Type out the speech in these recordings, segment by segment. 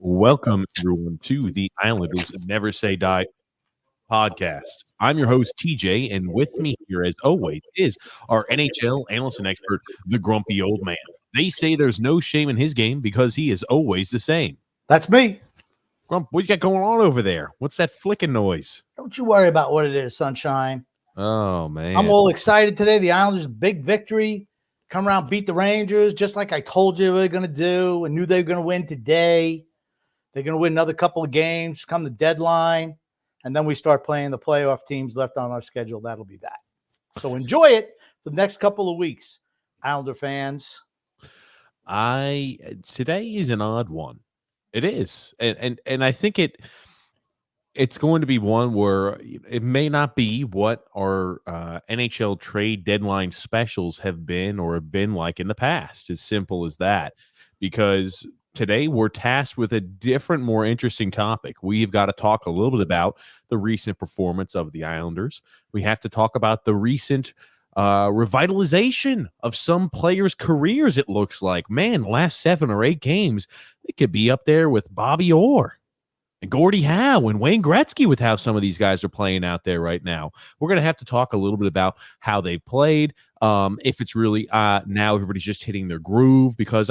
Welcome, everyone, to the Islanders Never Say Die podcast. I'm your host, TJ, and with me here, as always, is our NHL analyst and expert, the grumpy old man. They say there's no shame in his game because he is always the same. That's me. Grump, what you got going on over there? What's that flicking noise? Don't you worry about what it is, sunshine. Oh, man. I'm all excited today. The Islanders, big victory. Come around, beat the Rangers, just like I told you they were going to do. I knew they were going to win today. They're going to win another couple of games, come the deadline, and then we start playing the playoff teams left on our schedule. That'll be that. So enjoy it for the next couple of weeks, Islander fans. Today is an odd one. It is. And I think it's going to be one where it may not be what our NHL trade deadline specials have been or have been like in the past, as simple as that, because today we're tasked with a different, more interesting topic. We've got to talk a little bit about the recent performance of the Islanders. We have to talk about the recent revitalization of some players' careers. It looks like, man, last 7 or 8 games, it could be up there with Bobby Orr and Gordie Howe and Wayne Gretzky with how some of these guys are playing out there right now. We're going to have to talk a little bit about how they've played, if it's really now everybody's just hitting their groove, because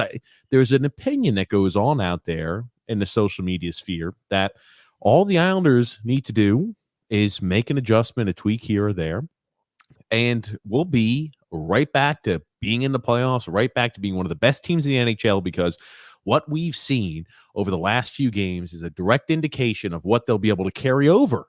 there's an opinion that goes on out there in the social media sphere that all the Islanders need to do is make an adjustment, a tweak here or there, and we'll be right back to being in the playoffs, right back to being one of the best teams in the NHL, because what we've seen over the last few games is a direct indication of what they'll be able to carry over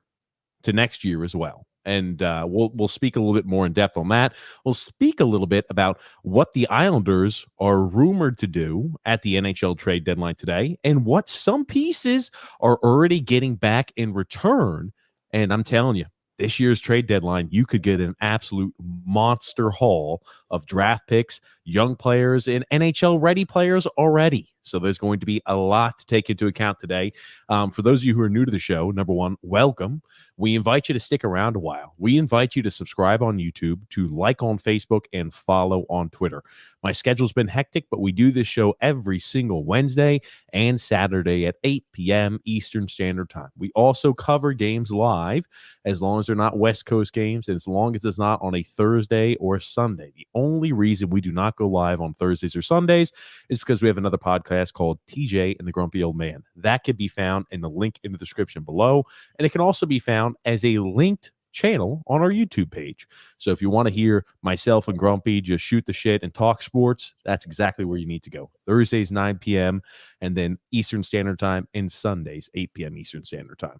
to next year as well. And we'll speak a little bit more in depth on that. We'll speak a little bit about what the Islanders are rumored to do at the NHL trade deadline today and what some pieces are already getting back in return. And I'm telling you, this year's trade deadline, you could get an absolute monster haul of draft picks, young players, and NHL-ready players already. So there's going to be a lot to take into account today. For those of you who are new to the show, number one, welcome. We invite you to stick around a while. We invite you to subscribe on YouTube, to like on Facebook, and follow on Twitter. My schedule's been hectic, but we do this show every single Wednesday and Saturday at 8 p.m. Eastern Standard Time. We also cover games live as long as they're not West Coast games and as long as it's not on a Thursday or Sunday. The only reason we do not go live on Thursdays or Sundays is because we have another podcast called TJ and the Grumpy Old Man. That can be found in the link in the description below, and it can also be found as a linked channel on our YouTube page. So if you want to hear myself and Grumpy just shoot the shit and talk sports, that's exactly where you need to go. Thursdays 9 p.m. and then Eastern Standard Time, and Sundays 8 p.m. Eastern Standard Time.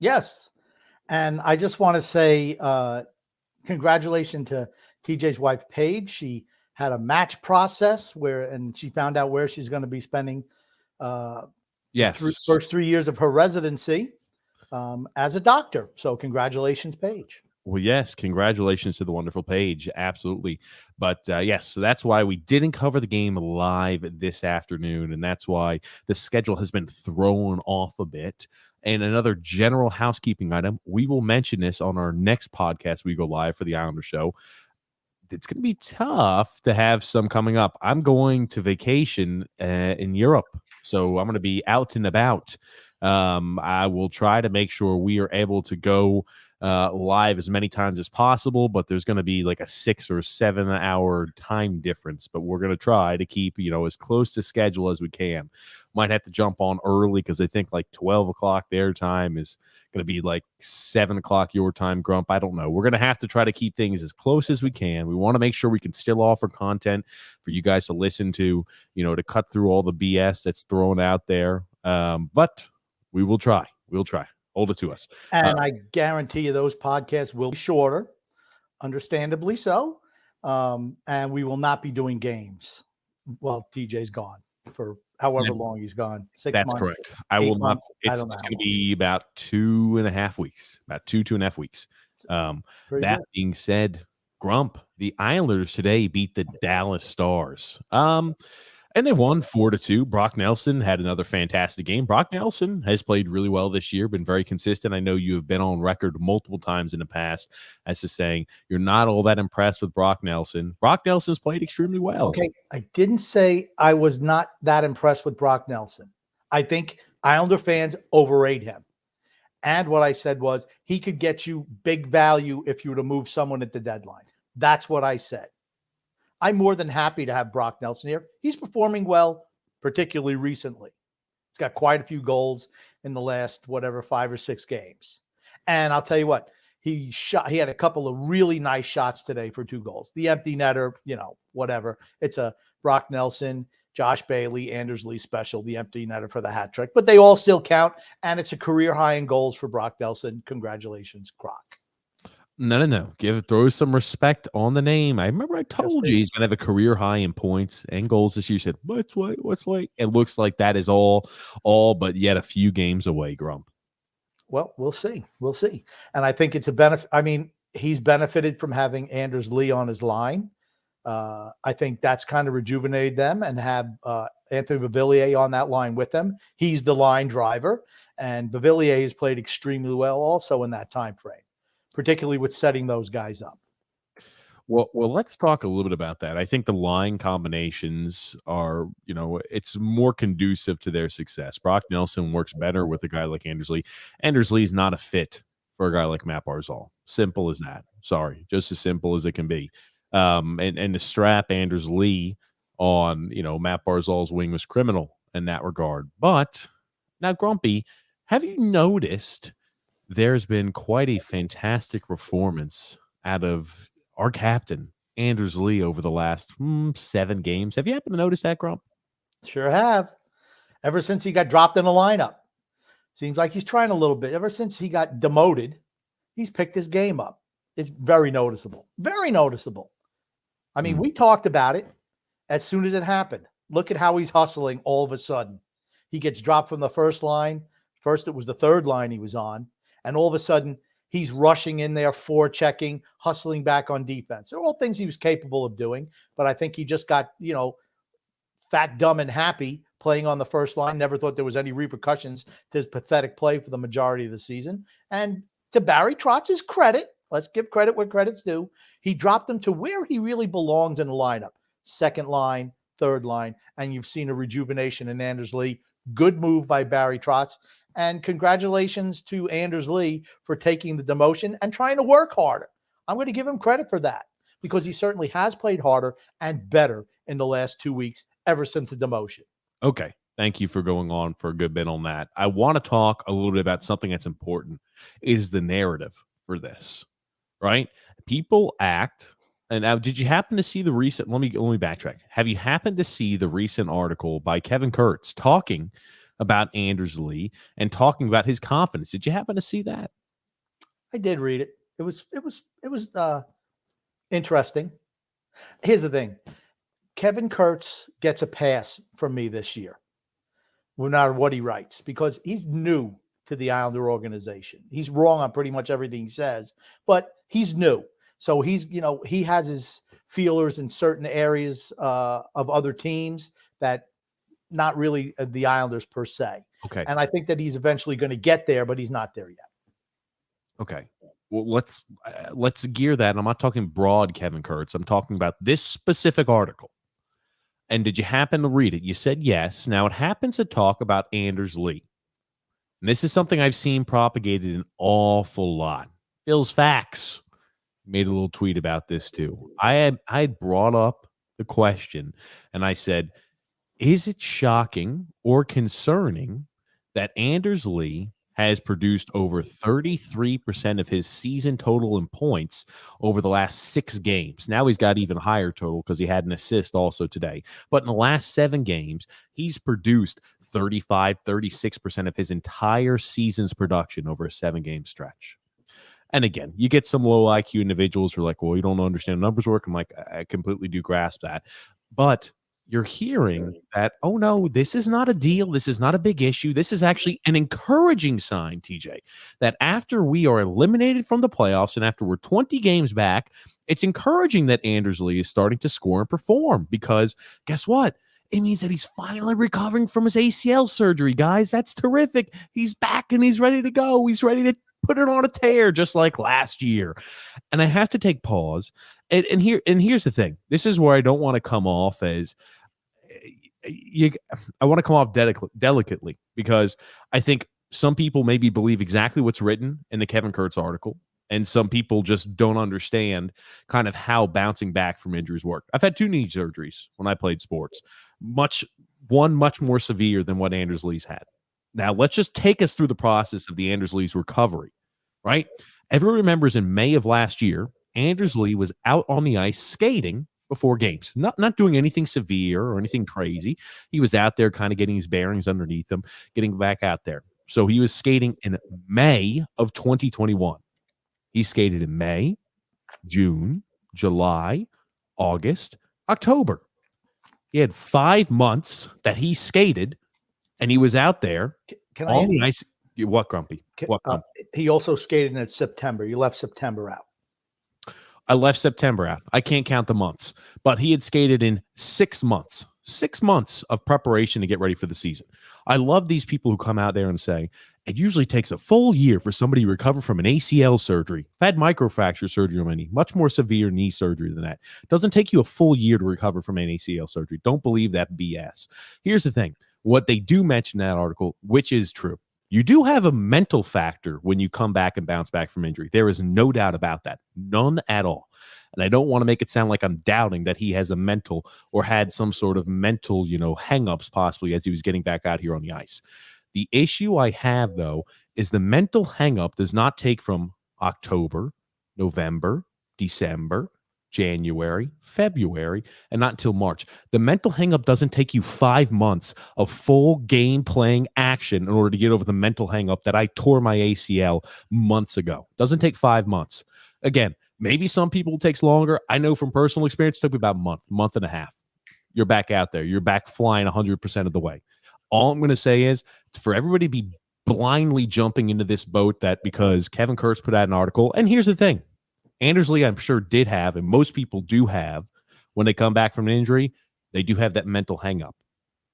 Yes. And I just want to say congratulations to TJ's wife, Paige. She had a match process and she found out where she's going to be spending first 3 years of her residency as a doctor. So congratulations, Paige. Well, yes, congratulations to the wonderful Paige. Absolutely. But yes, so that's why we didn't cover the game live this afternoon. And that's why the schedule has been thrown off a bit. And another general housekeeping item, we will mention this on our next podcast. We go live for the Islander show. It's going to be tough to have some coming up. I'm going to vacation in Europe, so I'm going to be out and about. I will try to make sure we are able to go live as many times as possible, but there's going to be like a 6 or 7 hour time difference, but we're going to try to keep, as close to schedule as we can. Might have to jump on early because I think like 12 o'clock their time is going to be like 7 o'clock your time, Grump. I don't know. We're going to have to try to keep things as close as we can. We want to make sure we can still offer content for you guys to listen to, to cut through all the BS that's thrown out there. But we will try. We'll try. Hold it to us. And I guarantee you those podcasts will be shorter, understandably so. And we will not be doing games. Well, TJ's gone for however long he's gone. 6 months. That's correct. I will not. It's going to be about 2.5 weeks, about 2.5 weeks. That being said, Grump, the Islanders today beat the Dallas Stars. And they won 4-2. Brock Nelson had another fantastic game. Brock Nelson has played really well this year, been very consistent. I know you have been on record multiple times in the past as to saying you're not all that impressed with Brock Nelson. Brock Nelson's played extremely well. Okay, I didn't say I was not that impressed with Brock Nelson. I think Islander fans overrate him. And what I said was he could get you big value if you were to move someone at the deadline. That's what I said. I'm more than happy to have Brock Nelson here. He's performing well, particularly recently. He's got quite a few goals in the last, 5 or 6 games. And I'll tell you what, he had a couple of really nice shots today for 2 goals. The empty netter, whatever. It's a Brock Nelson, Josh Bailey, Anders Lee special, the empty netter for the hat trick. But they all still count, and it's a career high in goals for Brock Nelson. Congratulations, Croc. No. Throw some respect on the name. I remember I told you he's going to have a career high in points and goals this year. You said, what's like? It looks like that is all, but yet a few games away, Grump. Well, we'll see. And I think it's a benefit. I mean, he's benefited from having Anders Lee on his line. I think that's kind of rejuvenated them, and have Anthony Beauvillier on that line with them. He's the line driver, and Beauvillier has played extremely well also in that time frame, particularly with setting those guys up. Well, let's talk a little bit about that. I think the line combinations are, it's more conducive to their success. Brock Nelson works better with a guy like Anders Lee. Anders Lee is not a fit for a guy like Matt Barzal. Simple as that. Sorry, just as simple as it can be. And to strap Anders Lee on, Matt Barzal's wing was criminal in that regard. But now, Grumpy, have you noticed there's been quite a fantastic performance out of our captain, Anders Lee, over the last 7 games? Have you happened to notice that, Grump? Sure have. Ever since he got dropped in the lineup. Seems like he's trying a little bit. Ever since he got demoted, he's picked his game up. It's very noticeable. Very noticeable. I mean, we talked about it as soon as it happened. Look at how he's hustling all of a sudden. He gets dropped from the first line. First, it was the third line he was on. And all of a sudden, he's rushing in there, forechecking, hustling back on defense. They're all things he was capable of doing. But I think he just got, fat, dumb, and happy playing on the first line. Never thought there was any repercussions to his pathetic play for the majority of the season. And to Barry Trotz's credit, let's give credit where credit's due, he dropped him to where he really belongs in the lineup. Second line, third line, and you've seen a rejuvenation in Anders Lee. Good move by Barry Trotz. And congratulations to Anders Lee for taking the demotion and trying to work harder. I'm going to give him credit for that, because he certainly has played harder and better in the last 2 weeks ever since the demotion. Okay. Thank you for going on for a good bit on that. I want to talk a little bit about something that's important, is the narrative for this, right? People act, and now, did you happen to see the recent, let me backtrack. Have you happened to see the recent article by Kevin Kurtz talking about Anders Lee and talking about his confidence? Did you happen to see that? I did read it. It was interesting. Here's the thing. Kevin Kurtz gets a pass from me this year, no matter what he writes, because he's new to the Islander organization. He's wrong on pretty much everything he says, but he's new. So he's, he has his feelers in certain areas of other teams that not really the Islanders per se. Okay. And I think that he's eventually going to get there, but he's not there yet. Okay. Well, let's gear that. I'm not talking broad Kevin Kurtz. I'm talking about this specific article. And did you happen to read it? You said yes. Now, it happens to talk about Anders Lee. And this is something I've seen propagated an awful lot. Phil's Facts made a little tweet about this too. I had brought up the question, and I said, is it shocking or concerning that Anders Lee has produced over 33% of his season total in points over the last 6 games? Now he's got even higher total because he had an assist also today. But in the last 7 games, he's produced 36% of his entire season's production over a 7-game stretch. And again, you get some low IQ individuals who are like, well, you don't understand numbers work. I'm like, I completely do grasp that. But you're hearing that, oh, no, this is not a deal. This is not a big issue. This is actually an encouraging sign, TJ, that after we are eliminated from the playoffs and after we're 20 games back, it's encouraging that Anders Lee is starting to score and perform, because guess what? It means that he's finally recovering from his ACL surgery, guys. That's terrific. He's back and he's ready to go. He's ready to put it on a tear just like last year. And I have to take pause. And here's the thing. This is where I don't want to come off as I want to come off delicately because I think some people maybe believe exactly what's written in the Kevin Kurtz article, and some people just don't understand kind of how bouncing back from injuries work. I've had 2 knee surgeries when I played sports, one much more severe than what Anders Lee's had. Now, let's just take us through the process of the Anders Lee's recovery, right? Everyone remembers in May of last year, Anders Lee was out on the ice skating before games, not doing anything severe or anything crazy. He was out there kind of getting his bearings underneath him, getting back out there. So he was skating in May of 2021. He skated in May, June, July, August, October. He had 5 months that he skated, and he was out there on the ice. What, Grumpy? What, Grumpy? He also skated in September. You left September out. I left September out. I can't count the months, but he had skated in 6 months. 6 months of preparation to get ready for the season. I love these people who come out there and say, it usually takes a full year for somebody to recover from an ACL surgery. I've had microfracture surgery on my knee, much more severe knee surgery than that. It doesn't take you a full year to recover from an ACL surgery. Don't believe that BS. Here's the thing. What they do mention in that article, which is true, you do have a mental factor when you come back and bounce back from injury. There is no doubt about that. None at all. And I don't want to make it sound like I'm doubting that he has a mental or had some sort of mental, hang-ups possibly as he was getting back out here on the ice. The issue I have, though, is the mental hang-up does not take from October, November, December, January, February, and not until March. The mental hang-up doesn't take you 5 months of full game playing action in order to get over the mental hang-up that I tore my ACL months ago. Doesn't take 5 months. Again, maybe some people it takes longer. I know from personal experience, it took me about a month and a half. You're back out there. You're back flying 100% of the way. All I'm going to say is for everybody to be blindly jumping into this boat that because Kevin Kurtz put out an article, and here's the thing. Anders Lee, I'm sure, did have, and most people do have, when they come back from an injury, they do have that mental hang-up.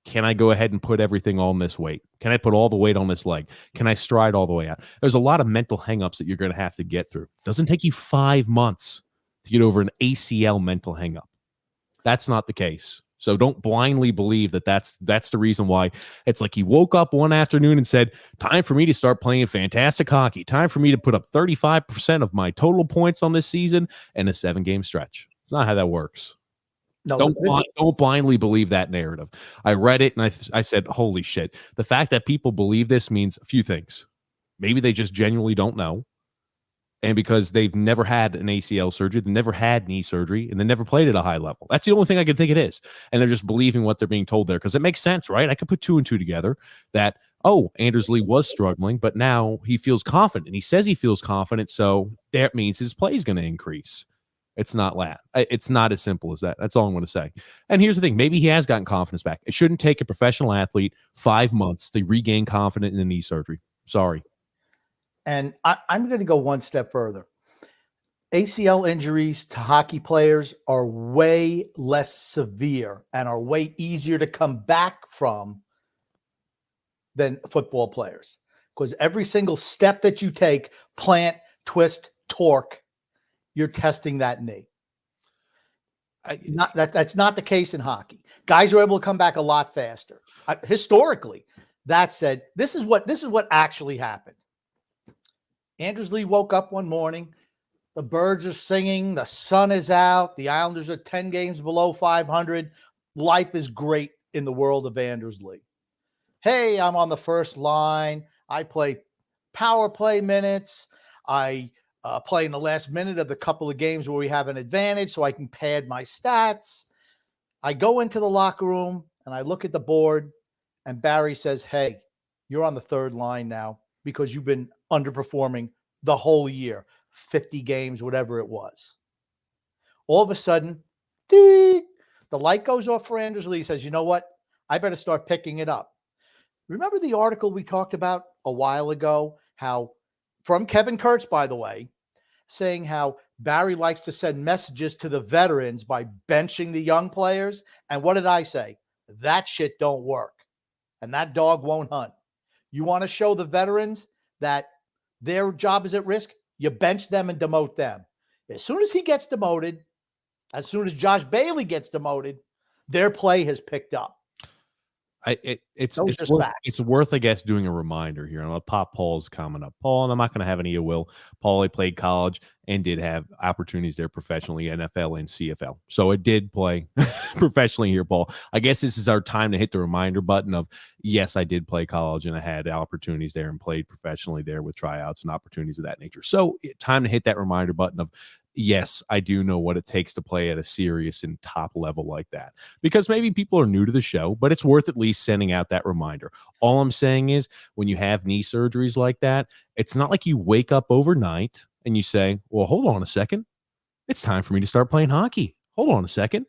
Can I go ahead and put everything on this weight? Can I put all the weight on this leg? Can I stride all the way out? There's a lot of mental hang-ups that you're going to have to get through. It doesn't take you 5 months to get over an ACL mental hang-up. That's not the case. So don't blindly believe that that's the reason why. It's like he woke up one afternoon and said, time for me to start playing fantastic hockey. Time for me to put up 35% of my total points on this season in a 7-game stretch. It's not how that works. No, don't blindly believe that narrative. I read it and I said, holy shit. The fact that people believe this means a few things. Maybe they just genuinely don't know. And because they've never had an ACL surgery, they never had knee surgery, and they never played at a high level. That's the only thing I can think it is. And they're just believing what they're being told there because it makes sense, right? I could put 2 and 2 together that, Anders Lee was struggling, but now he feels confident. He says he feels confident, so that means his play is going to increase. It's not that. It's not as simple as that. That's all I'm going to say. And here's the thing. Maybe he has gotten confidence back. It shouldn't take a professional athlete 5 months to regain confidence in the knee surgery. Sorry. And I'm going to go one step further. ACL injuries to hockey players are way less severe and are way easier to come back from than football players. Because every single step that you take, plant, twist, torque, you're testing that knee. That's not the case in hockey. Guys are able to come back a lot faster. Historically, that said, this is what actually happened. Anders Lee woke up one morning. The birds are singing. The sun is out. The Islanders are 10 games below 500. Life is great in the world of Anders Lee. Hey, I'm on the first line. I play power play minutes. I play in the last minute of the couple of games where we have an advantage so I can pad my stats. I go into the locker room and I look at the board and Barry says, hey, you're on the third line now because you've been underperforming the whole year, 50 games, whatever it was. All of a sudden, ding, the light goes off for Anders Lee. He says, you know what? I better start picking it up. Remember the article we talked about a while ago, how from Kevin Kurtz, by the way, saying how Barry likes to send messages to the veterans by benching the young players. And what did I say? That shit don't work. And that dog won't hunt. You want to show the veterans that their job is at risk, you bench them and demote them. As soon as he gets demoted, as soon as Josh Bailey gets demoted, their play has picked up. Those are just facts. It's worth, I guess, doing a reminder here. And I'll pop Paul's comment up. Paul, and I'm not going to have any ill will. Paul, he played college and did have opportunities there professionally, NFL and CFL. So it did play professionally here, Paul. I guess this is our time to hit the reminder button of, yes, I did play college and I had opportunities there and played professionally there with tryouts and opportunities of that nature. So time to hit that reminder button of, yes, I do know what it takes to play at a serious and top level like that, because maybe people are new to the show, but it's worth at least sending out that reminder. All I'm saying is when you have knee surgeries like that, it's not like you wake up overnight and you say, well, hold on a second. It's time for me to start playing hockey. Hold on a second.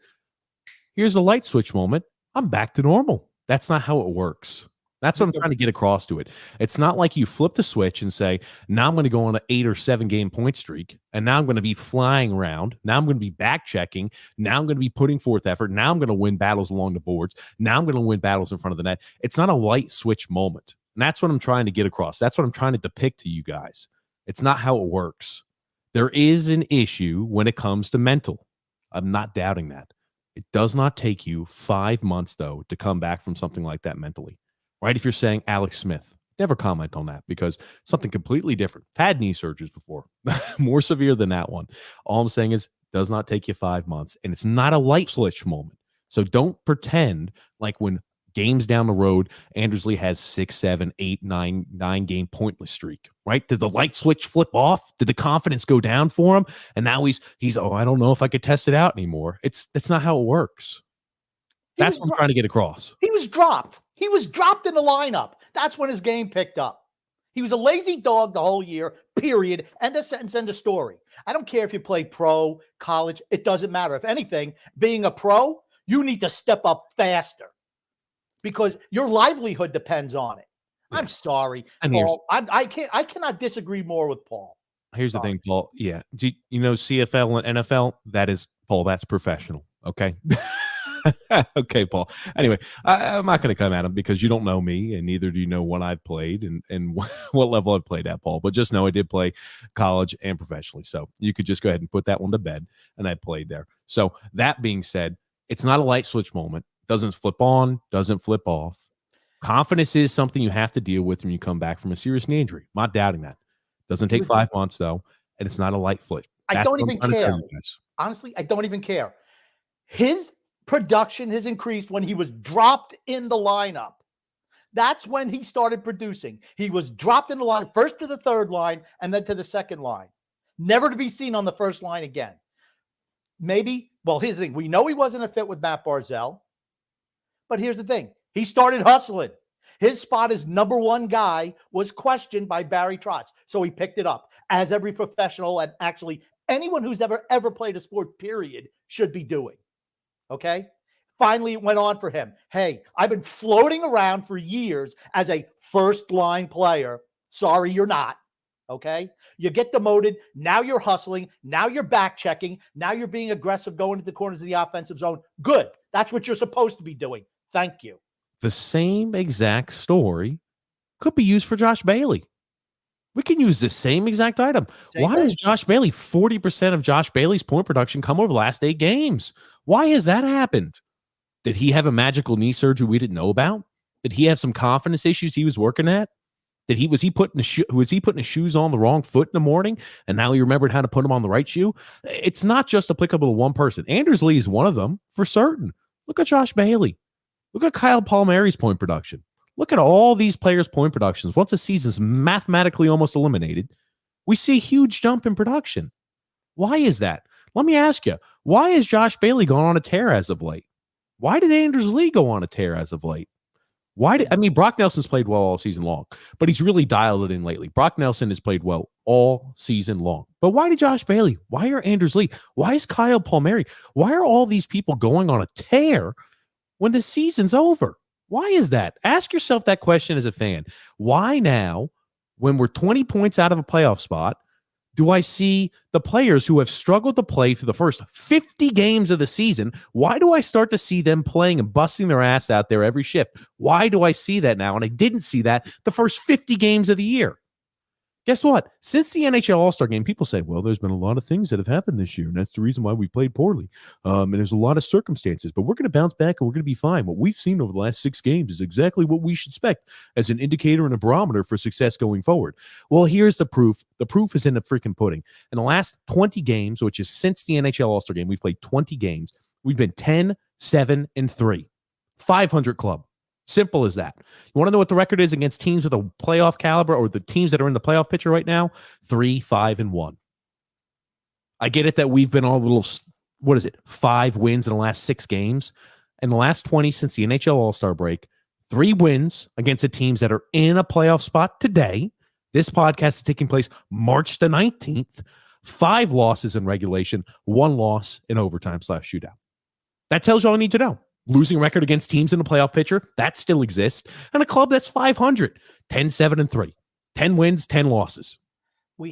Here's a light switch moment. I'm back to normal. That's not how it works. That's what I'm trying to get across to it. It's not like you flip the switch and say, now I'm going to go on an 8 or 7 game point streak, and now I'm going to be flying around. Now I'm going to be back checking. Now I'm going to be putting forth effort. Now I'm going to win battles along the boards. Now I'm going to win battles in front of the net. It's not a light switch moment. And that's what I'm trying to get across. That's what I'm trying to depict to you guys. It's not how it works. There is an issue when it comes to mental. I'm not doubting that. It does not take you 5 months, though, to come back from something like that mentally. Right? If you're saying Alex Smith, never comment on that because it's something completely different. I've had knee surgeries before, more severe than that one. All I'm saying is it does not take you 5 months, and it's not a light switch moment. So don't pretend like when games down the road, Anders Lee has 6, 7, 8, 9 game pointless streak, right? Did the light switch flip off? Did the confidence go down for him? And now he's oh, I don't know if I could test it out anymore. That's not how it works. That's what I'm trying to get across. He was dropped. He was dropped in the lineup. That's when his game picked up. He was a lazy dog the whole year, period. End of sentence, end of story. I don't care if you play pro, college. It doesn't matter. If anything, being a pro, you need to step up faster because your livelihood depends on it. Yeah. I'm sorry, and Paul. I cannot disagree more with Paul. Here's the thing, Paul. Yeah. You know, CFL and NFL, that is, Paul, that's professional. Okay. Okay, Paul. Anyway, I'm not going to come at him because you don't know me, and neither do you know what I've played and what level I've played at, Paul. But just know I did play college and professionally. So you could just go ahead and put that one to bed, and I played there. So that being said, it's not a light switch moment. Doesn't flip on, doesn't flip off. Confidence is something you have to deal with when you come back from a serious knee injury. I'm not doubting that. Doesn't take 5 months, though, and it's not a light flip. I don't even care. Honestly, I don't even care. His production has increased when he was dropped in the lineup. That's when he started producing. He was dropped in the line, first to the third line, and then to the second line. Never to be seen on the first line again. Maybe, well, here's the thing. We know he wasn't a fit with Matt Barzal, but here's the thing. He started hustling. His spot as number one guy was questioned by Barry Trotz, so he picked it up, as every professional and actually anyone who's ever played a sport, period, should be doing. Okay? Finally, it went on for him. Hey, I've been floating around for years as a first-line player. Sorry, you're not. Okay? You get demoted. Now you're hustling. Now you're back-checking. Now you're being aggressive, going to the corners of the offensive zone. Good. That's what you're supposed to be doing. Thank you. The same exact story could be used for Josh Bailey. We can use the same exact item. Why does Josh Bailey, 40% of Josh Bailey's point production come over the last 8 games? Why has that happened? Did he have a magical knee surgery we didn't know about? Did he have some confidence issues he was working at? Was he putting his shoes on the wrong foot in the morning and now he remembered how to put them on the right shoe? It's not just applicable to one person. Anders Lee is one of them for certain. Look at Josh Bailey. Look at Kyle Palmieri's point production. Look at all these players' point productions. Once a season's mathematically almost eliminated, we see a huge jump in production. Why is that? Let me ask you, why has Josh Bailey gone on a tear as of late? Why did Anders Lee go on a tear as of late? Brock Nelson's played well all season long, but he's really dialed it in lately. Brock Nelson has played well all season long. But why did Josh Bailey? Why are Anders Lee? Why is Kyle Palmieri? Why are all these people going on a tear when the season's over? Why is that? Ask yourself that question as a fan. Why now, when we're 20 points out of a playoff spot, do I see the players who have struggled to play through the first 50 games of the season? Why do I start to see them playing and busting their ass out there every shift? Why do I see that now? And I didn't see that the first 50 games of the year. Guess what? Since the NHL All-Star game, people say, well, there's been a lot of things that have happened this year, and that's the reason why we played poorly. And there's a lot of circumstances, but we're going to bounce back and we're going to be fine. What we've seen over the last 6 games is exactly what we should expect as an indicator and a barometer for success going forward. Well, here's the proof. The proof is in the freaking pudding. In the last 20 games, which is since the NHL All-Star game, we've played 20 games. We've been 10, 7, and 3. 500 club. Simple as that. You want to know what the record is against teams with a playoff caliber or the teams that are in the playoff picture right now? 3, 5, and 1. I get it that we've been all a little, 5 wins in the last 6 games. In the last 20 since the NHL All-Star break, 3 wins against the teams that are in a playoff spot today. This podcast is taking place March the 19th. 5 losses in regulation, 1 loss in overtime/shootout. That tells you all you need to know. Losing record against teams in the playoff picture, that still exists. And a club that's 500, 10, 7, and 3. 10 wins, 10 losses.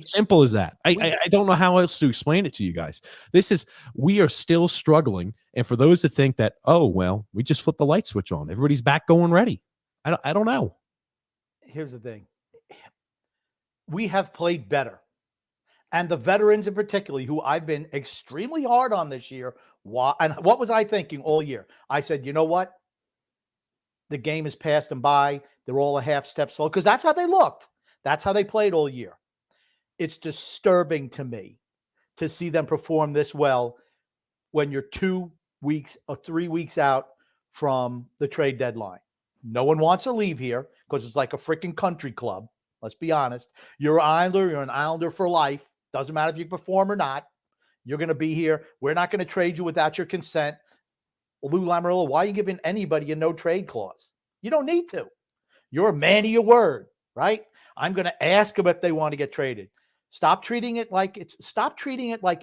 Simple as that. I don't know how else to explain it to you guys. We are still struggling. And for those that think that, oh, well, we just flipped the light switch on. Everybody's back going ready. I don't know. Here's the thing. We have played better. And the veterans in particular, who I've been extremely hard on this year. And what was I thinking all year? I said, you know what? The game has passed them by. They're all a half step slow because that's how they looked. That's how they played all year. It's disturbing to me to see them perform this well when you're 2 weeks or 3 weeks out from the trade deadline. No one wants to leave here because it's like a freaking country club. Let's be honest. You're an Islander. You're an Islander for life. Doesn't matter if you perform or not. You're going to be here. We're not going to trade you without your consent. Lou Lamoriello, why are you giving anybody a no trade clause? You don't need to. You're a man of your word, right? I'm going to ask them if they want to get traded. Stop treating it like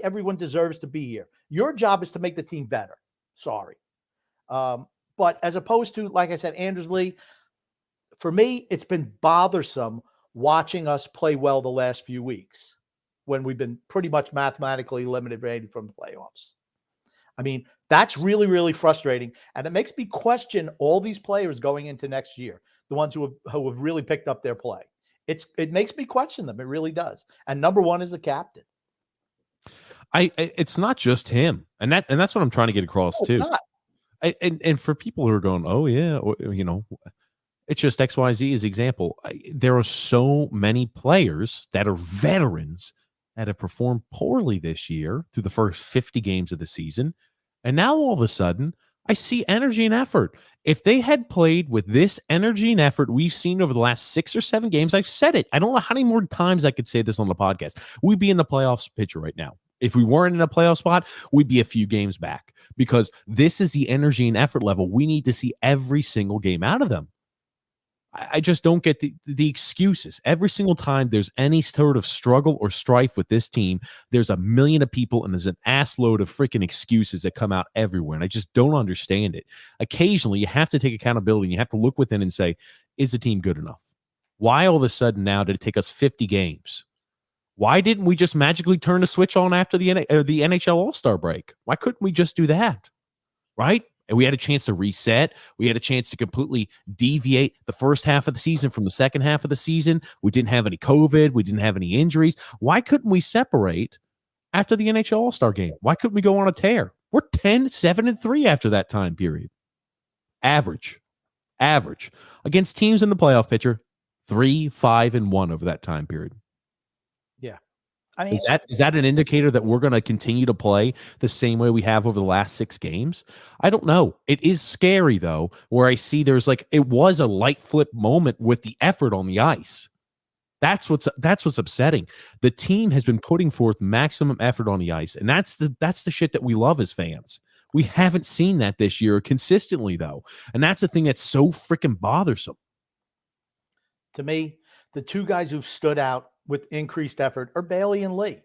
everyone deserves to be here. Your job is to make the team better. Sorry. But as opposed to, like I said, Anders Lee, for me, it's been bothersome watching us play well the last few weeks when we've been pretty much mathematically eliminated from the playoffs. I mean, that's really, really frustrating. And it makes me question all these players going into next year, the ones who have really picked up their play. It makes me question them. It really does. And number one is the captain. It's not just him. And that's what I'm trying to get across too. And for people who are going, oh yeah, it's just XYZ as example. There are so many players that are veterans that have performed poorly this year through the first 50 games of the season. And now all of a sudden, I see energy and effort. If they had played with this energy and effort we've seen over the last 6 or 7 games, I've said it. I don't know how many more times I could say this on the podcast. We'd be in the playoffs picture right now. If we weren't in a playoff spot, we'd be a few games back because this is the energy and effort level we need to see every single game out of them. I just don't get the excuses. Every single time there's any sort of struggle or strife with this team, there's a million of people and there's an ass load of freaking excuses that come out everywhere. And I just don't understand it. Occasionally, you have to take accountability and you have to look within and say, is the team good enough? Why all of a sudden now did it take us 50 games? Why didn't we just magically turn the switch on after the NHL All-Star break? Why couldn't we just do that? Right? And we had a chance to reset. We had a chance to completely deviate the first half of the season from the second half of the season. We didn't have any COVID. We didn't have any injuries. Why couldn't we separate after the NHL All-Star game? Why couldn't we go on a tear? We're 10, 7, and 3 after that time period. Average. Against teams in the playoff picture, 3, 5, and 1 over that time period. Yeah. I mean, is that an indicator that we're going to continue to play the same way we have over the last 6 games? I don't know. It is scary though, where I see it was a light flip moment with the effort on the ice. That's what's upsetting. The team has been putting forth maximum effort on the ice, and that's the shit that we love as fans. We haven't seen that this year consistently though, and that's the thing that's so freaking bothersome. To me, the 2 guys who've stood out with increased effort are Bailey and Lee.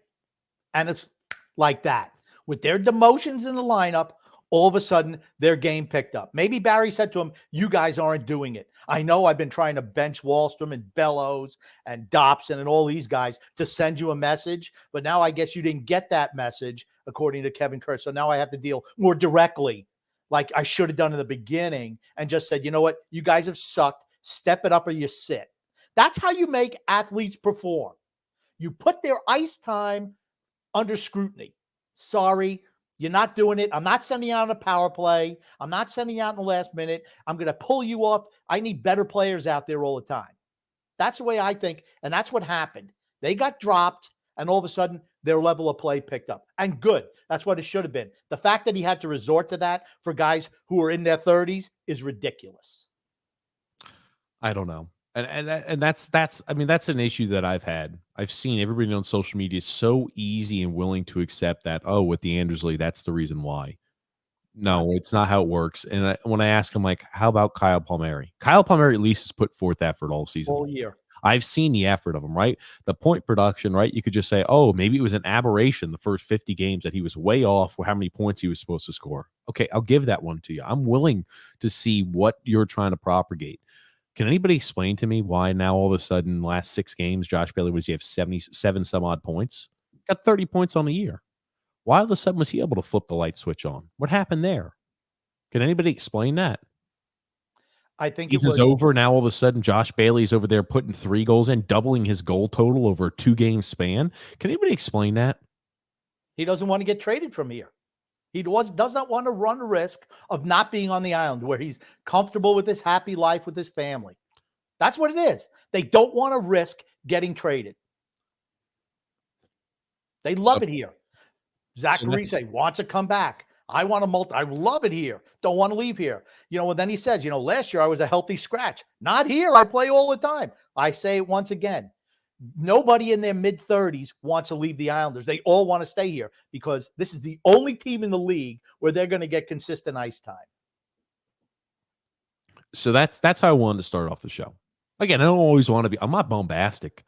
And it's like that. With their demotions in the lineup, all of a sudden their game picked up. Maybe Barry said to him, you guys aren't doing it. I know I've been trying to bench Wallstrom and Bellows and Dobson and all these guys to send you a message, but now I guess you didn't get that message, according to Kevin Kerr. So now I have to deal more directly, like I should have done in the beginning, and just said, you know what? You guys have sucked. Step it up or you sit. That's how you make athletes perform. You put their ice time under scrutiny. Sorry, you're not doing it. I'm not sending out on a power play. I'm not sending out in the last minute. I'm going to pull you off. I need better players out there all the time. That's the way I think, and that's what happened. They got dropped, and all of a sudden, their level of play picked up. And good. That's what it should have been. The fact that he had to resort to that for guys who are in their 30s is ridiculous. I don't know. And that's I mean, that's an issue that I've had. I've seen everybody on social media so easy and willing to accept that, oh, with the Andersley, that's the reason why. No, it's not how it works. And when I ask him, like, how about Kyle Palmieri? Kyle Palmieri at least has put forth effort all season. All year. I've seen the effort of him, right? The point production, right? You could just say, oh, maybe it was an aberration the first 50 games that he was way off for how many points he was supposed to score. Okay, I'll give that one to you. I'm willing to see what you're trying to propagate. Can anybody explain to me why now all of a sudden last 6 games, Josh Bailey was he have 77 some odd points? Got 30 points on the year. Why all of a sudden was he able to flip the light switch on? What happened there? Can anybody explain that? I think season's over. Now all of a sudden Josh Bailey's over there putting 3 goals in, doubling his goal total over a 2-game span. Can anybody explain that? He doesn't want to get traded from here. He does not want to run the risk of not being on the island where he's comfortable with his happy life with his family. That's what it is. They don't want to risk getting traded. They love it here. Zach Parise wants to come back. I want to I love it here. Don't want to leave here. And then he says, last year I was a healthy scratch. Not here. I play all the time. I say it once again. Nobody in their mid-30s wants to leave the Islanders. They all want to stay here because this is the only team in the league where they're going to get consistent ice time. So that's how I wanted to start off the show. Again, I don't always want to be – I'm not bombastic,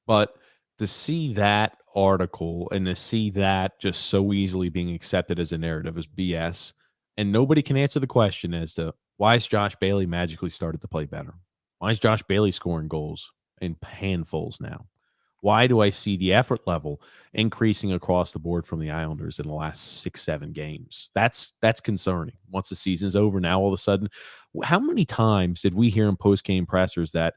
but to see that article and to see that just so easily being accepted as a narrative is BS, and nobody can answer the question as to why has Josh Bailey magically started to play better? Why is Josh Bailey scoring goals in handfuls now? Why do I see the effort level increasing across the board from the Islanders in the last 6-7 games? That's concerning. Once the season's over, now all of a sudden, how many times did we hear in post-game pressers that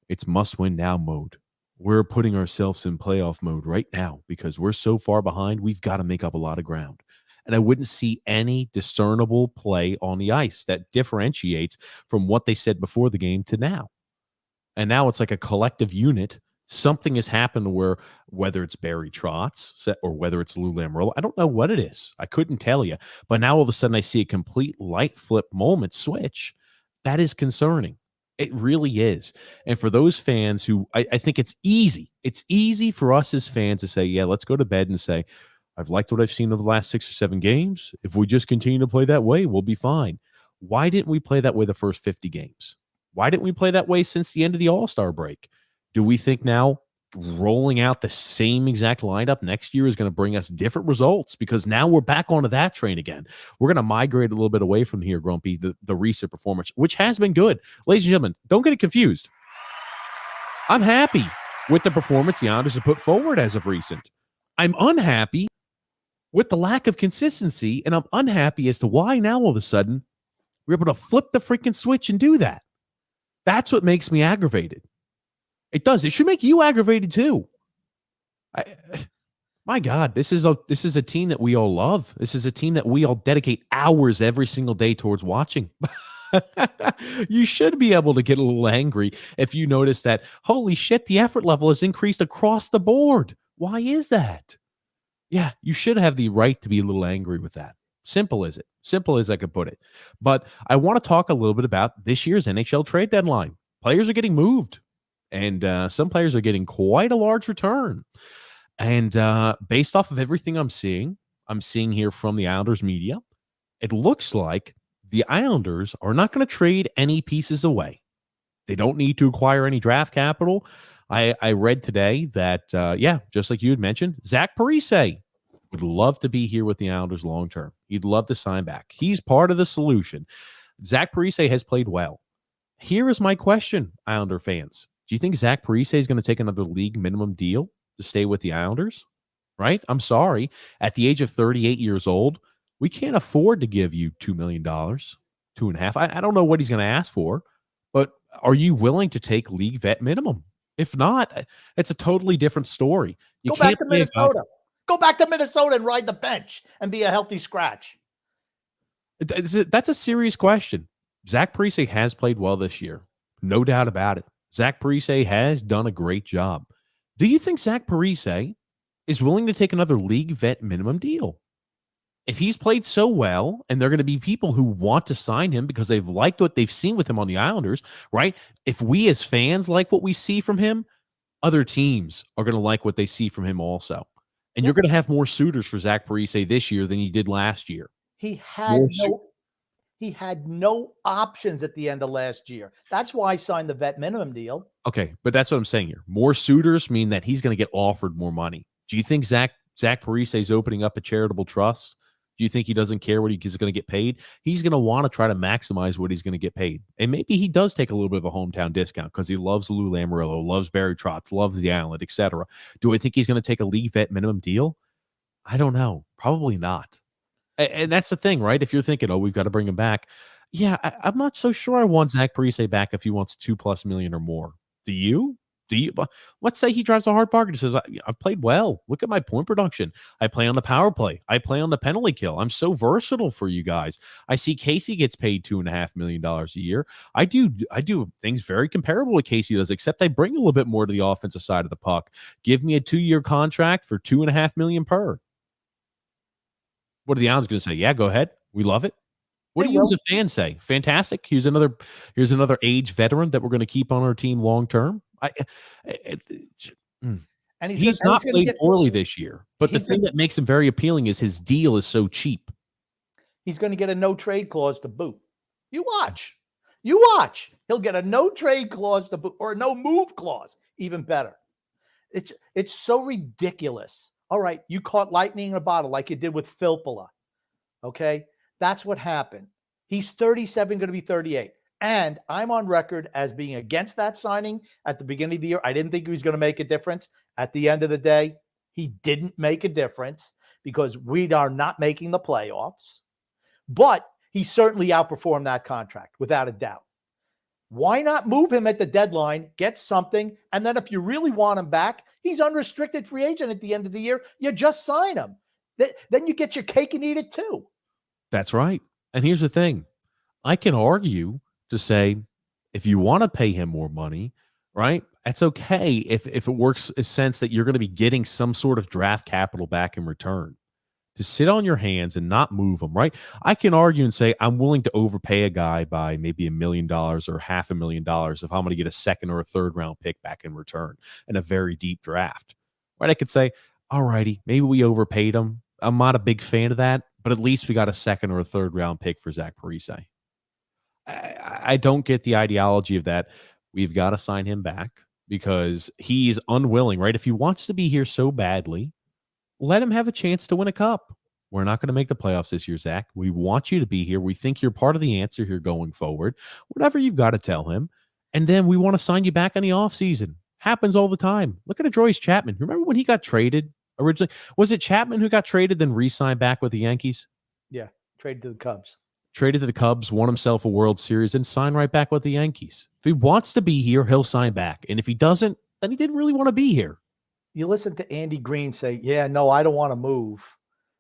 it's must-win now mode? We're putting ourselves in playoff mode right now because we're so far behind, we've got to make up a lot of ground. And I wouldn't see any discernible play on the ice that differentiates from what they said before the game to now. And now it's like a collective unit. Something has happened where, whether it's Barry Trotz or whether it's Lou Lamoriello, I don't know what it is. I couldn't tell you. But now all of a sudden I see a complete light flip moment switch. That is concerning. It really is. And for those fans who I think it's easy for us as fans to say, yeah, let's go to bed and say, I've liked what I've seen over the last 6 or 7 games. If we just continue to play that way, we'll be fine. Why didn't we play that way the first 50 games? Why didn't we play that way since the end of the All-Star break? Do we think now rolling out the same exact lineup next year is going to bring us different results? Because now we're back onto that train again. We're going to migrate a little bit away from here, Grumpy, the recent performance, which has been good. Ladies and gentlemen, don't get it confused. I'm happy with the performance the Islanders have put forward as of recent. I'm unhappy with the lack of consistency, and I'm unhappy as to why now all of a sudden we're able to flip the freaking switch and do that. That's what makes me aggravated. It does. It should make you aggravated too. My God, this is a team that we all love. This is a team that we all dedicate hours every single day towards watching. You should be able to get a little angry if you notice that, holy shit, the effort level has increased across the board. Why is that? Yeah, you should have the right to be a little angry with that. Simple as it. Simple as I could put it. But I want to talk a little bit about this year's NHL trade deadline. Players are getting moved, and some players are getting quite a large return. And based off of everything I'm seeing here from the Islanders media, it looks like the Islanders are not going to trade any pieces away. They don't need to acquire any draft capital. I read today that, just like you had mentioned, Zach Parise would love to be here with the Islanders long-term. He'd love to sign back. He's part of the solution. Zach Parise has played well. Here is my question, Islander fans. Do you think Zach Parise is going to take another league minimum deal to stay with the Islanders? Right? I'm sorry. At the age of 38 years old, we can't afford to give you $2 million, $2.5 million. I don't know what he's going to ask for, but are you willing to take league vet minimum? If not, it's a totally different story. You Go can't back to play a guy. Minnesota. Go back to Minnesota and ride the bench and be a healthy scratch. That's a serious question. Zach Parise has played well this year. No doubt about it. Zach Parise has done a great job. Do you think Zach Parise is willing to take another league vet minimum deal? If he's played so well, and there are going to be people who want to sign him because they've liked what they've seen with him on the Islanders, right? If we as fans like what we see from him, other teams are going to like what they see from him also. And you're going to have more suitors for Zach Parise this year than you did last year. He had no options at the end of last year. That's why I signed the vet minimum deal. Okay, but that's what I'm saying here. More suitors mean that he's going to get offered more money. Do you think Zach Parise is opening up a charitable trust? Do you think he doesn't care what he's going to get paid? He's going to want to try to maximize what he's going to get paid. And maybe he does take a little bit of a hometown discount because he loves Lou Lamoriello, loves Barry Trotz, loves the Island, etc. Do I think he's going to take a league vet minimum deal? I don't know. Probably not. And that's the thing, right? If you're thinking, oh, we've got to bring him back. Yeah, I'm not so sure I want Zach Parise back if he wants $2+ million or more. Do you? Let's say he drives a hard bargain and says, I've played well. Look at my point production. I play on the power play. I play on the penalty kill. I'm so versatile for you guys. I see Casey gets paid $2.5 million a year. I do things very comparable to Casey does, except I bring a little bit more to the offensive side of the puck. Give me a 2-year contract for $2.5 million per. What are the Islanders going to say? Yeah, go ahead. We love it. What do you as a fan say? Fantastic. Here's another age veteran that we're going to keep on our team long term. And he's not played poorly this year, but the thing that makes him very appealing is his deal is so cheap. He's going to get a no trade clause to boot. You watch. He'll get a no trade clause to boot, or a no move clause. Even better. It's so ridiculous. All right, you caught lightning in a bottle like you did with Filppula. Okay, that's what happened. He's 37, going to be 38. And I'm on record as being against that signing at the beginning of the year. I didn't think he was going to make a difference. At the end of the day, he didn't make a difference because we are not making the playoffs. But he certainly outperformed that contract, without a doubt. Why not move him at the deadline, get something, and then if you really want him back, he's unrestricted free agent at the end of the year. You just sign him. Then you get your cake and eat it too. That's right. And here's the thing. I can argue to say, if you want to pay him more money, right, that's okay if it works a sense that you're going to be getting some sort of draft capital back in return. To sit on your hands and not move them, right? I can argue and say I'm willing to overpay a guy by maybe $1 million or $500,000 if I'm going to get a second or a third round pick back in return in a very deep draft, right? I could say, all righty, maybe we overpaid him. I'm not a big fan of that, but at least we got a second or a third round pick for Zach Parise. I don't get the ideology of that. We've got to sign him back because he's unwilling, right? If he wants to be here so badly, let him have a chance to win a cup. We're not going to make the playoffs this year, Zach. We want you to be here. We think you're part of the answer here going forward. Whatever you've got to tell him. And then we want to sign you back in the offseason. Happens all the time. Look at Adrois Chapman. Remember when he got traded originally? Was it Chapman who got traded, then re-signed back with the Yankees? Yeah, traded to the Cubs. Traded to the Cubs, won himself a World Series, and signed right back with the Yankees. If he wants to be here, he'll sign back. And if he doesn't, then he didn't really want to be here. You listen to Andy Green say, yeah, no, I don't want to move.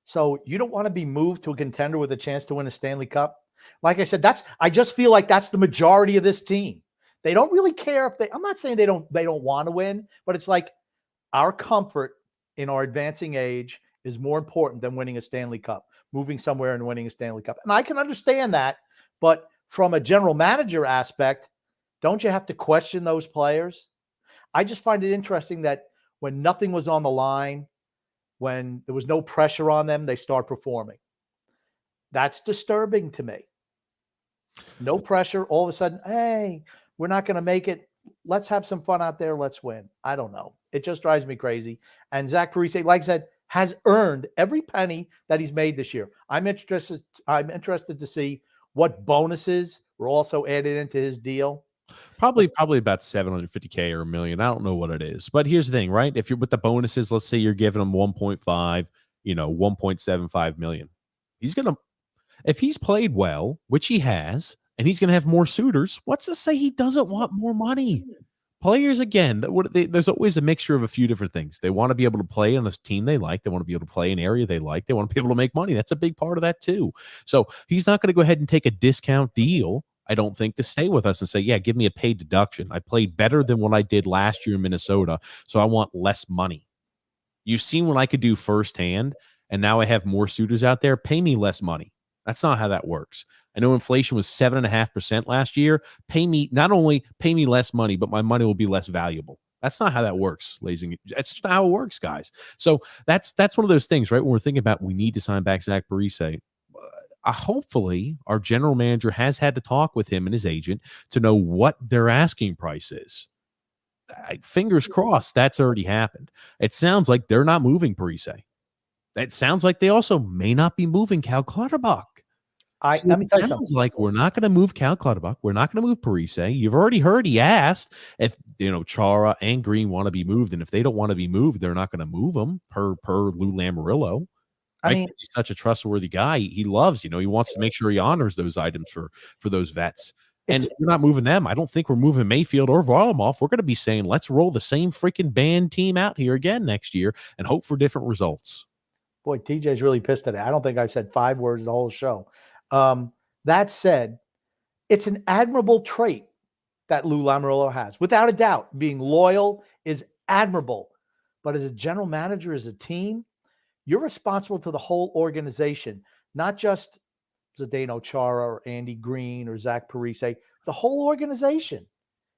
So you don't want to be moved to a contender with a chance to win a Stanley Cup? Like I said, I just feel like that's the majority of this team. They don't really care if I'm not saying they don't want to win, but it's like our comfort in our advancing age is more important than winning a Stanley Cup, moving somewhere and winning a Stanley Cup. And I can understand that, but from a general manager aspect, don't you have to question those players? I just find it interesting that when nothing was on the line, when there was no pressure on them, they start performing. That's disturbing to me. No pressure. All of a sudden, hey, we're not going to make it. Let's have some fun out there. Let's win. I don't know. It just drives me crazy. And Zach Parise, like I said, has earned every penny that he's made this year. I'm interested to see what bonuses were also added into his deal. Probably about $750K or $1 million. I don't know what it is. But here's the thing, right? If you're with the bonuses, let's say you're giving him 1.5, 1.75 million. If he's played well, which he has, and he's going to have more suitors, what's to say he doesn't want more money? Players, again, there's always a mixture of a few different things. They want to be able to play on a team they like. They want to be able to play an area they like. They want to be able to make money. That's a big part of that too. So he's not going to go ahead and take a discount deal, I don't think, to stay with us and say, yeah, give me a paid deduction. I played better than what I did last year in Minnesota, so I want less money. You've seen what I could do firsthand, and now I have more suitors out there. Pay me less money. That's not how that works. I know inflation was 7.5% last year. Not only pay me less money, but my money will be less valuable. That's not how that works, ladies and gentlemen. That's not how it works, guys. So that's one of those things, right? When we're thinking about we need to sign back Zach Parise. Hopefully, our general manager has had to talk with him and his agent to know what their asking price is. Fingers crossed that's already happened. It sounds like they're not moving Parise. It sounds like they also may not be moving Cal Clutterbuck. So Let me tell you it something. sounds like we're not going to move Cal Clutterbuck. We're not going to move Parise. You've already heard he asked if Chara and Green want to be moved, and if they don't want to be moved, they're not going to move them per Lou Lamoriello. Right? I mean, He's such a trustworthy guy. He loves, he wants to make sure he honors those items for those vets. And if we're not moving them, I don't think we're moving Mayfield or Varlamov. We're going to be saying, let's roll the same freaking band team out here again next year and hope for different results. Boy, TJ's really pissed today. I don't think I said 5 words the whole show. That said, it's an admirable trait that Lou Lamoriello has. Without a doubt, being loyal is admirable. But as a general manager, as a team, you're responsible to the whole organization, not just Zdeno Chara or Andy Green or Zach Parise. The whole organization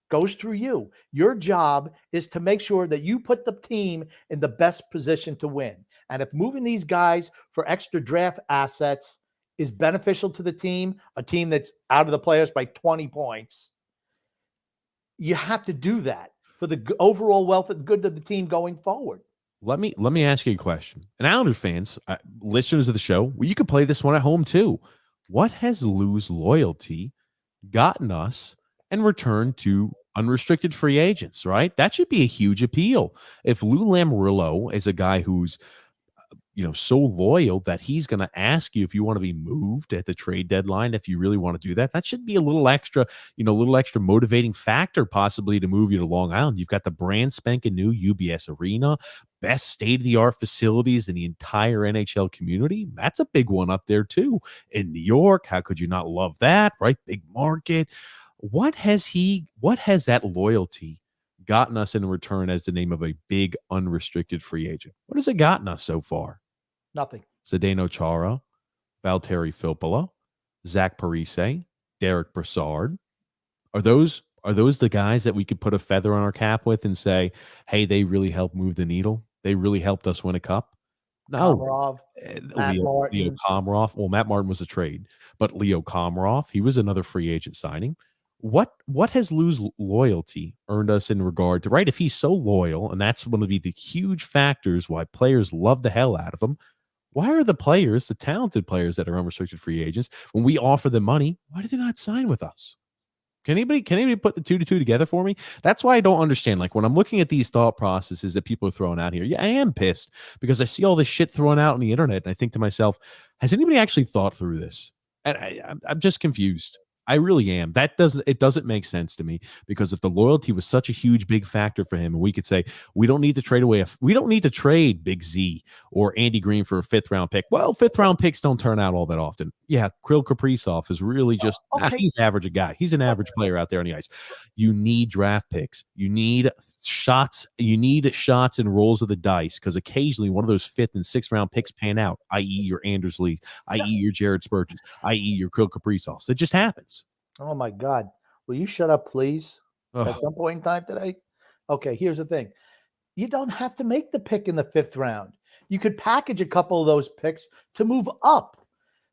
goes through you. Your job is to make sure that you put the team in the best position to win. And if moving these guys for extra draft assets is beneficial to the team, a team that's out of the playoffs by 20 points, you have to do that for the overall wealth and good of the team going forward. Let me ask you a question. And Islander fans, listeners of the show, well, you could play this one at home too. What has Lou's loyalty gotten us in return to unrestricted free agents, right? That should be a huge appeal. If Lou Lamoriello is a guy who's so loyal that he's going to ask you if you want to be moved at the trade deadline, if you really want to do that, that should be a little extra motivating factor possibly to move you to Long Island. You've got the brand spanking new UBS Arena, best state-of-the-art facilities in the entire NHL community. That's a big one up there too. In New York, how could you not love that, right? Big market. What has that loyalty gotten us in return as the name of a big unrestricted free agent? What has it gotten us so far? Nothing. Zdeno Chara, Valtteri Filppula, Zach Parise, Derek Brassard. Are those the guys that we could put a feather on our cap with and say, hey, they really helped move the needle? They really helped us win a cup? No. Komarov, Leo Komarov. Well, Matt Martin was a trade, but Leo Komarov, he was another free agent signing. What has Lou's loyalty earned us in regard to, right? If he's so loyal, and that's one of the huge factors why players love the hell out of him, why are the players, the talented players that are unrestricted free agents, when we offer them money, why do they not sign with us? Can anybody put the two together for me? That's why I don't understand. Like when I'm looking at these thought processes that people are throwing out here, yeah, I am pissed because I see all this shit thrown out on the internet, and I think to myself, has anybody actually thought through this? And I'm just confused. I really am. It doesn't make sense to me, because if the loyalty was such a huge, big factor for him, and we could say we don't need to trade Big Z or Andy Green for a 5th round pick. Well, 5th round picks don't turn out all that often. Yeah, Kirill Kaprizov is really just he's average a guy. He's an average player out there on the ice. You need draft picks. You need shots. You need shots and rolls of the dice, because occasionally one of those 5th and 6th round picks pan out, i.e. your Anders Lee, i.e. your Jared Spurgeons, i.e. your Kirill Kaprizov. It just happens. Oh my God. Will you shut up, please? At some point in time today? Okay, here's the thing. You don't have to make the pick in the 5th round. You could package a couple of those picks to move up.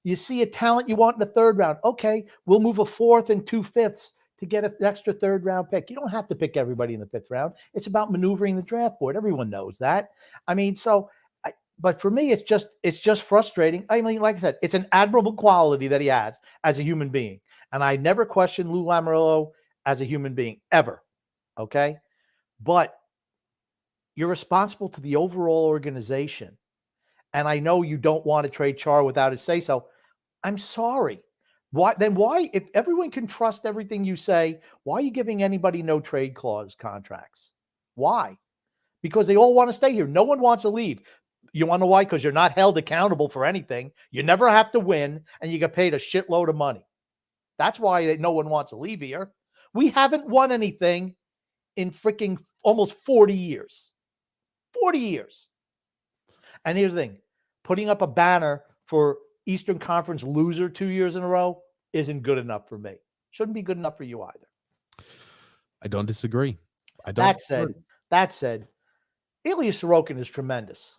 You see a talent you want in the 3rd round. Okay, we'll move a 4th and 2 5ths to get an extra 3rd round pick. You don't have to pick everybody in the 5th round. It's about maneuvering the draft board. Everyone knows that. I mean, but for me, it's just frustrating. I mean, like I said, it's an admirable quality that he has as a human being. And I never questioned Lou Lamoriello as a human being, ever. Okay? But you're responsible to the overall organization. And I know you don't want to trade Char without his say-so. I'm sorry. Why, if everyone can trust everything you say, why are you giving anybody no trade clause contracts? Why? Because they all want to stay here. No one wants to leave. You want to know why? Because you're not held accountable for anything. You never have to win, and you get paid a shitload of money. That's why no one wants to leave here. We haven't won anything in freaking almost 40 years. 40 years. And here's the thing, putting up a banner for Eastern Conference loser 2 years in a row isn't good enough for me. Shouldn't be good enough for you either. I don't disagree. That said, Ilya Sorokin is tremendous.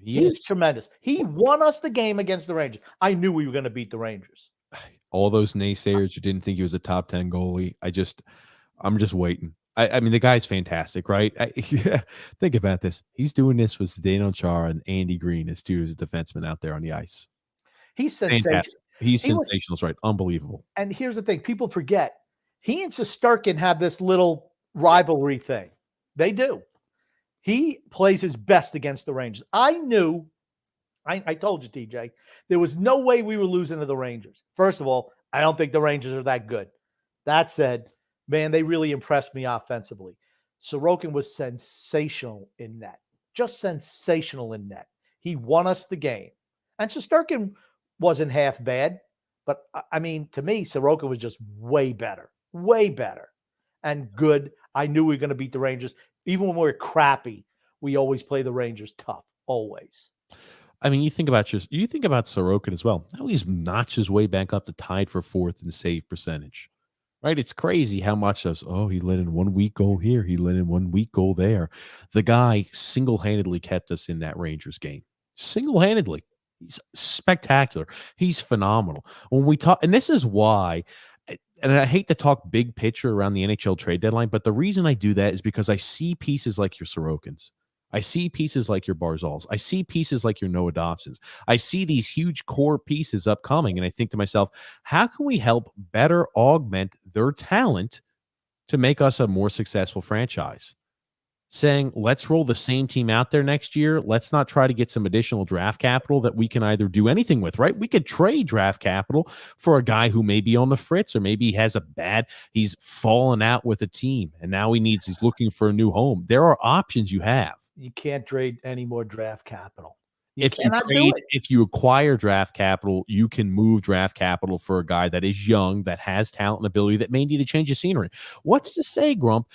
He's tremendous. He won us the game against the Rangers. I knew we were going to beat the Rangers. All those naysayers who didn't think he was a top 10 goalie, I'm just waiting. I mean, the guy's fantastic, right? Think about this. He's doing this with Zdeno Chara and Andy Green as two defensemen out there on the ice. He's sensational. He's sensational, right? Unbelievable. And here's the thing. People forget. He and Sorokin have this little rivalry thing. They do. He plays his best against the Rangers. I knew, I told you, TJ, there was no way we were losing to the Rangers. First of all, I don't think the Rangers are that good. That said, man, they really impressed me offensively. Sorokin was sensational in net. Just sensational in net. He won us the game. And Sorokin wasn't half bad. But, I mean, to me, Sorokin was just way better. Way better. And good. I knew we were going to beat the Rangers. Even when we're crappy, we always play the Rangers tough. Always. I mean, you think about Sorokin as well. Now he's notched his way back up to tied for fourth in save percentage. Right? It's crazy how much he let in 1 week goal here. He let in 1 week goal there. The guy single-handedly kept us in that Rangers game. Single-handedly. He's spectacular. He's phenomenal. When we talk, and this is why, and I hate to talk big picture around the NHL trade deadline, but the reason I do that is because I see pieces like your Sorokins. I see pieces like your Barzals. I see pieces like your Noah Dobsons. I see these huge core pieces upcoming, and I think to myself, how can we help better augment their talent to make us a more successful franchise? Saying, let's roll the same team out there next year. Let's not try to get some additional draft capital that we can either do anything with, right? We could trade draft capital for a guy who may be on the fritz, or maybe he's fallen out with a team and now he's looking for a new home. There are options you have. You can't trade any more draft capital. If you acquire draft capital, you can move draft capital for a guy that is young, that has talent and ability, that may need to change his scenery. What's to say, Grump?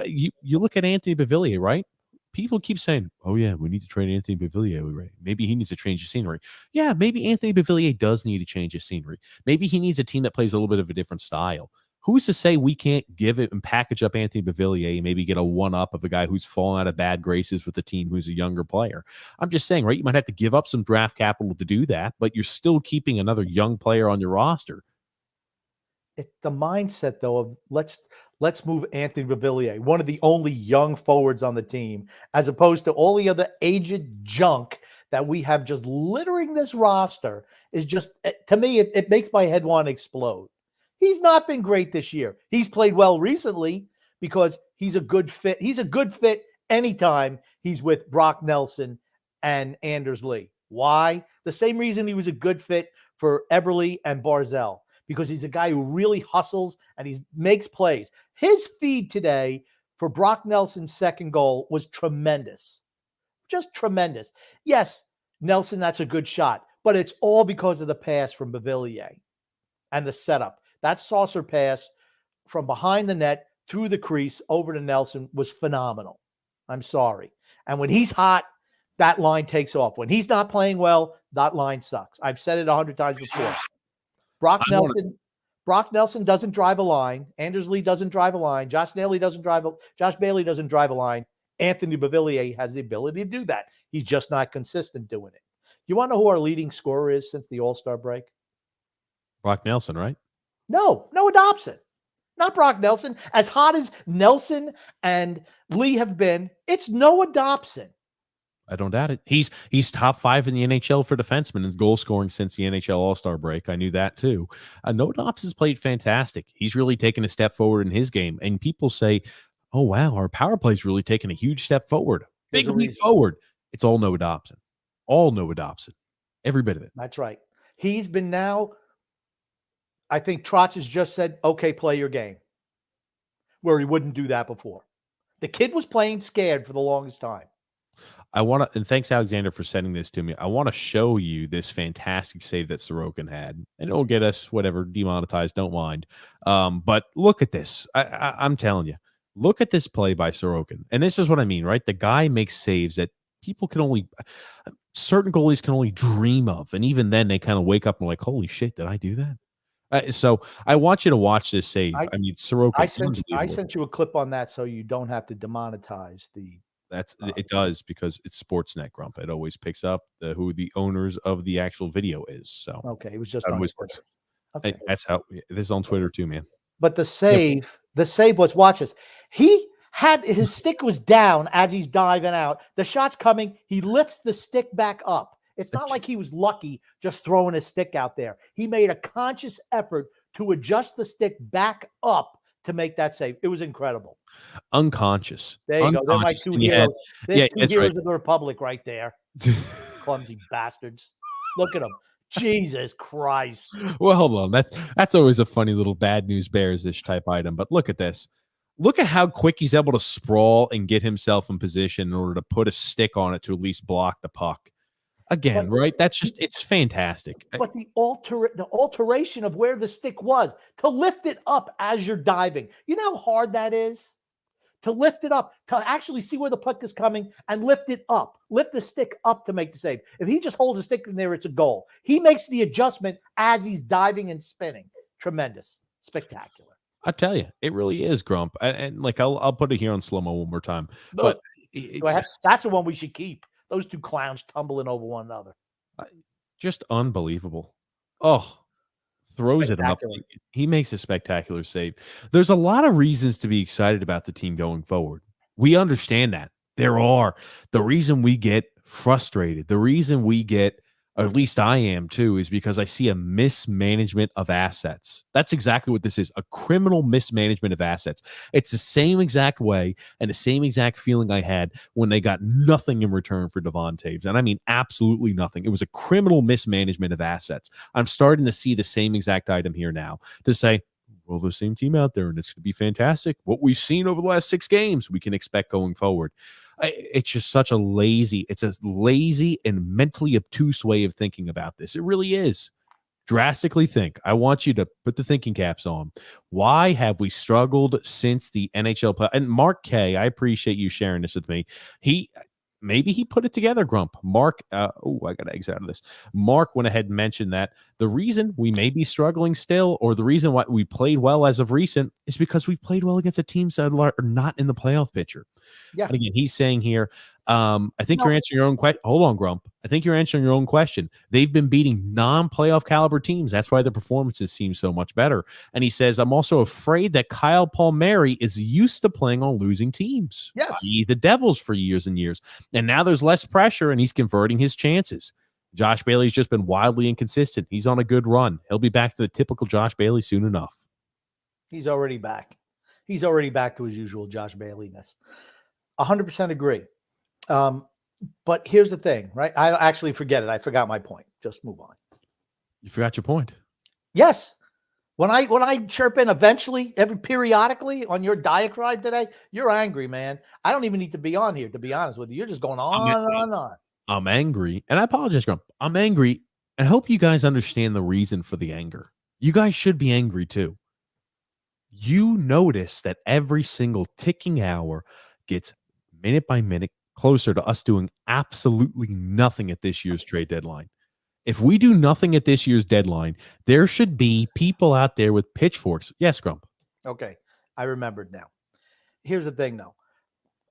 You look at Anthony Beauvillier, right? People keep saying, "Oh yeah, we need to trade Anthony Beauvillier. Maybe he needs to change his scenery." Yeah, maybe Anthony Beauvillier does need to change his scenery. Maybe he needs a team that plays a little bit of a different style. Who's to say we can't give it and package up Anthony Beauvillier and maybe get a one-up of a guy who's fallen out of bad graces with the team who's a younger player? I'm just saying, right? You might have to give up some draft capital to do that, but you're still keeping another young player on your roster. It's the mindset, though, of let's move Anthony Beauvillier, one of the only young forwards on the team, as opposed to all the other aged junk that we have just littering this roster. Is just, to me, it makes my head want to explode. He's not been great this year. He's played well recently because he's a good fit. He's a good fit anytime he's with Brock Nelson and Anders Lee. Why? The same reason he was a good fit for Eberle and Barzal, because he's a guy who really hustles and he makes plays. His feed today for Brock Nelson's second goal was tremendous. Just tremendous. Yes, Nelson, that's a good shot, but it's all because of the pass from Beauvillier and the setup. That saucer pass from behind the net through the crease over to Nelson was phenomenal. I'm sorry. And when he's hot, that line takes off. When he's not playing well, that line sucks. I've said it 100 times before. Brock Nelson doesn't drive a line. Anders Lee doesn't drive a line. Josh Bailey doesn't drive a line. Anthony Beauvillier has the ability to do that. He's just not consistent doing it. You want to know who our leading scorer is since the All-Star break? Brock Nelson, right? No, Noah Dobson. Not Brock Nelson. As hot as Nelson and Lee have been, it's Noah Dobson. I don't doubt it. He's top 5 in the NHL for defensemen in goal scoring since the NHL All-Star break. I knew that too. Noah Dobson's played fantastic. He's really taken a step forward in his game. And people say, oh, wow, our power play's really taken a huge step forward. Big leap forward. It's all Noah Dobson. All Noah Dobson. Every bit of it. That's right. He's been now I think Trotz has just said, okay, play your game, where he wouldn't do that before. The kid was playing scared for the longest time. I want to, and thanks, Alexander, for sending this to me. I want to show you this fantastic save that Sorokin had, and it'll get us whatever demonetized. Don't mind. But look at this. I'm telling you, look at this play by Sorokin, and this is what I mean, right? The guy makes saves that people can only, certain goalies can only dream of, and even then, they kind of wake up and like, holy shit, did I do that? So I want you to watch this save. I mean, Sorokin. I sent you a clip on that so you don't have to demonetize the. It does, because it's Sportsnet, Grump. It always picks up who the owners of the actual video is. So okay, it was just on Twitter. Okay. That's how this is on Twitter too, man. But the save was, watch this. He had his stick was down as he's diving out. The shot's coming. He lifts the stick back up. It's not like he was lucky just throwing his stick out there. He made a conscious effort to adjust the stick back up to make that save. It was incredible. Unconscious. There you go. They're my two heroes. There's two heroes of the Republic right there. Clumsy bastards. Look at them. Jesus Christ. Well, hold on. That's always a funny little bad news bears-ish type item. But look at this. Look at how quick he's able to sprawl and get himself in position in order to put a stick on it to at least block the puck. Again, right? That's just, it's fantastic. But the alteration of where the stick was, to lift it up as you're diving. You know how hard that is? To lift it up, to actually see where the puck is coming and lift it up. Lift the stick up to make the save. If he just holds the stick in there, it's a goal. He makes the adjustment as he's diving and spinning. Tremendous. Spectacular. I tell you, it really is, Grump. And like, I'll put it here on slow-mo one more time. But that's the one we should keep. Those two clowns tumbling over one another. Just unbelievable. Oh, throws it up. He makes a spectacular save. There's a lot of reasons to be excited about the team going forward. We understand that. There are. The reason we get frustrated, the reason we get, or at least I am too, is because I see a mismanagement of assets. That's exactly what this is, a criminal mismanagement of assets. It's the same exact way and the same exact feeling I had when they got nothing in return for Devon Taves. And I mean absolutely nothing. It was a criminal mismanagement of assets. I'm starting to see the same exact item here now to say, well, the same team out there, and it's going to be fantastic. What we've seen over the last 6 games, we can expect going forward. It's just such a lazy and mentally obtuse way of thinking about this. It really is. Drastically think. I want you to put the thinking caps on. Why have we struggled since the NHL play? And Mark K, I appreciate you sharing this with me. Maybe he put it together, Grump. Mark, I got to exit out of this. Mark went ahead and mentioned that the reason we may be struggling still, or the reason why we played well as of recent, is because we've played well against the teams that are not in the playoff picture. Yeah. And again, he's saying here, I think you're answering your own question. Hold on, Grump. I think you're answering your own question. They've been beating non-playoff caliber teams. That's why the performances seem so much better. And he says, I'm also afraid that Kyle Palmieri is used to playing on losing teams. Yes. i.e. the Devils for years and years. And now there's less pressure and he's converting his chances. Josh Bailey's just been wildly inconsistent. He's on a good run. He'll be back to the typical Josh Bailey soon enough. He's already back. He's already back to his usual Josh Bailey-ness. 100% agree. But here's the thing, right? I actually forget it. I forgot my point. Just move on. You forgot your point? Yes. When I chirp in eventually, periodically on your diatribe today, you're angry, man. I don't even need to be on here, to be honest with you. You're just going on and on. I'm angry, and I apologize, Grump. I'm angry, and I hope you guys understand the reason for the anger. You guys should be angry too. You notice that every single ticking hour gets minute by minute closer to us doing absolutely nothing at this year's trade deadline. If we do nothing at this year's deadline, there should be people out there with pitchforks. Yes, Grump. Okay, I remembered now. Here's the thing, though.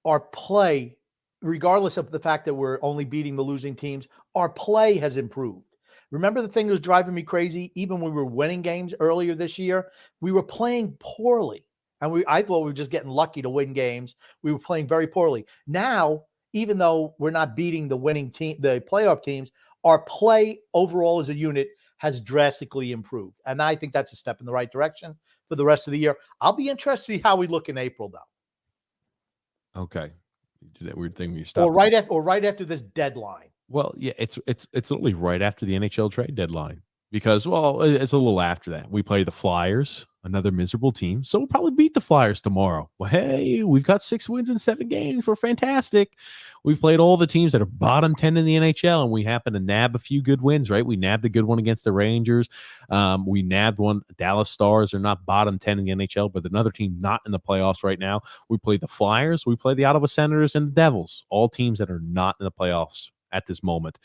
Our play, regardless of the fact that we're only beating the losing teams, our play has improved. Remember the thing that was driving me crazy? Even when we were winning games earlier this year, we were playing poorly. And I thought we were just getting lucky to win games. We were playing very poorly. Now, even though we're not beating the winning team, the playoff teams, our play overall as a unit has drastically improved. And I think that's a step in the right direction for the rest of the year. I'll be interested to see how we look in April, though. Okay. You do that weird thing where you stop. Or right after this deadline. Well, yeah, it's literally right after the NHL trade deadline. because, well, it's a little after that. We play the Flyers, another miserable team. So we'll probably beat the Flyers tomorrow. Well, hey, we've got 6 wins in 7 games. We're fantastic. We've played all the teams that are bottom 10 in the NHL, and we happen to nab a few good wins, right? We nabbed a good one against the Rangers. We nabbed one. Dallas Stars are not bottom 10 in the NHL, but another team not in the playoffs right now. We played the Flyers. We played the Ottawa Senators and the Devils, all teams that are not in the playoffs at this moment.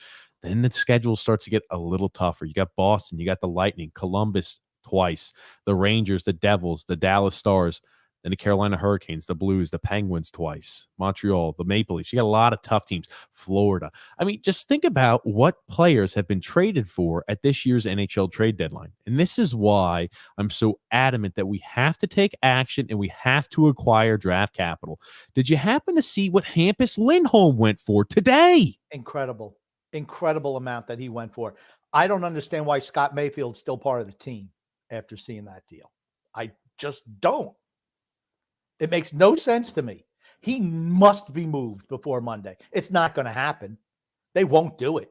Then the schedule starts to get a little tougher. You got Boston, you got the Lightning, Columbus twice, the Rangers, the Devils, the Dallas Stars, then the Carolina Hurricanes, the Blues, the Penguins twice, Montreal, the Maple Leafs. You got a lot of tough teams. Florida. I mean, just think about what players have been traded for at this year's NHL trade deadline. And this is why I'm so adamant that we have to take action and we have to acquire draft capital. Did you happen to see what Hampus Lindholm went for today? Incredible amount that he went for. I don't understand why Scott Mayfield's still part of the team after seeing that deal. I just don't. It makes no sense to me. He must be moved before Monday. It's not going to happen. They won't do it.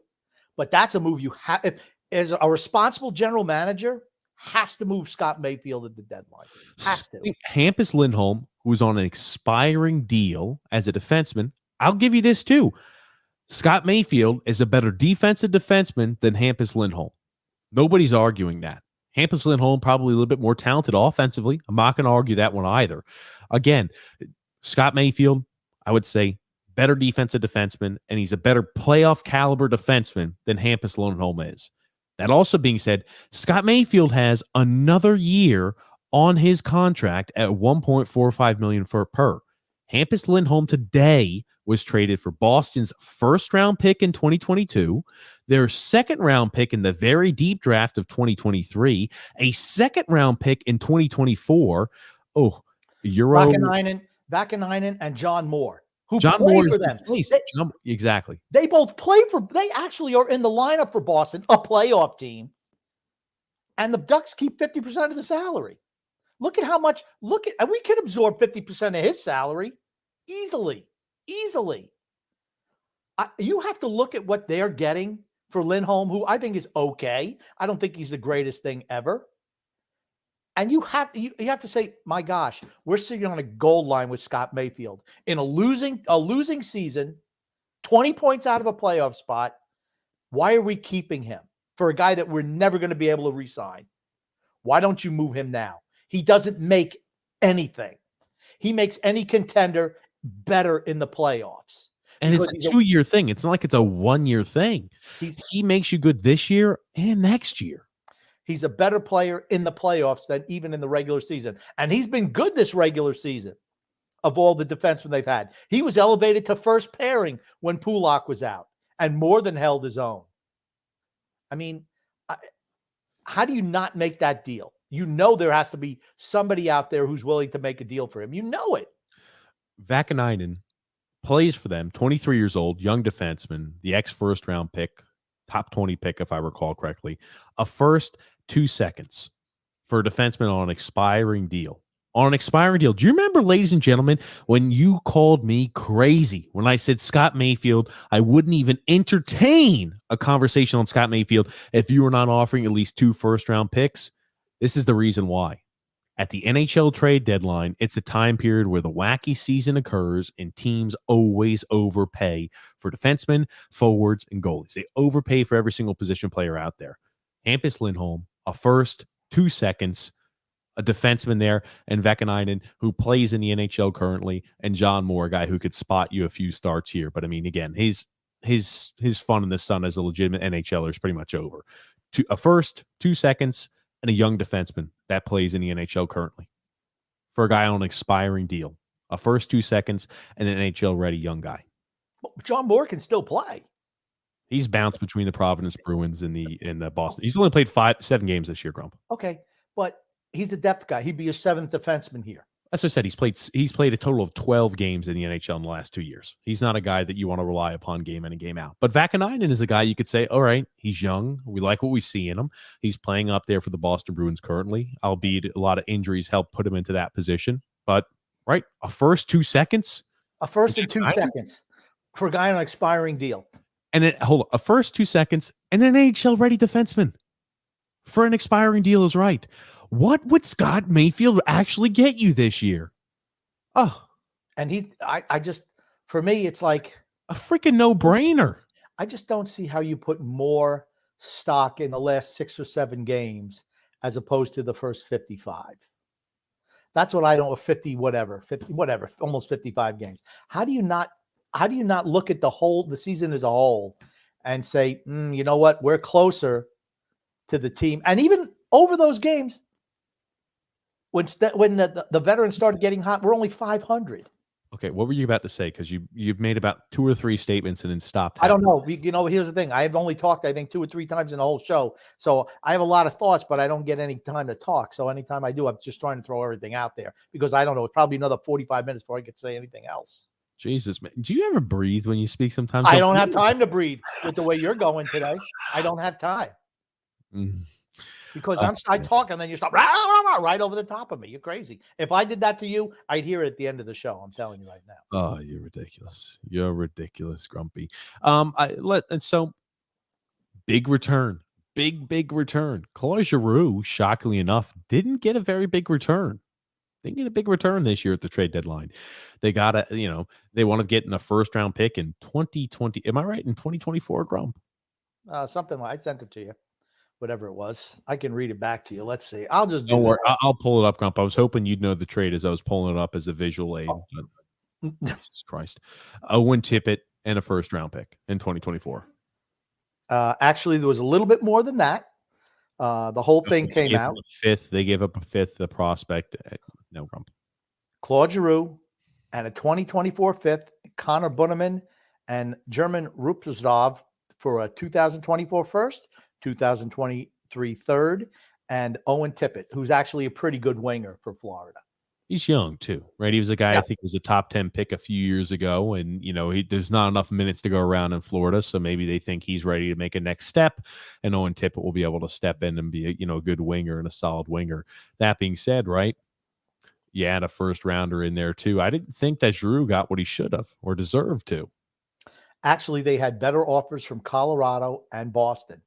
But that's a move you have. As a responsible general manager, has to move Scott Mayfield at the deadline. Has to. Hampus Lindholm, who's on an expiring deal as a defenseman, I'll give you this too. Scott Mayfield is a better defensive defenseman than Hampus Lindholm. Nobody's arguing that. Hampus Lindholm probably a little bit more talented offensively. I'm not going to argue that one either. Again, Scott Mayfield, I would say, better defensive defenseman, and he's a better playoff caliber defenseman than Hampus Lindholm is. That also being said, Scott Mayfield has another year on his contract at $1.45 million per. Hampus Lindholm today was traded for Boston's first-round pick in 2022, their second-round pick in the very deep draft of 2023, a second-round pick in 2024. Oh, Euro. Vakanainen and John Moore, who John play Moore for them. Exactly. They both play for. They actually are in the lineup for Boston, a playoff team, and the Ducks keep 50% of the salary. Look at how much. And we could absorb 50% of his salary easily. You have to look at what they're getting for Lindholm, who I think is okay. I don't think he's the greatest thing ever. And you have to say, my gosh, we're sitting on a gold line with Scott Mayfield in a losing season, 20 points out of a playoff spot. Why are we keeping him for a guy that we're never going to be able to re-sign? Why don't you move him now? He doesn't make anything. He makes any contender better in the playoffs. And it's a 2-year thing. It's not like it's a 1-year thing. He makes you good this year and next year. He's a better player in the playoffs than even in the regular season. And he's been good this regular season of all the defensemen they've had. He was elevated to first pairing when Pulock was out and more than held his own. I mean, how do you not make that deal? You know there has to be somebody out there who's willing to make a deal for him. You know it. Vakanainen plays for them, 23 years old, young defenseman, the ex-first round pick, top 20 pick, if I recall correctly, a first, 2 seconds for a defenseman on an expiring deal. Do you remember, ladies and gentlemen, when you called me crazy when I said Scott Mayfield, I wouldn't even entertain a conversation on Scott Mayfield if you were not offering at least 2 first-round picks? This is the reason why. At the NHL trade deadline, it's a time period where the wacky season occurs and teams always overpay for defensemen, forwards, and goalies. They overpay for every single position player out there. Hampus Lindholm, a first, 2 seconds, a defenseman there, and Vakanainen, who plays in the NHL currently, and John Moore, a guy who could spot you a few starts here. But I mean, again, his fun in the sun as a legitimate NHLer is pretty much over. A first, 2 seconds, and a young defenseman that plays in the NHL currently for a guy on an expiring deal. A first, 2 seconds, and an NHL-ready young guy. John Moore can still play. He's bounced between the Providence Bruins and the Boston. He's only played 7 games this year, Grump. Okay, but he's a depth guy. He'd be a 7th defenseman here. As I said, he's played a total of 12 games in the NHL in the last 2 years. He's not a guy that you want to rely upon game in and game out. But Vakanainen is a guy you could say, all right, he's young. We like what we see in him. He's playing up there for the Boston Bruins currently, albeit a lot of injuries help put him into that position. But, right, a first, 2 seconds. A first and 2 seconds for a guy on an expiring deal. And then, a first, 2 seconds, and an NHL-ready defenseman. for an expiring deal is right. What would Scott Mayfield actually get you this year? Oh, And I just, for me, it's like a freaking no-brainer. I just don't see how you put more stock in the last 6 or 7 games as opposed to the first 55. That's what I don't, 50, whatever, almost 55 games. How do you not look at the season as a whole and say, you know what, we're closer to the team. And even over those games, when the veterans started getting hot, we're only 500. Okay, what were you about to say? Because you've made about 2 or 3 statements and then stopped. I don't know. Here's the thing. I've only talked, I think, 2 or 3 times in the whole show. So I have a lot of thoughts, but I don't get any time to talk. So anytime I do, I'm just trying to throw everything out there because I don't know. It's probably another 45 minutes before I could say anything else. Jesus, man. Do you ever breathe when you speak sometimes? I don't have time to breathe with the way you're going today. I don't have time. Because I talk and then you stop right over the top of me. You're crazy. If I did that to you, I'd hear it at the end of the show. I'm telling you right now. Oh, you're ridiculous. You're ridiculous, Grumpy. So big return. Big return. Claude Giroux, shockingly enough, didn't get a very big return. Didn't get a big return this year at the trade deadline. They got they want to get in a first round pick in 2020. Am I right? In 2024, Grump? Something like I sent it to you. Whatever it was. I can read it back to you. Let's see. I'll just don't worry. I'll pull it up, Grump. I was hoping you'd know the trade as I was pulling it up as a visual aid. Jesus Christ. Owen Tippett and a first round pick in 2024. Actually, there was a little bit more than that. The whole thing came out. They gave up a fifth, the prospect. No, Grump. Claude Giroux and a 2024 fifth, Connor Bunneman and German Rupzov for a 2024 first, 2023 third, and Owen Tippett, who's actually a pretty good winger for Florida. He's young too, right? He was a guy, I think was a top 10 pick a few years ago. And, there's not enough minutes to go around in Florida. So maybe they think he's ready to make a next step. And Owen Tippett will be able to step in and be a good winger and a solid winger. That being said, right? You had a first rounder in there too. I didn't think that Giroux got what he should have or deserved to. Actually, they had better offers from Colorado and Boston,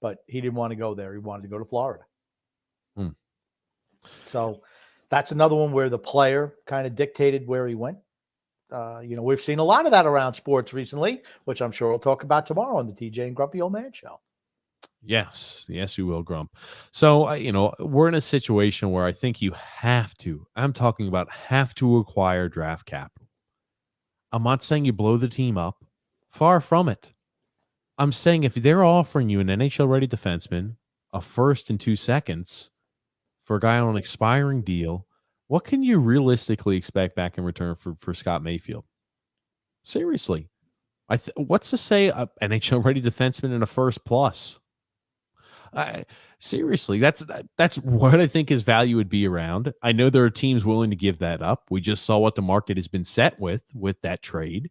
but he didn't want to go there. He wanted to go to Florida. So that's another one where the player kind of dictated where he went. We've seen a lot of that around sports recently, which I'm sure we'll talk about tomorrow on the TJ and Grumpy Old Man Show. Yes, you will, Grump. So, we're in a situation where I think you have to acquire draft capital. I'm not saying you blow the team up. Far from it. I'm saying if they're offering you an NHL-ready defenseman, a first and 2 seconds for a guy on an expiring deal, what can you realistically expect back in return for Scott Mayfield? Seriously. What's to say an NHL-ready defenseman and a first plus? Seriously, that's what I think his value would be around. I know there are teams willing to give that up. We just saw what the market has been set with that trade.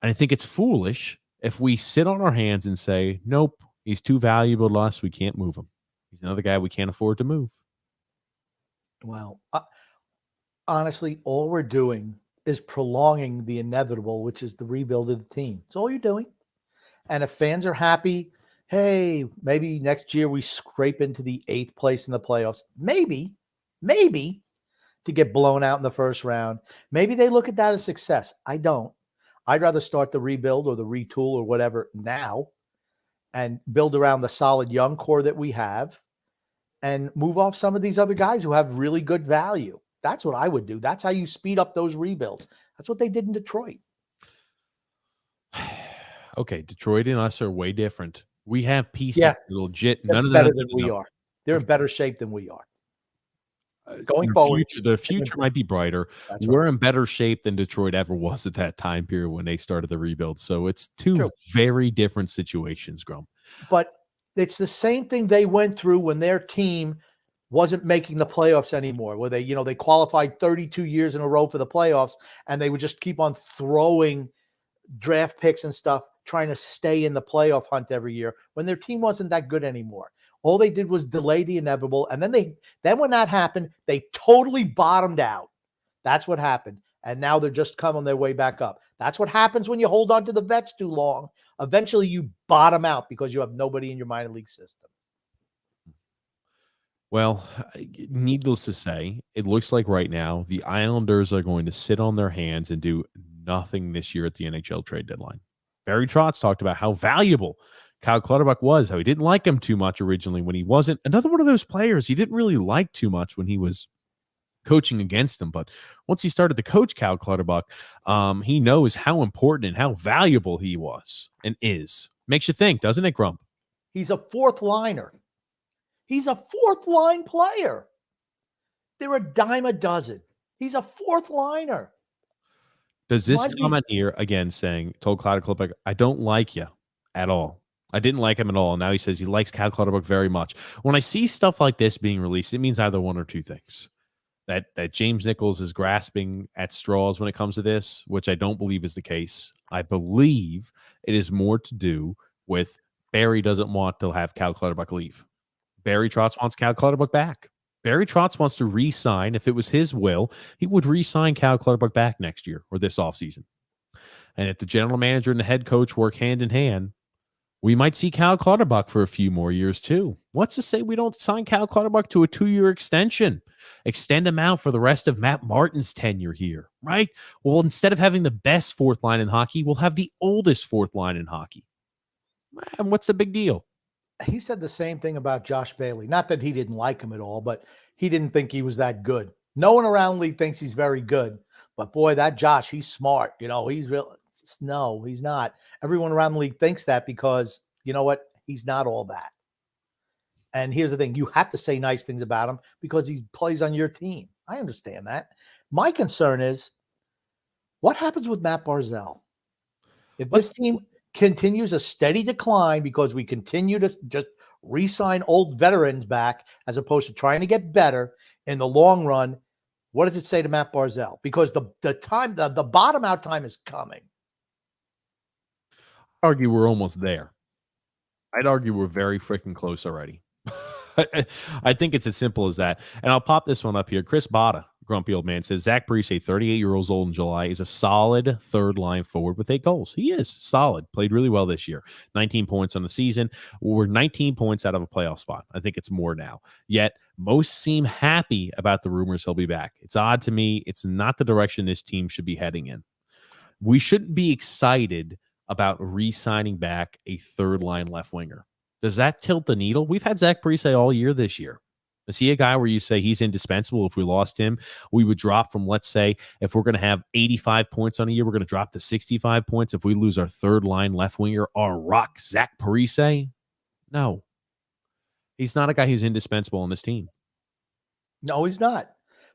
And I think it's foolish if we sit on our hands and say, nope, he's too valuable to us. We can't move him. He's another guy we can't afford to move. Well, honestly, all we're doing is prolonging the inevitable, which is the rebuild of the team. That's all you're doing. And if fans are happy, hey, maybe next year we scrape into the 8th place in the playoffs. Maybe to get blown out in the first round. Maybe they look at that as success. I don't. I'd rather start the rebuild or the retool or whatever now and build around the solid young core that we have and move off some of these other guys who have really good value. That's what I would do. That's how you speed up those rebuilds. That's what they did in Detroit. Okay, Detroit and us are way different. We have pieces that are legit. None of better than we are. They're in better shape than we are. Going forward, the future might be brighter. We're in better shape than Detroit ever was at that time period when they started the rebuild. So it's two very different situations, Grump. But it's the same thing they went through when their team wasn't making the playoffs anymore, where they qualified 32 years in a row for the playoffs, and they would just keep on throwing draft picks and stuff, trying to stay in the playoff hunt every year when their team wasn't that good anymore. All they did was delay the inevitable. And then when that happened, they totally bottomed out. That's what happened. And now they're just coming their way back up. That's what happens when you hold on to the vets too long. Eventually you bottom out because you have nobody in your minor league system. Well, needless to say, it looks like right now the Islanders are going to sit on their hands and do nothing this year at the NHL trade deadline. Barry Trotz talked about how valuable Kyle Clutterbuck was, how he didn't like him too much originally when he wasn't. Another one of those players he didn't really like too much when he was coaching against him. But once he started to coach Cal Clutterbuck, he knows how important and how valuable he was and is. Makes you think, doesn't it, Grump? He's a fourth liner. He's a fourth line player. They're a dime a dozen. He's a fourth liner. Does this comment here again saying, told Clutterbuck, I don't like you at all. I didn't like him at all. Now he says he likes Cal Clutterbuck very much. When I see stuff like this being released, it means either one or two things. That James Nichols is grasping at straws when it comes to this, which I don't believe is the case. I believe it is more to do with Barry doesn't want to have Cal Clutterbuck leave. Barry Trotz wants Cal Clutterbuck back. Barry Trotz wants to re-sign. If it was his will, he would re-sign Cal Clutterbuck back next year or this offseason. And if the general manager and the head coach work hand in hand, we might see Cal Clutterbuck for a few more years too. What's to say we don't sign Cal Clutterbuck to a 2-year extension? Extend him out for the rest of Matt Martin's tenure here, right? Well, instead of having the best fourth line in hockey, we'll have the oldest fourth line in hockey. And what's the big deal? He said the same thing about Josh Bailey. Not that he didn't like him at all, but he didn't think he was that good. No one around the league thinks he's very good. But boy, that Josh, he's smart. He's real. No, he's not. Everyone around the league thinks that because, you know what? He's not all that. And here's the thing. You have to say nice things about him because he plays on your team. I understand that. My concern is what happens with Matt Barzal? If this team continues a steady decline because we continue to just re-sign old veterans back as opposed to trying to get better in the long run, what does it say to Matt Barzal? Because the bottom out time is coming. I'd argue we're almost there. I'd argue we're very freaking close already. I think it's as simple as that. And I'll pop this one up here. Chris Botta, grumpy old man, says Zach Parise, 38 years old in July, is a solid third line forward with 8 goals. He is solid. Played really well this year. 19 points on the season. We're 19 points out of a playoff spot. I think it's more now. Yet most seem happy about the rumors he'll be back. It's odd to me. It's not the direction this team should be heading in. We shouldn't be excited about re-signing back a third line left winger. Does that tilt the needle? We've had Zach Parise all year this year. Is he a guy where you say he's indispensable? If we lost him, we would drop from, let's say, if we're going to have 85 points on a year, we're going to drop to 65 points. If we lose our third line left winger, our rock, Zach Parise? No. He's not a guy who's indispensable on this team. No, he's not.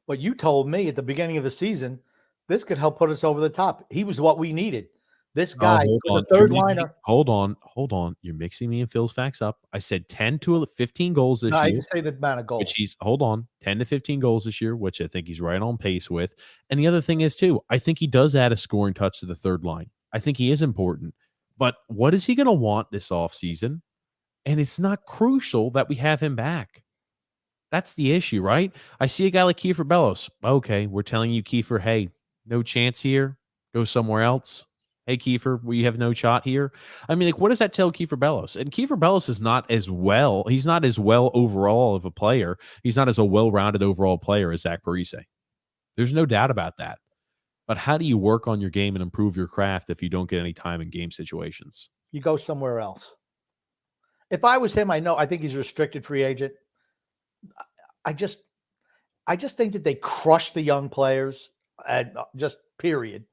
But you told me at the beginning of the season, this could help put us over the top. He was what we needed. This guy, the third liner. Hold on. You're mixing me and Phil's facts up. I said 10 to 15 goals this year. I just say the amount of goals. Which he's 10 to 15 goals this year, which I think he's right on pace with. And the other thing is too, I think he does add a scoring touch to the third line. I think he is important. But what is he going to want this offseason? And it's not crucial that we have him back. That's the issue, right? I see a guy like Kiefer Bellows. Okay, we're telling you, Kiefer, hey, no chance here. Go somewhere else. Hey, Kiefer, we have no shot here. I mean, like, what does that tell Kiefer Bellows? And Kiefer Bellows is not as well. He's not as well overall of a player. He's not as a well-rounded overall player as Zach Parise. There's no doubt about that. But how do you work on your game and improve your craft if you don't get any time in game situations? You go somewhere else. If I was him, I think he's a restricted free agent. I just think that they crush the young players and just period.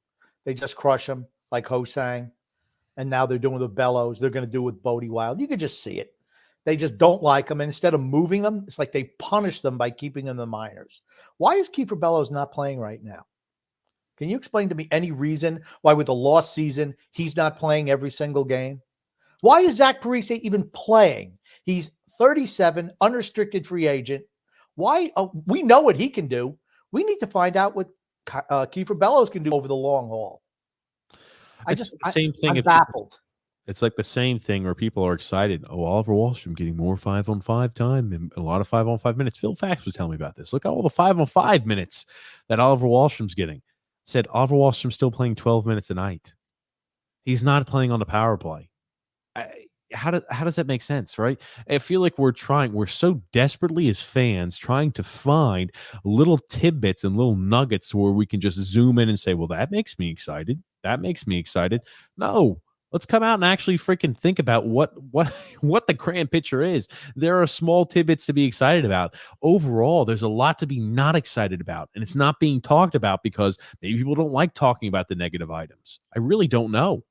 They just crush them. Like Hosang, and now they're doing with Bellows. They're going to do with Bodie Wild. You can just see it. They just don't like them. And instead of moving them, it's like they punish them by keeping them in the minors. Why is Kiefer Bellows not playing right now? Can you explain to me any reason why with the lost season, he's not playing every single game? Why is Zach Parise even playing? He's 37, unrestricted free agent. Why? We know what he can do. We need to find out what Kiefer Bellows can do over the long haul. Same thing. I'm baffled. It's like the same thing where people are excited. Oh, Oliver Wahlstrom getting more 5-on-5 time and a lot of 5-on-5 minutes. Phil Fax was telling me about this. Look at all the 5-on-5 minutes that Oliver Wahlstrom's getting. Said Oliver Wahlstrom's still playing 12 minutes a night. He's not playing on the power play. how does that make sense, right? I feel like we're so desperately as fans trying to find little tidbits and little nuggets where we can just zoom in and say, well, that makes me excited. That makes me excited. No, let's come out and actually freaking think about what what the grand picture is. There are small tidbits to be excited about. Overall, there's a lot to be not excited about, and it's not being talked about because maybe people don't like talking about the negative items. I really don't know.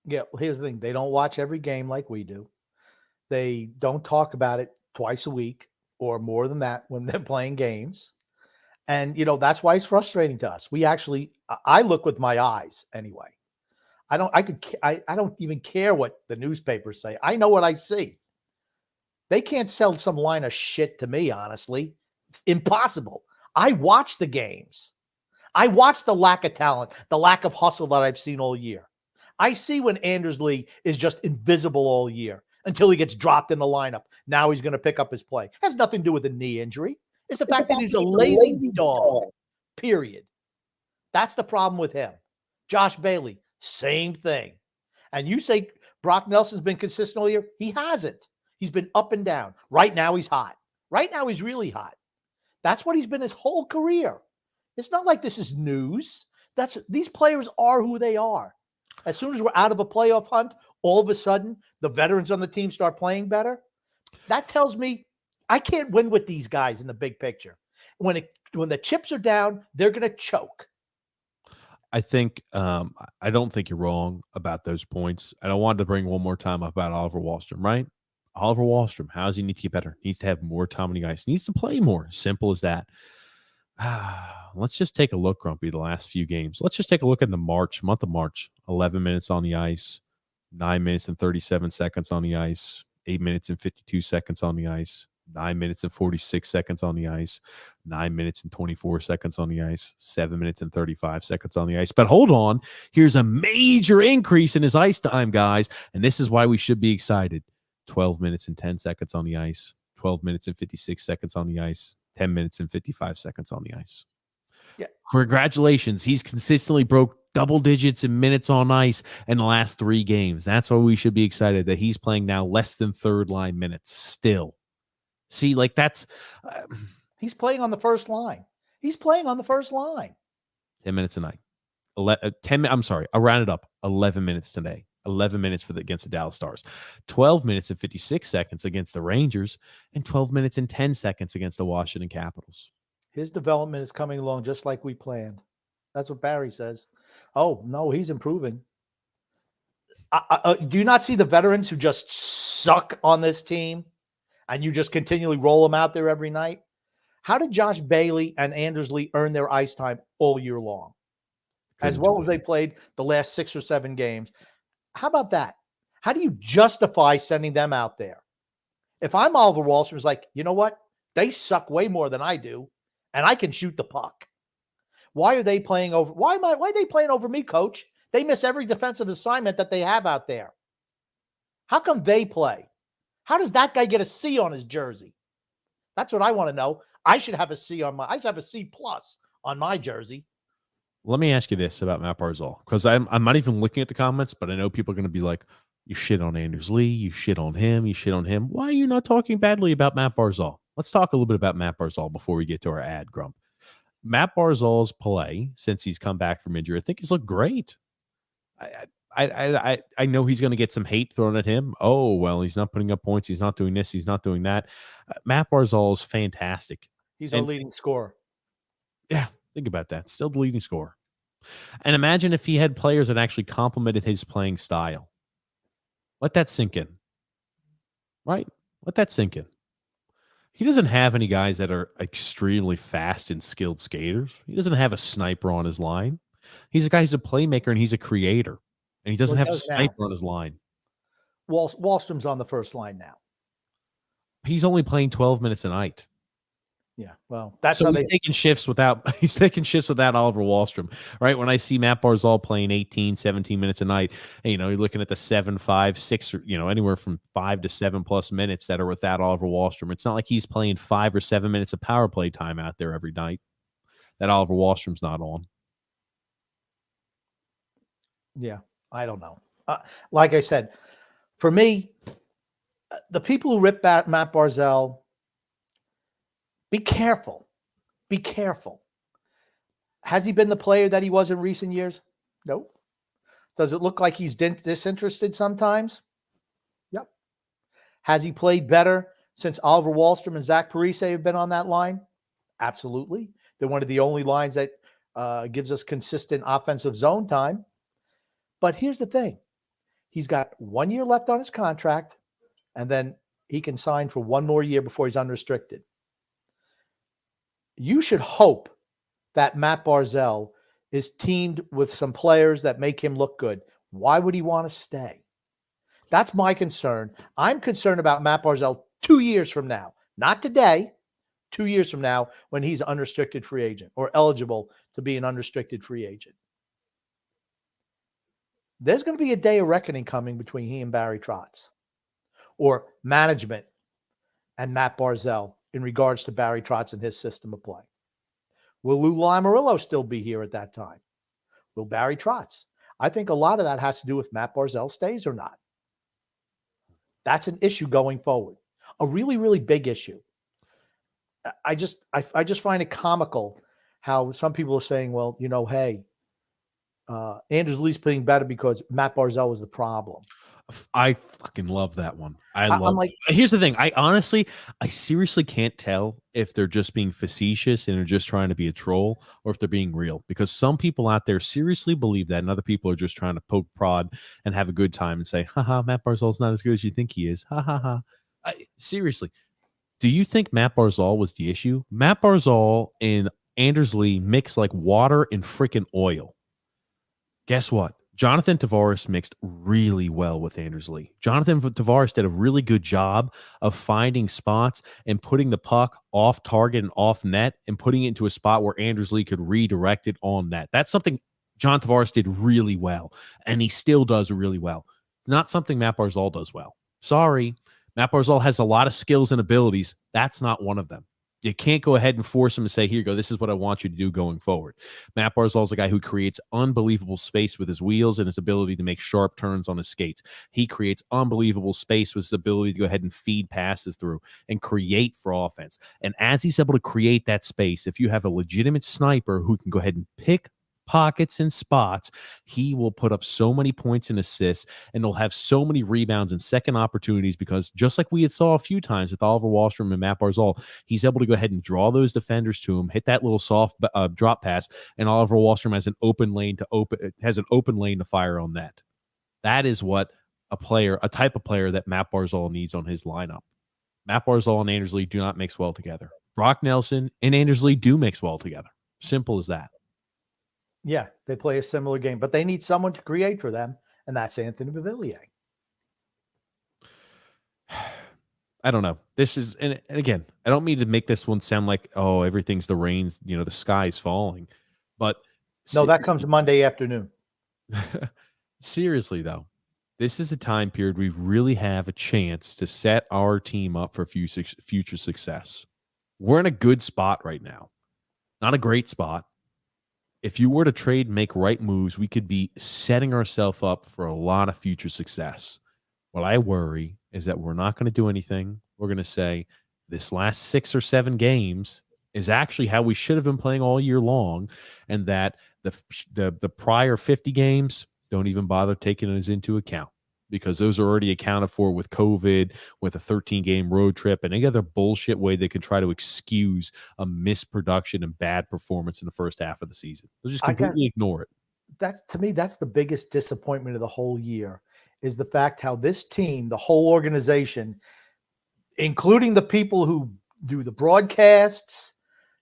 Yeah, well, here's the thing. They don't watch every game like we do. They don't talk about it twice a week or more than that when they're playing games. And, that's why it's frustrating to us. We actually, I look with my eyes anyway. I don't even care what the newspapers say. I know what I see. They can't sell some line of shit to me, honestly. It's impossible. I watch the games. I watch the lack of talent, the lack of hustle that I've seen all year. I see when Andersley is just invisible all year until he gets dropped in the lineup. Now he's going to pick up his play. It has nothing to do with a knee injury. It's the fact that he's a lazy dog, period. That's the problem with him. Josh Bailey, same thing. And you say Brock Nelson's been consistent all year. He hasn't. He's been up and down. Right now he's hot. Right now he's really hot. That's what he's been his whole career. It's not like this is news. These players are who they are. As soon as we're out of a playoff hunt, all of a sudden the veterans on the team start playing better. That tells me I can't win with these guys in the big picture. When the chips are down, they're going to choke. I think I don't think you're wrong about those points. And I wanted to bring one more time up about Oliver Wahlstrom, right? Oliver Wahlstrom, how does he need to get better? Needs to have more time on the ice. Needs to play more. Simple as that. Let's just take a look, Grumpy, the last few games. Let's just take a look at the month of March. 11 minutes on the ice, 9 minutes and 37 seconds on the ice, 8 minutes and 52 seconds on the ice, 9 minutes and 46 seconds on the ice, 9 minutes and 24 seconds on the ice, 7 minutes and 35 seconds on the ice. But hold on, here's a major increase in his ice time, guys, and this is why we should be excited. 12 minutes and 10 seconds on the ice, 12 minutes and 56 seconds on the ice, 10 minutes and 55 seconds on the ice. Yeah. Congratulations. He's consistently broke double digits in minutes on ice in the last 3 games. That's why we should be excited that he's playing now less than third line minutes still. See, like that's he's playing on the first line. He's playing on the first line. 10 minutes a night. 10 I'm sorry, I rounded up 11 minutes today. 11 minutes against the Dallas Stars, 12 minutes and 56 seconds against the Rangers, and 12 minutes and 10 seconds against the Washington Capitals. His development is coming along just like we planned. That's what Barry says. Oh, no, he's improving. Do you not see the veterans who just suck on this team and you just continually roll them out there every night? How did Josh Bailey and Andersley earn their ice time all year long? As well as they played the last 6 or 7 games. How about that? How do you justify sending them out there? If I'm Oliver Wahlstrom, it's like, you know what? They suck way more than I do, and I can shoot the puck. Why are they playing over? Why are they playing over me, coach? They miss every defensive assignment that they have out there. How come they play? How does that guy get a C on his jersey? That's what I want to know. I should have a C I should have a C+ on my jersey. Let me ask you this about Matt Barzal, because I'm not even looking at the comments, but I know people are going to be like, you shit on Anders Lee, you shit on him, you shit on him. Why are you not talking badly about Matt Barzal? Let's talk a little bit about Matt Barzal before we get to our ad, Grump. Matt Barzal's play since he's come back from injury, I think he's looked great. I know he's going to get some hate thrown at him. Oh, well, he's not putting up points. He's not doing this. He's not doing that. Matt Barzal is fantastic. He's our leading scorer. Yeah, think about that. Still the leading scorer. And imagine if he had players that actually complemented his playing style. Let that sink in. Right? Let that sink in. He doesn't have any guys that are extremely fast and skilled skaters. He doesn't have a sniper on his line. He's a guy who's a playmaker and he's a creator. And he doesn't have a sniper on his line. Wallstrom's on the first line now. He's only playing 12 minutes a night. Yeah, well, that's so how he's taking shifts without Oliver Wahlstrom, right? When I see Matt Barzal playing 18, 17 minutes a night, and, you're looking at the 7, 5, 6, or, anywhere from 5 to 7+ minutes that are without Oliver Wahlstrom. It's not like he's playing 5 or 7 minutes of power play time out there every night that Oliver Wahlstrom's not on. Yeah, I don't know. Like I said, For me, the people who rip Matt Barzal, be careful. Be careful. Has he been the player that he was in recent years? Nope. Does it look like he's disinterested sometimes? Yep. Has he played better since Oliver Wahlstrom and Zach Parise have been on that line? Absolutely. They're one of the only lines that gives us consistent offensive zone time. But here's the thing. He's got 1 year left on his contract, and then he can sign for one more year before he's unrestricted. You should hope that Matt Barzal is teamed with some players that make him look good. Why would he want to stay? That's my concern. I'm concerned about Matt Barzal 2 years from now, not today, 2 years from now when he's an unrestricted free agent or eligible to be an unrestricted free agent. There's going to be a day of reckoning coming between he and Barry Trotz, or management and Matt Barzal in regards to Barry Trotz and his system of play. Will Lou Lamoriello still be here at that time? Will Barry Trotz? I think a lot of that has to do with Matt Barzal stays or not. That's an issue going forward. A really, really big issue. I just find it comical how some people are saying, well, hey, Anders Lee's playing better because Matt Barzal was the problem. I fucking love that one. I'm like, here's the thing. I seriously can't tell if they're just being facetious and they're just trying to be a troll, or if they're being real, because some people out there seriously believe that, and other people are just trying to poke, prod, and have a good time and say, haha, Matt Barzal's not as good as you think he is. Ha ha ha. Seriously, do you think Matt Barzal was the issue? Matt Barzal and Anders Lee mix like water and freaking oil. Guess what? Jonathan Tavares mixed really well with Anders Lee. Jonathan Tavares did a really good job of finding spots and putting the puck off target and off net and putting it into a spot where Anders Lee could redirect it on net. That's something John Tavares did really well, and he still does really well. It's not something Matt Barzal does well. Sorry. Matt Barzal has a lot of skills and abilities. That's not one of them. You can't go ahead and force him to say, here you go, this is what I want you to do going forward. Matt Barzal is a guy who creates unbelievable space with his wheels and his ability to make sharp turns on his skates. He creates unbelievable space with his ability to go ahead and feed passes through and create for offense. And as he's able to create that space, if you have a legitimate sniper who can go ahead and pick pockets and spots, he will put up so many points and assists, and they'll have so many rebounds and second opportunities, because just like we had saw a few times with Oliver Wahlstrom and Matt Barzal, he's able to go ahead and draw those defenders to him, hit that little soft drop pass, and Oliver Wahlstrom has an open lane to fire on net. That is what a type of player that Matt Barzal needs on his lineup. Matt Barzal and Anders Lee do not mix well together. Brock Nelson and Anders Lee do mix well together. Simple as that. Yeah, they play a similar game, but they need someone to create for them, and that's Anthony Beauvillier. I don't know. This is, and again, I don't mean to make this one sound like, oh, everything's the rain, the sky's falling. But no, that comes Monday afternoon. Seriously, though, this is a time period we really have a chance to set our team up for future success. We're in a good spot right now. Not a great spot. If you were to trade and make right moves, we could be setting ourselves up for a lot of future success. What I worry is that we're not going to do anything. We're going to say this last 6 or 7 games is actually how we should have been playing all year long, and that the prior 50 games don't even bother taking us into account, because those are already accounted for with COVID, with a 13-game road trip, and any other bullshit way they can try to excuse a misproduction and bad performance in the first half of the season. They'll just completely ignore it. To me, that's the biggest disappointment of the whole year, is the fact how this team, the whole organization, including the people who do the broadcasts,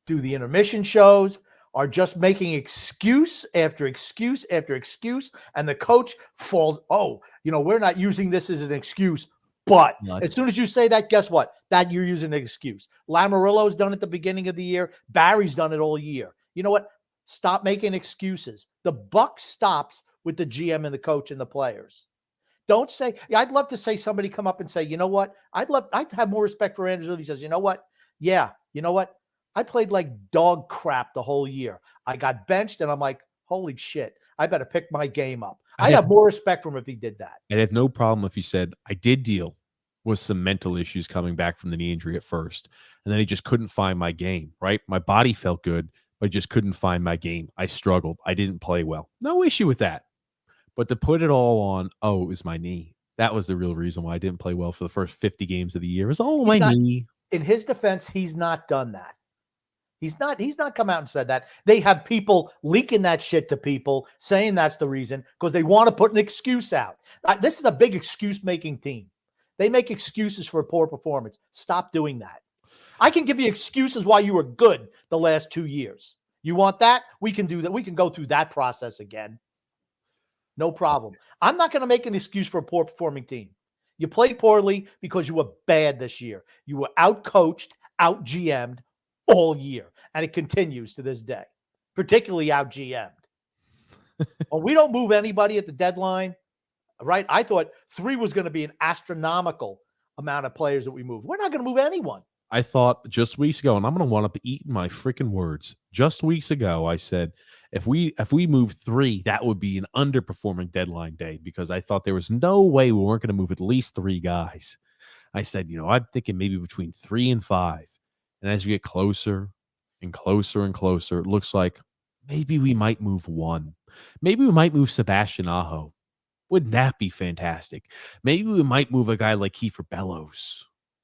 do the intermission shows, are just making excuse after excuse after excuse, and the coach falls, we're not using this as an excuse, but as soon as you say that, guess what? That you're using an excuse. Lamoriello's done it at the beginning of the year. Barry's done it all year. You know what? Stop making excuses. The buck stops with the GM and the coach and the players. Don't say, I'd love to say somebody come up and say, you know what? I'd have more respect for Andrews if he says, you know what? Yeah, you know what? I played like dog crap the whole year. I got benched, and I'm like, holy shit. I better pick my game up. I I'd have have more respect for him if he did that. I have no problem if he said, I did deal with some mental issues coming back from the knee injury at first, and then he just couldn't find my game, right? My body felt good, but I just couldn't find my game. I struggled. I didn't play well. No issue with that. But to put it all on, oh, it was my knee. That was the real reason why I didn't play well for the first 50 games of the year. It was all my knee. In his defense, he's not done that. He's not come out and said that. They have people leaking that shit to people saying that's the reason because they want to put an excuse out. This is a big excuse-making team. They make excuses for poor performance. Stop doing that. I can give you excuses why you were good the last 2 years. You want that? We can do that. We can go through that process again. No problem. I'm not going to make an excuse for a poor performing team. You played poorly because you were bad this year. You were out-coached, out-GM'd all year, and it continues to this day, particularly out-GM'd. Well, we don't move anybody at the deadline, right? I thought 3 was going to be an astronomical amount of players that we move. We're not going to move anyone. I thought just weeks ago, and I'm going to want up eating my freaking words. Just weeks ago, I said, if we move 3, that would be an underperforming deadline day because I thought there was no way we weren't going to move at least 3 guys. I said, I'm thinking maybe between 3 and 5. And as we get closer and closer and closer, it looks like maybe we might move 1. Maybe we might move Sebastian Aho. Wouldn't that be fantastic? Maybe we might move a guy like Kiefer Bellows.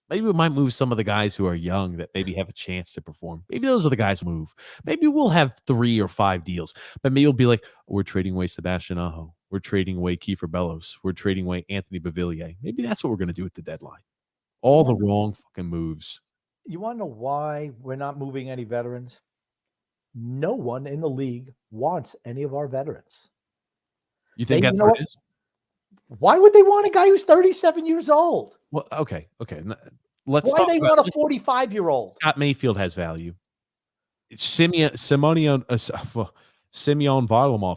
Maybe we might move some of the guys who are young that maybe have a chance to perform. Maybe those are the guys who move. Maybe we'll have 3 or 5 deals. But maybe it'll be like, we're trading away Sebastian Aho. We're trading away Kiefer Bellows. We're trading away Anthony Beauvillier. Maybe that's what we're going to do at the deadline. All the wrong fucking moves. You want to know why we're not moving any veterans? No one in the league wants any of our veterans. You think that's what it is? Why would they want a guy who's 37 years old? Well, okay. Let's Why talk do they about want a 45-year-old? Scott Mayfield has value. Simeon Varlamov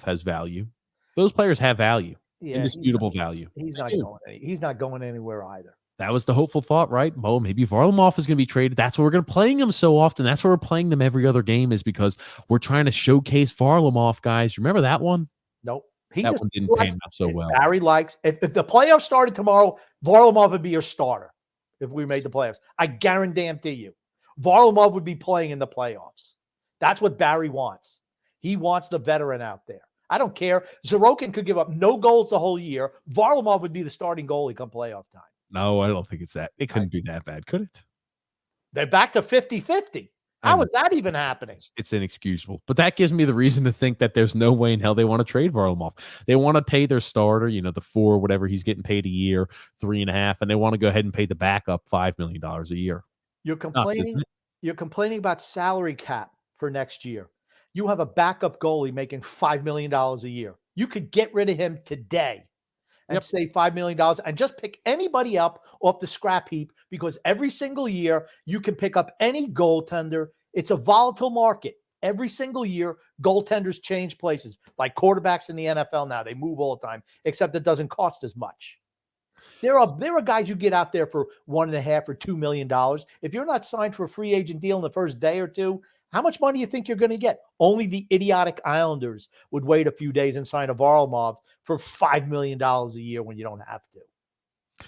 has value. Those players have value. Yeah, indisputable value. He's not going anywhere either. That was the hopeful thought, right? Oh, maybe Varlamov is going to be traded. That's why we're going to play him so often. That's why we're playing them every other game is because we're trying to showcase Varlamov, guys. Remember that one? Nope. That one didn't pan out so well. Barry likes if the playoffs started tomorrow, Varlamov would be your starter if we made the playoffs. I guarantee you. Varlamov would be playing in the playoffs. That's what Barry wants. He wants the veteran out there. I don't care. Sorokin could give up no goals the whole year. Varlamov would be the starting goalie come playoff time. No, I don't think it's that. It couldn't be that bad, could it? They're back to 50-50. How is that even happening? It's inexcusable. But that gives me the reason to think that there's no way in hell they want to trade Varlamov. They want to pay their starter, the 4, whatever he's getting paid a year, 3.5, and they want to go ahead and pay the backup $5 million a year. You're complaining about salary cap for next year. You have a backup goalie making $5 million a year. You could get rid of him today and save $5 million and just pick anybody up off the scrap heap because every single year you can pick up any goaltender. It's a volatile market. Every single year, goaltenders change places. Like quarterbacks in the NFL now, they move all the time, except it doesn't cost as much. There are guys you get out there for $1.5 or $2 million. If you're not signed for a free agent deal in the first day or two, how much money do you think you're going to get? Only the idiotic Islanders would wait a few days and sign a Varlamov for $5 million a year when you don't have to.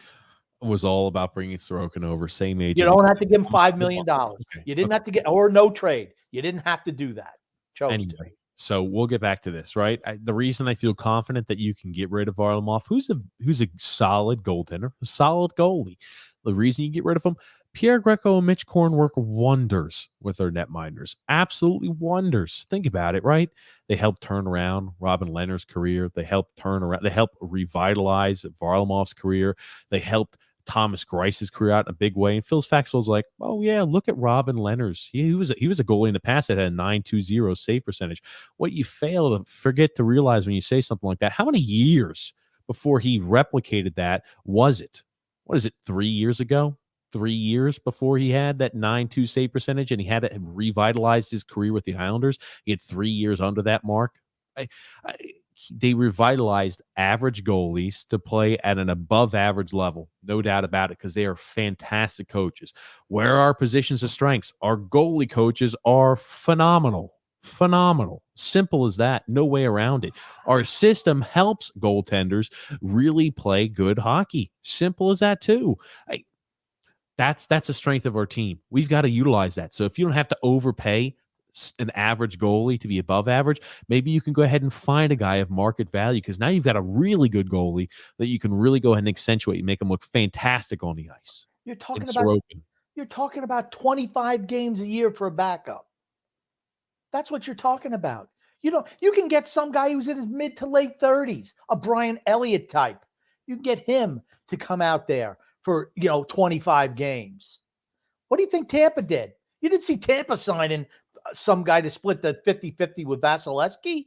It was all about bringing Sorokin over, same age. You don't have to give him $5 million. Okay. You didn't have to or no trade. You didn't have to do that. Anyway, so we'll get back to this, right? The reason I feel confident that you can get rid of Varlamov, who's a solid goaltender, a solid goalie. The reason you get rid of him, Pierre Greco and Mitch Korn work wonders with their netminders. Absolutely wonders. Think about it, right? They helped turn around Robin Lehner's career. They helped revitalize Varlamov's career. They helped Thomas Grice's career out in a big way. And Phil Faxwell's like, oh, yeah, look at Robin Lehner's. He was a goalie in the past that had a .920 save percentage. What you fail to forget to realize when you say something like that, how many years before he replicated that was it? What is it, 3 years ago? 3 years before he had that .92 save percentage and he had revitalized his career with the Islanders. He had 3 years under that mark. They revitalized average goalies to play at an above average level. No doubt about it, because they are fantastic coaches. Where are our positions of strengths? Our goalie coaches are phenomenal. Phenomenal. Simple as that. No way around it. Our system helps goaltenders really play good hockey. Simple as that too. That's a strength of our team. We've got to utilize that. So if you don't have to overpay an average goalie to be above average, maybe you can go ahead and find a guy of market value, because now you've got a really good goalie that you can really go ahead and accentuate and make him look fantastic on the ice. You're talking And about Sorokin. you're talking about 25 games a year for a backup. That's what you're talking about. You can get some guy who's in his mid to late 30s, a Brian Elliott type. You can get him to come out there for 25 games. What do you think Tampa did? You didn't see Tampa signing some guy to split the 50-50 with Vasilevsky.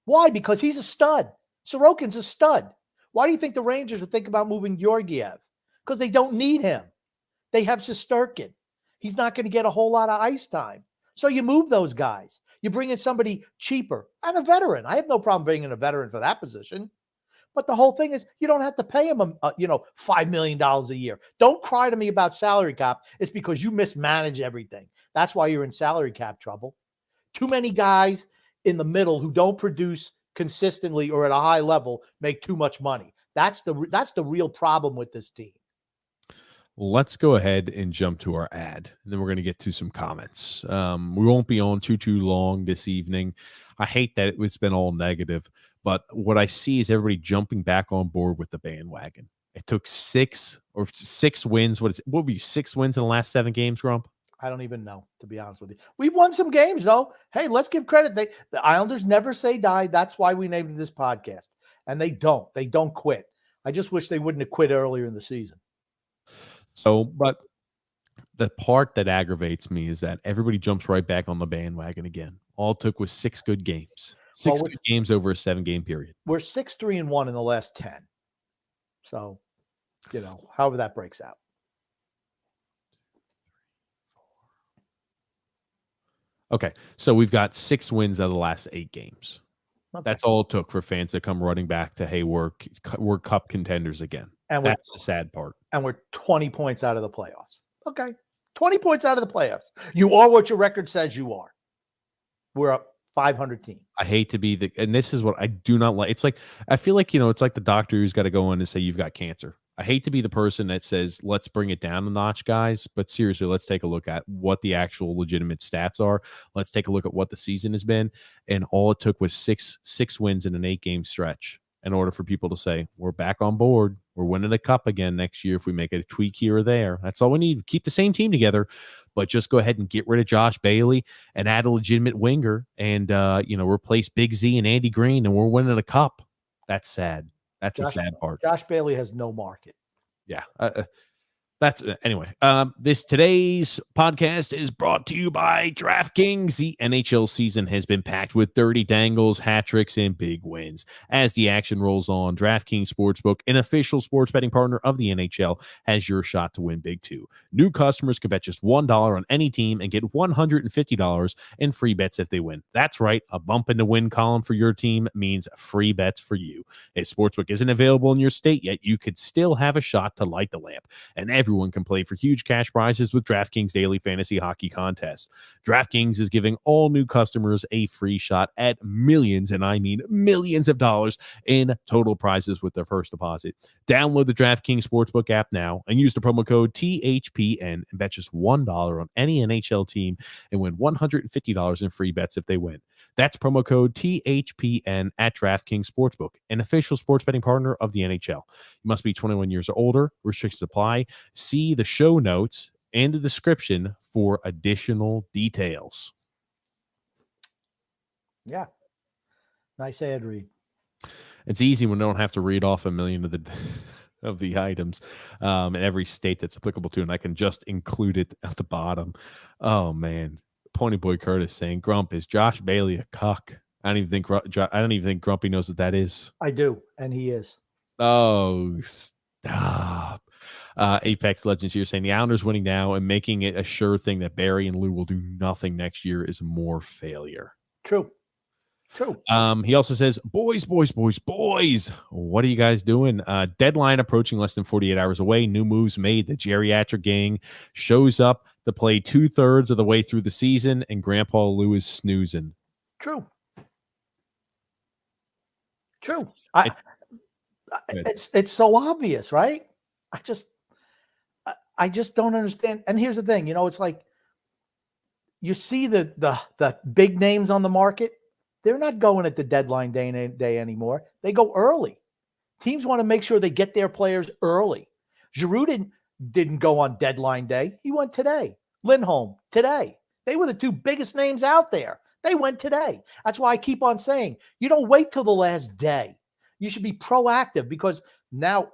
Why? Because he's a stud. Sorokin's a stud. Why do you think the Rangers are thinking about moving Georgiev? Because they don't need him. They have Shesterkin. He's not going to get a whole lot of ice time. So you move those guys. You bring in somebody cheaper and a veteran. I have no problem bringing a veteran for that position. But the whole thing is, you don't have to pay him, $5 million a year. Don't cry to me about salary cap. It's because you mismanage everything. That's why you're in salary cap trouble. Too many guys in the middle who don't produce consistently or at a high level make too much money. That's the real problem with this team. Let's go ahead and jump to our ad, and then we're going to get to some comments. We won't be on too long this evening. I hate that it's been all negative, but what I see is everybody jumping back on board with the bandwagon. It took six wins. What would be 6 wins in the last 7 games, Grump? I don't even know, to be honest with you. We've won some games, though. Hey, let's give credit. The Islanders never say die. That's why we named this podcast. And they don't. They don't quit. I just wish they wouldn't have quit earlier in the season. So, but the part that aggravates me is that everybody jumps right back on the bandwagon again. All it took was 6 good games. 6 good games over a 7-game period. We're 6-3-1 in the last 10. So, however that breaks out. Okay, so we've got 6 wins out of the last 8 games. Okay. That's all it took for fans to come running back to, hey, we're cup contenders again. And that's the sad part. And we're 20 points out of the playoffs. Okay, 20 points out of the playoffs. You are what your record says you are. We're a 500 team. I hate to be and this is what I do not like. It's like, I feel like, it's like the doctor who's got to go in and say, you've got cancer. I hate to be the person that says, let's bring it down a notch, guys. But seriously, let's take a look at what the actual legitimate stats are. Let's take a look at what the season has been. And all it took was six wins in an 8-game stretch in order for people to say, we're back on board. We're winning a cup again next year if we make a tweak here or there. That's all we need. Keep the same team together, but just go ahead and get rid of Josh Bailey and add a legitimate winger and, replace Big Z and Andy Green, and we're winning a cup. That's sad. That's the sad part. Josh Bailey has no market. Yeah. That's anyway. Today's podcast is brought to you by DraftKings. The NHL season has been packed with dirty dangles, hat tricks, and big wins. As the action rolls on, DraftKings Sportsbook, an official sports betting partner of the NHL, has your shot to win big too. New customers can bet just $1 on any team and get $150 in free bets if they win. That's right. A bump in the win column for your team means free bets for you. If Sportsbook isn't available in your state yet, you could still have a shot to light the lamp. And everyone can play for huge cash prizes with DraftKings Daily Fantasy Hockey Contest. DraftKings is giving all new customers a free shot at millions, and I mean millions of dollars in total prizes with their first deposit. Download the DraftKings Sportsbook app now and use the promo code THPN and bet just $1 on any NHL team and win $150 in free bets if they win. That's promo code THPN at DraftKings Sportsbook, an official sports betting partner of the NHL. You must be 21 years or older. Restrictions apply. See the show notes and the description for additional details. Yeah. Nice ad read. It's easy when you don't have to read off a million of the items in every state that's applicable to, and I can just include it at the bottom. Oh, man. Pony Boy Curtis saying, Grump, is Josh Bailey a cuck? I don't even think Grumpy knows what that is. I do, and he is. Oh, stop. Apex Legends here saying the Islanders winning now and making it a sure thing that Barry and Lou will do nothing next year is more failure. True. True. He also says, boys, what are you guys doing? Deadline approaching less than 48 hours away. New moves made. The geriatric gang shows up to play 2/3 of the way through the season, and Grandpa Lou is snoozing. True. It's so obvious, right? I just don't understand. And here's the thing, it's like you see the big names on the market. They're not going at the deadline day anymore. They go early. Teams want to make sure they get their players early. Giroud didn't go on deadline day. He went today. Lindholm today. They were the two biggest names out there. They went today. That's why I keep on saying, you don't wait till the last day. You should be proactive, because now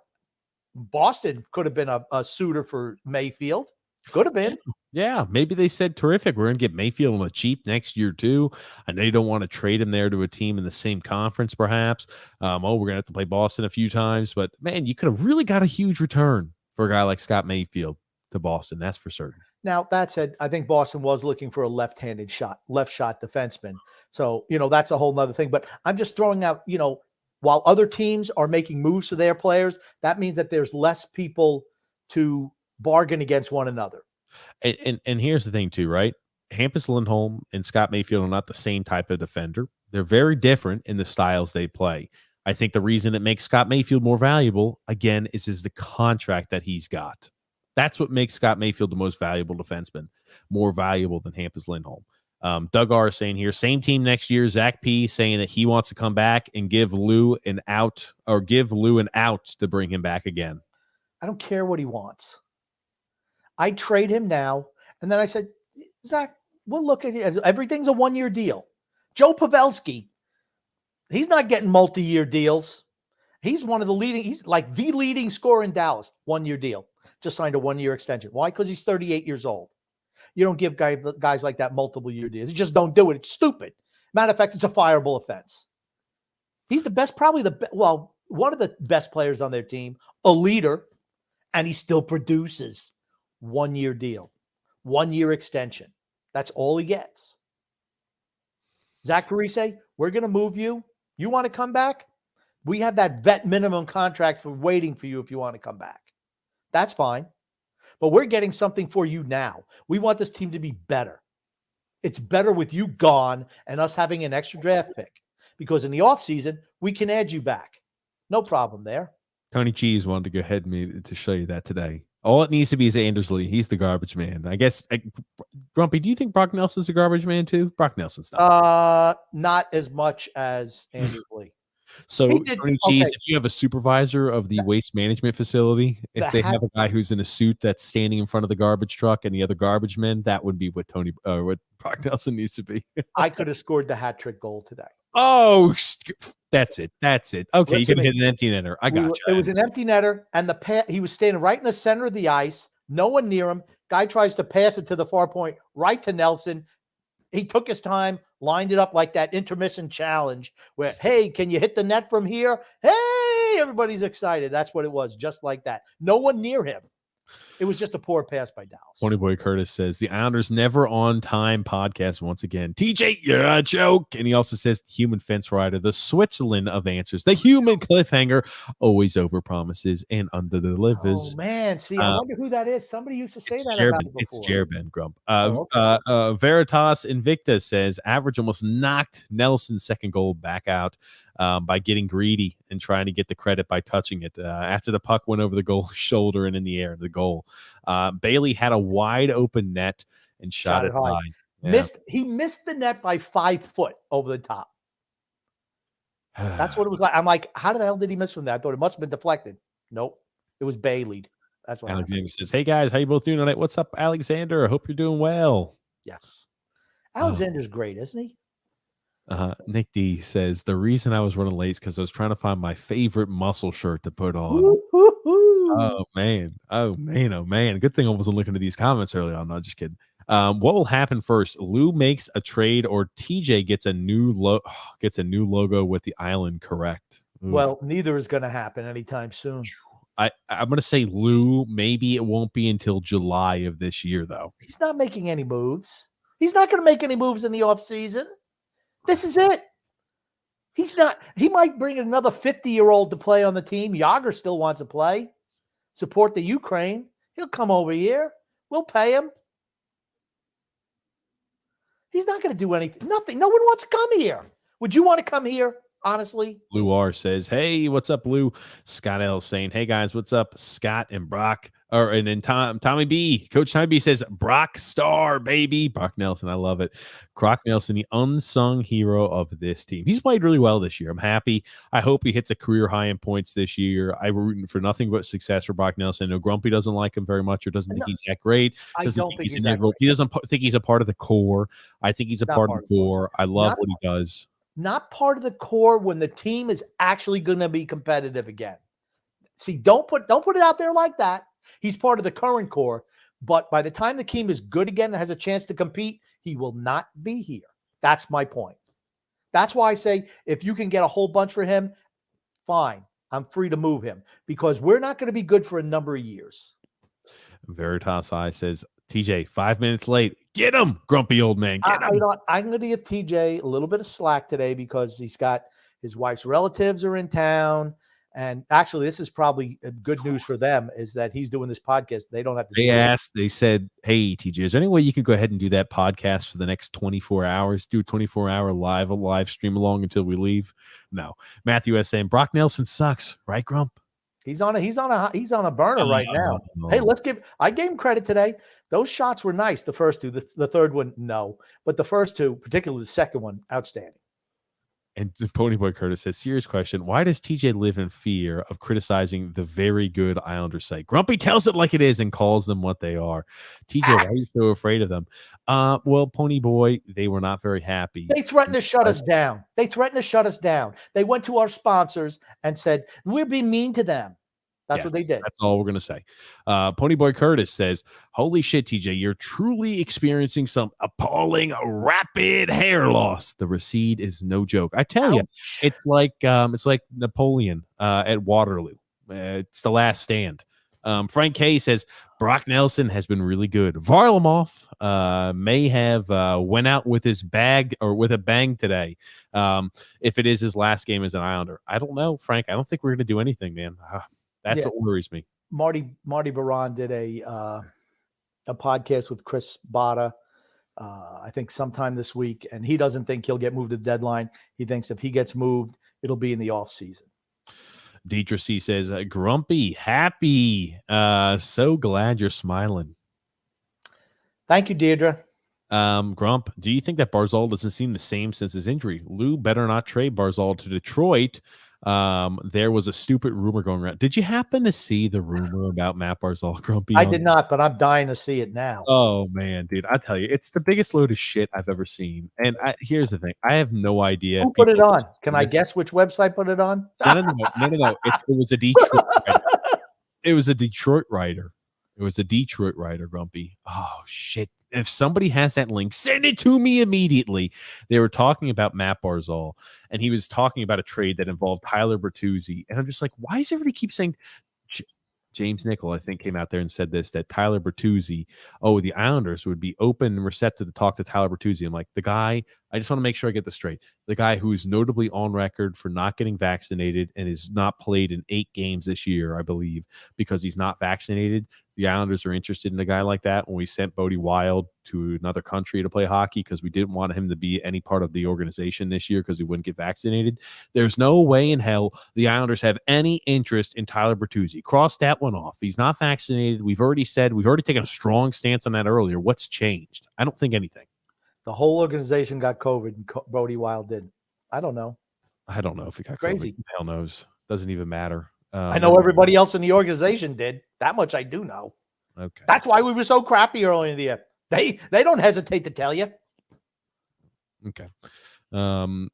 Boston could have been a suitor for Mayfield. Could have been. Yeah, maybe they said, terrific, we're going to get Mayfield on the cheap next year too. I know you don't want to trade him there to a team in the same conference, perhaps. We're going to have to play Boston a few times. But, man, you could have really got a huge return for a guy like Scott Mayfield to Boston. That's for certain. Now, that said, I think Boston was looking for a left shot defenseman. So, that's a whole nother thing. But I'm just throwing out, while other teams are making moves to their players, that means that there's less people to bargain against one another. And here's the thing too, right? Hampus Lindholm and Scott Mayfield are not the same type of defender. They're very different in the styles they play. I think the reason it makes Scott Mayfield more valuable, again, is the contract that he's got. That's what makes Scott Mayfield the most valuable defenseman, more valuable than Hampus Lindholm. Doug R is saying here, same team next year. Zach P saying that he wants to come back and give Lou an out to bring him back again. I don't care what he wants. I trade him now. And then I said, Zach, we'll look at it. Everything's a 1-year deal. Joe Pavelski, he's not getting multi-year deals. He's he's like the leading scorer in Dallas. 1-year deal. Just signed a 1-year extension. Why? Because he's 38 years old. You don't give guys like that multiple year deals. You just don't do it. It's stupid. Matter of fact, it's a fireable offense. He's the best, one of the best players on their team, a leader, and he still produces. 1-year deal, 1-year extension. That's all he gets. Zach Parise, we're going to move you. You want to come back? We have that vet minimum contract waiting for you if you want to come back. That's fine. But we're getting something for you now. We want this team to be better. It's better with you gone and us having an extra draft pick, because in the offseason, we can add you back. No problem there. Tony Cheese wanted to go ahead to show you that today. All it needs to be is Anders Lee. He's the garbage man. I guess, Grumpy, do you think Brock Nelson's a garbage man too? Brock Nelson's not as much as Anders Lee. So, Tony Cheese, if you have a supervisor of the waste management facility, if they have a guy who's in a suit that's standing in front of the garbage truck and the other garbage men, that would be what what Brock Nelson needs to be. I could have scored the hat trick goal today. Oh, that's it. Okay, you can hit an empty netter. I got you. It was an empty netter, and he was standing right in the center of the ice. No one near him. Guy tries to pass it to the far point, right to Nelson. He took his time, lined it up like that intermission challenge where, hey, can you hit the net from here? Hey, everybody's excited. That's what it was, just like that. No one near him. It was just a poor pass by Dallas. Pony Boy Curtis says the Islanders never on time podcast once again. TJ, you're a joke. And he also says the human fence rider, the Switzerland of answers, the human cliffhanger, always over promises and under delivers. Oh man, see, I wonder who that is. Somebody used to say that Jerben, about it before. It's Jerben Grump. Veritas Invicta says average almost knocked Nelson's second goal back out by getting greedy and trying to get the credit by touching it. After the puck went over the goal's shoulder and in the air, the goal. Bailey had a wide open net and shot it high. Yeah. He missed the net by 5 foot over the top. That's what it was like. I'm like, how the hell did he miss from that? I thought it must have been deflected. Nope. It was Baileyed. That's what Alexander says, hey guys, how you both doing tonight? What's up, Alexander? I hope you're doing well. Yes. Alexander's great, isn't he? Nick D says the reason I was running late is because I was trying to find my favorite muscle shirt to put on. Oh man. Good thing I wasn't looking at these comments earlier on. Not just kidding. What will happen first? Lou makes a trade or TJ gets a new logo with the island correct? Oof. Well, neither is going to happen anytime soon. I'm going to say Lou. Maybe it won't be until July of this year, though. He's not making any moves. He's not going to make any moves in the offseason. This is it. He's not. He might bring another 50-year-old to play on the team. Yager still wants to play, support the Ukraine. He'll come over here. We'll pay him. He's not going to do anything. Nothing. No one wants to come here. Would you want to come here, honestly? Blue R says, "Hey, what's up, Blue?" Scott L saying, "Hey guys, what's up?" Scott and Brock, and then Tommy B, Coach Tommy B says, "Brock Star, baby." Brock Nelson, I love it. Croc Nelson, the unsung hero of this team. He's played really well this year. I'm happy. I hope he hits a career high in points this year. I'm rooting for nothing but success for Brock Nelson. I know Grumpy doesn't like him very much, or doesn't think he's that great. Doesn't think he's integral. He doesn't think he's a part of the core. I think he's a part of the core. I love what he does. Not part of the core when the team is actually going to be competitive again. See, don't put it out there like that. He's part of the current core, but by the time the team is good again and has a chance to compete, he will not be here. That's my point. That's why I say if you can get a whole bunch for him, fine. I'm free to move him because we're not going to be good for a number of years. Veritas I says, TJ, 5 minutes late. Get him, grumpy old man. Get him. I'm going to give TJ a little bit of slack today because he's got his wife's relatives are in town. And actually, this is probably good news for them is that he's doing this podcast. They don't have to. They said, "Hey, TJ, is there any way you could go ahead and do that podcast for the next 24 hours? Do a 24-hour live stream along until we leave?" No. Matthew S saying, "Brock Nelson sucks, right, Grump?" He's on a burner right now. Hey, I gave him credit today. Those shots were nice. The first two, the third one, no, but the first two, particularly the second one, outstanding. And Ponyboy Curtis says, "Serious question. Why does TJ live in fear of criticizing the very good Islanders site? Grumpy tells it like it is and calls them what they are. TJ, why are you so afraid of them?" Well, Ponyboy, they were not very happy. They threatened to shut us down. They went to our sponsors and said, we're being mean to them. That's what they did. That's all we're going to say. Ponyboy Curtis says, "Holy shit, TJ, you're truly experiencing some appalling rapid hair loss. The recede is no joke. I tell you, it's like Napoleon at Waterloo. It's the last stand." Frank K says, "Brock Nelson has been really good. Varlamov may have went out with his bag or with a bang today. If it is his last game as an Islander, I don't know, Frank. I don't think we're going to do anything, man. That's what worries me." Marty Baron did a podcast with Chris Botta, I think sometime this week, and he doesn't think he'll get moved to the deadline. He thinks if he gets moved, it'll be in the off season. Deidre C says, "Grumpy, happy. So glad you're smiling." Thank you, Deirdre. Grump, do you think that Barzal doesn't seem the same since his injury? Lou better not trade Barzal to Detroit. There was a stupid rumor going around. Did you happen to see the rumor about Matt Barzal, Grumpy? I did not, but I'm dying to see it now. Oh man, dude, I tell you, it's the biggest load of shit I've ever seen. And here's the thing: I have no idea who put it on. Can I guess which website put it on? No. It was a Detroit writer. It was a Detroit writer, Grumpy. Oh shit. If somebody has that link, send it to me immediately. They were talking about Matt Barzal, and he was talking about a trade that involved Tyler Bertuzzi. And I'm just like, why does everybody keep saying James Nickel, I think, came out there and said this, that Tyler Bertuzzi, the Islanders would be open and receptive to talk to Tyler Bertuzzi. I'm like, the guy, I just want to make sure I get this straight. The guy who is notably on record for not getting vaccinated and is not played in 8 games this year, I believe, because he's not vaccinated. The Islanders are interested in a guy like that. When we sent Bodie Wild to another country to play hockey because we didn't want him to be any part of the organization this year because he wouldn't get vaccinated. There's no way in hell the Islanders have any interest in Tyler Bertuzzi. Cross that one off. He's not vaccinated. We've already taken a strong stance on that earlier. What's changed? I don't think anything. The whole organization got COVID and Bodie Wild did. I don't know if he got crazy. COVID. Hell knows. Doesn't even matter. I know everybody else in the organization did. That much I do know. Okay. That's why we were so crappy early in the year. They don't hesitate to tell you. Okay.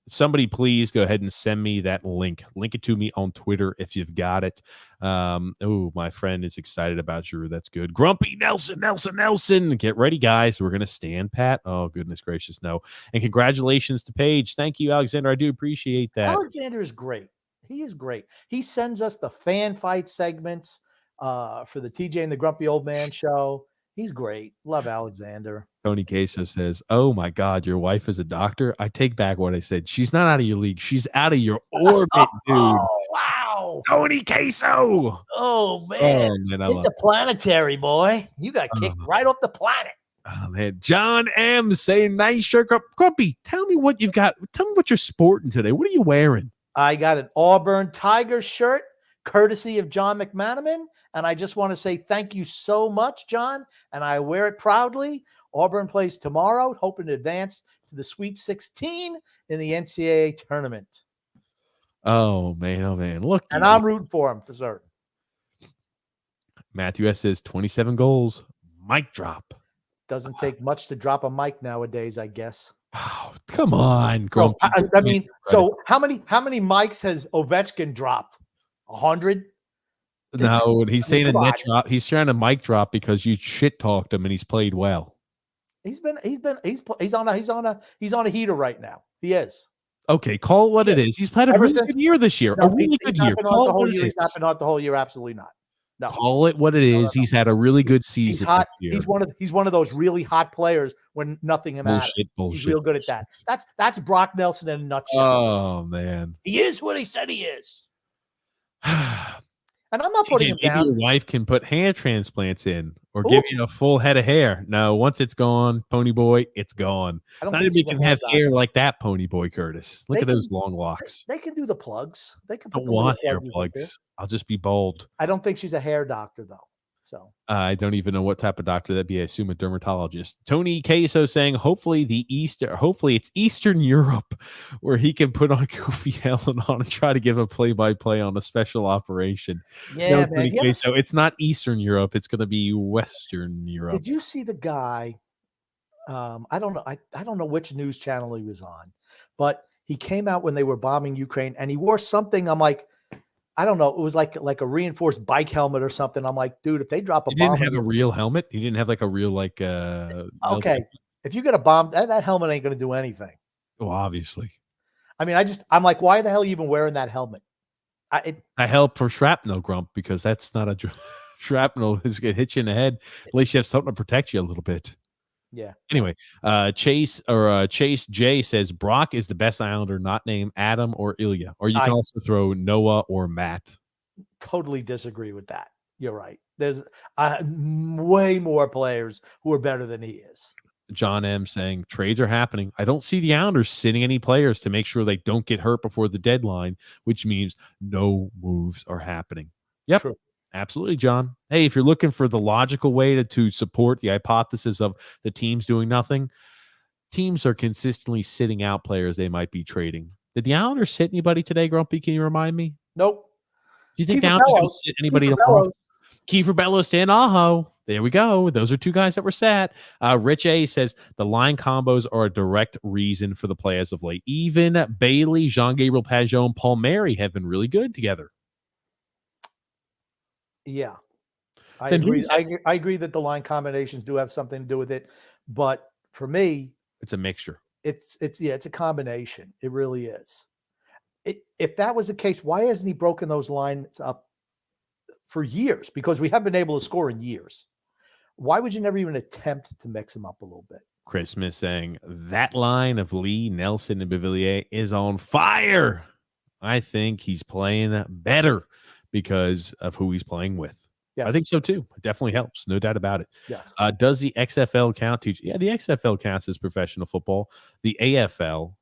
Somebody please go ahead and send me that link. Link it to me on Twitter if you've got it. My friend is excited about Giroux. That's good. Grumpy Nelson. Get ready, guys. We're going to stand pat. Oh, goodness gracious, no. And congratulations to Paige. Thank you, Alexander. I do appreciate that. Alexander is great. He is great. He sends us the fan fight segments for the TJ and the Grumpy Old Man show. He's great. Love Alexander. Tony Queso says, "Oh my God, your wife is a doctor." I take back what I said. She's not out of your league. She's out of your orbit, dude. Oh, wow. Tony Queso. Oh, man. Oh man, I love it. Interplanetary, boy. You got kicked right off the planet. Oh man, John M saying nice shirt. Grumpy, tell me what you've got. Tell me what you're sporting today. What are you wearing? I got an Auburn Tiger shirt, courtesy of John McManaman. And I just want to say thank you so much, John. And I wear it proudly. Auburn plays tomorrow, hoping to advance to the Sweet 16 in the NCAA tournament. Oh man, look! And I'm rooting for him for certain. Matthew S says 27 goals. Mic drop. Doesn't take much to drop a mic nowadays, I guess. Oh, come on, Grumpy. I mean, so how many mics has Ovechkin dropped? 100? No, and he's saying a net drop. He's trying to mic drop because you shit talked him and he's played well. He's on a heater right now. He is. Okay, call it what it is. He's played a really good year this year. A really good year. Call it what it is. He's not been hot the whole year. Absolutely not. No. Call it what it is. No. He's had a really good season. He's hot. He's one of those really hot players when nothing matters. Bullshit. He's real good at that. That's Brock Nelson in a nutshell. Oh man, he is what he said he is. And I'm not putting him down. Your wife can put hair transplants in or give you a full head of hair. No, once it's gone, Pony Boy, it's gone. Not everybody can have hair like that, Pony Boy Curtis. Look at those long locks. They can do the plugs. They can put don't want hair plugs. I'll just be bold. I don't think she's a hair doctor, though. So I don't even know what type of doctor that'd be. I assume a dermatologist. Tony Queso saying, hopefully it's Eastern Europe where he can put on Goofy Helen on and try to give a play-by-play on a special operation. Yeah, no, man. Tony Queso, it's not Eastern Europe. It's going to be Western Europe. Did you see the guy? I don't know. I don't know which news channel he was on, but he came out when they were bombing Ukraine and he wore something. I'm like, I don't know. It was like a reinforced bike helmet or something. I'm like, dude, if they drop a bomb. He didn't have a real helmet. He didn't have like a real okay. If you get a bomb, that helmet ain't going to do anything. Well, obviously. I mean, I'm like, why the hell are you even wearing that helmet? I help for shrapnel, Grump, because that's not a shrapnel is going to hit you in the head. At least you have something to protect you a little bit. Yeah. Anyway, Chase J says Brock is the best Islander not named Adam or Ilya. Or you can also throw Noah or Matt. Totally disagree with that. You're right. There's way more players who are better than he is. John M saying trades are happening. I don't see the Islanders sitting any players to make sure they don't get hurt before the deadline, which means no moves are happening. Yep. True. Absolutely, John. Hey, if you're looking for the logical way to support the hypothesis of the teams doing nothing, teams are consistently sitting out players they might be trading. Did the Islanders sit anybody today, Grumpy? Can you remind me? Nope. Do you think the Islanders going to sit anybody tomorrow? Kiefer Bellows, Dan Aho. There we go. Those are two guys that were sat. Rich A says the line combos are a direct reason for the play as of late. Even Bailey, Jean-Gabriel Pageau, and Paul Mary have been really good together. Yeah, I agree. I agree that the line combinations do have something to do with it, but for me, it's a mixture. It's a combination. It really is. If that was the case, why hasn't he broken those lines up for years? Because we haven't been able to score in years. Why would you never even attempt to mix them up a little bit? Chris Smith saying that line of Lee, Nelson, and Beauvillier is on fire. I think he's playing better because of who he's playing with. Yes. I think so too. It definitely helps. No doubt about it. Yes. Does the XFL count? Yeah, the XFL counts as professional football. The AFL,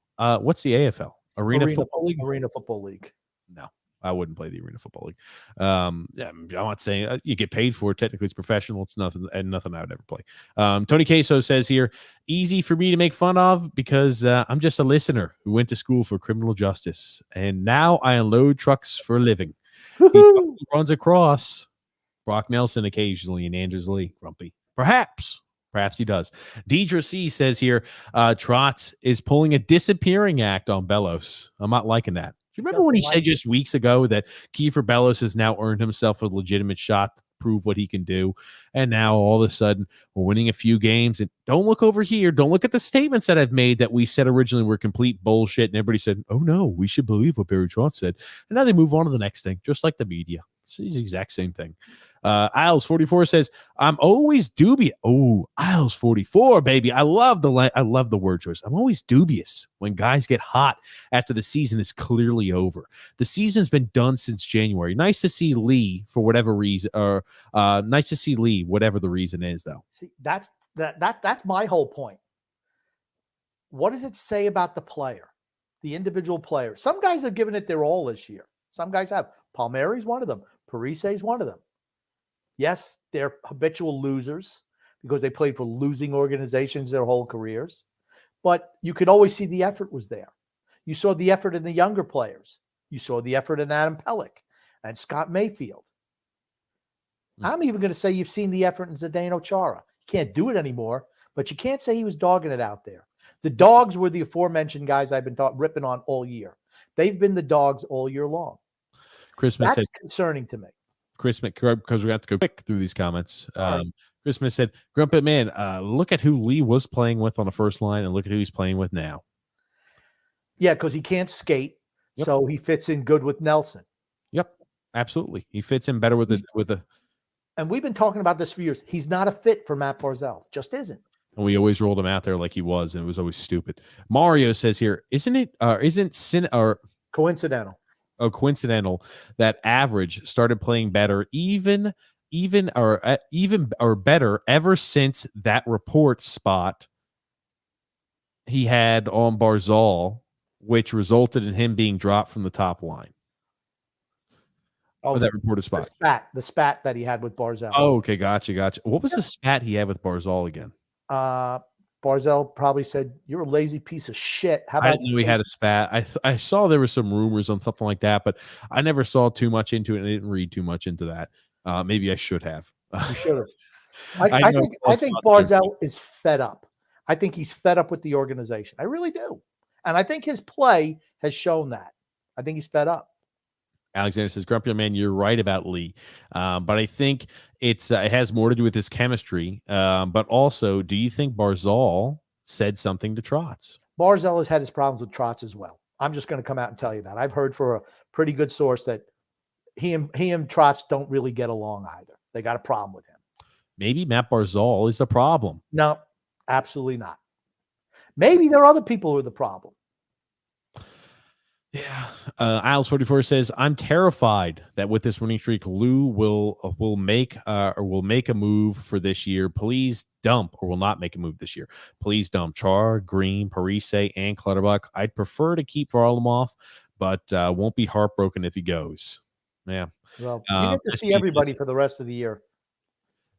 what's the AFL? Arena Football League? Arena Football League. No, I wouldn't play the Arena Football League. I'm not saying you get paid for it. Technically, it's professional. It's nothing I would ever play. Tony Queso says here, easy for me to make fun of because I'm just a listener who went to school for criminal justice. And now I unload trucks for a living. He runs across Brock Nelson occasionally and Andrews Lee. Grumpy. Perhaps he does. Deidre C says here, Trotz is pulling a disappearing act on Bellows. I'm not liking that. Do you remember when he said just weeks ago that Kiefer Bellows has now earned himself a legitimate shot to prove what he can do? And now all of a sudden we're winning a few games. And don't look over here. Don't look at the statements that I've made that we said originally were complete bullshit. And everybody said, oh no, we should believe what Barry Trotz said. And now they move on to the next thing, just like the media. It's the exact same thing. Isles 44 says, I'm always dubious. Oh, Isles 44, baby. I love the word choice. I'm always dubious when guys get hot after the season is clearly over. The season's been done since January. Nice to see Lee for whatever reason, or nice to see Lee, whatever the reason is, though. See, that's my whole point. What does it say about the player, the individual player? Some guys have given it their all this year. Some guys have. Palmieri's one of them. Parise's one of them. Yes, they're habitual losers because they played for losing organizations their whole careers. But you could always see the effort was there. You saw the effort in the younger players. You saw the effort in Adam Pellick and Scott Mayfield. I'm even going to say you've seen the effort in Zdeno Chara. Can't do it anymore, but you can't say he was dogging it out there. The dogs were the aforementioned guys I've been ripping on all year. They've been the dogs all year long. Christmas That's concerning to me. Christmas, because we have to go quick through these comments. Christmas said, Grumpet man, look at who Lee was playing with on the first line and look at who he's playing with now. Yeah, because he can't skate, so he fits in good with Nelson. Yep, absolutely. He fits in better with the. And we've been talking about this for years. He's not a fit for Matt Barzal. Just isn't. And we always rolled him out there like he was, and it was always stupid. Mario says here, coincidental? Coincidental that Average started playing better, even or better ever since that report spot he had on Barzal, which resulted in him being dropped from the top line. Oh, that reported spot. The spat that he had with Barzal. Oh, okay, gotcha. What was the spat he had with Barzal again? Barzal probably said, "You're a lazy piece of shit." How about I didn't know he had a spat. I saw there were some rumors on something like that, but I never saw too much into it, and I didn't read too much into that. Maybe I should have. You should have. I think Barzal is fed up. I think he's fed up with the organization. I really do, and I think his play has shown that. I think he's fed up. Alexander says, Grumpy man, you're right about Lee. But I think it has more to do with his chemistry. But also, do you think Barzal said something to Trotz? Barzal has had his problems with Trotz as well. I'm just going to come out and tell you that. I've heard for a pretty good source that he and Trotz don't really get along either. They got a problem with him. Maybe Matt Barzal is the problem. No, absolutely not. Maybe there are other people who are the problem. Yeah. Isles 44 says, I'm terrified that with this winning streak, Lou will make a move for this year. Please dump, or will not make a move this year. Please dump Char, Green, Parise, and Clutterbuck. I'd prefer to keep Varlamov, but won't be heartbroken if he goes. Yeah. Well, you get to see everybody for the rest of the year.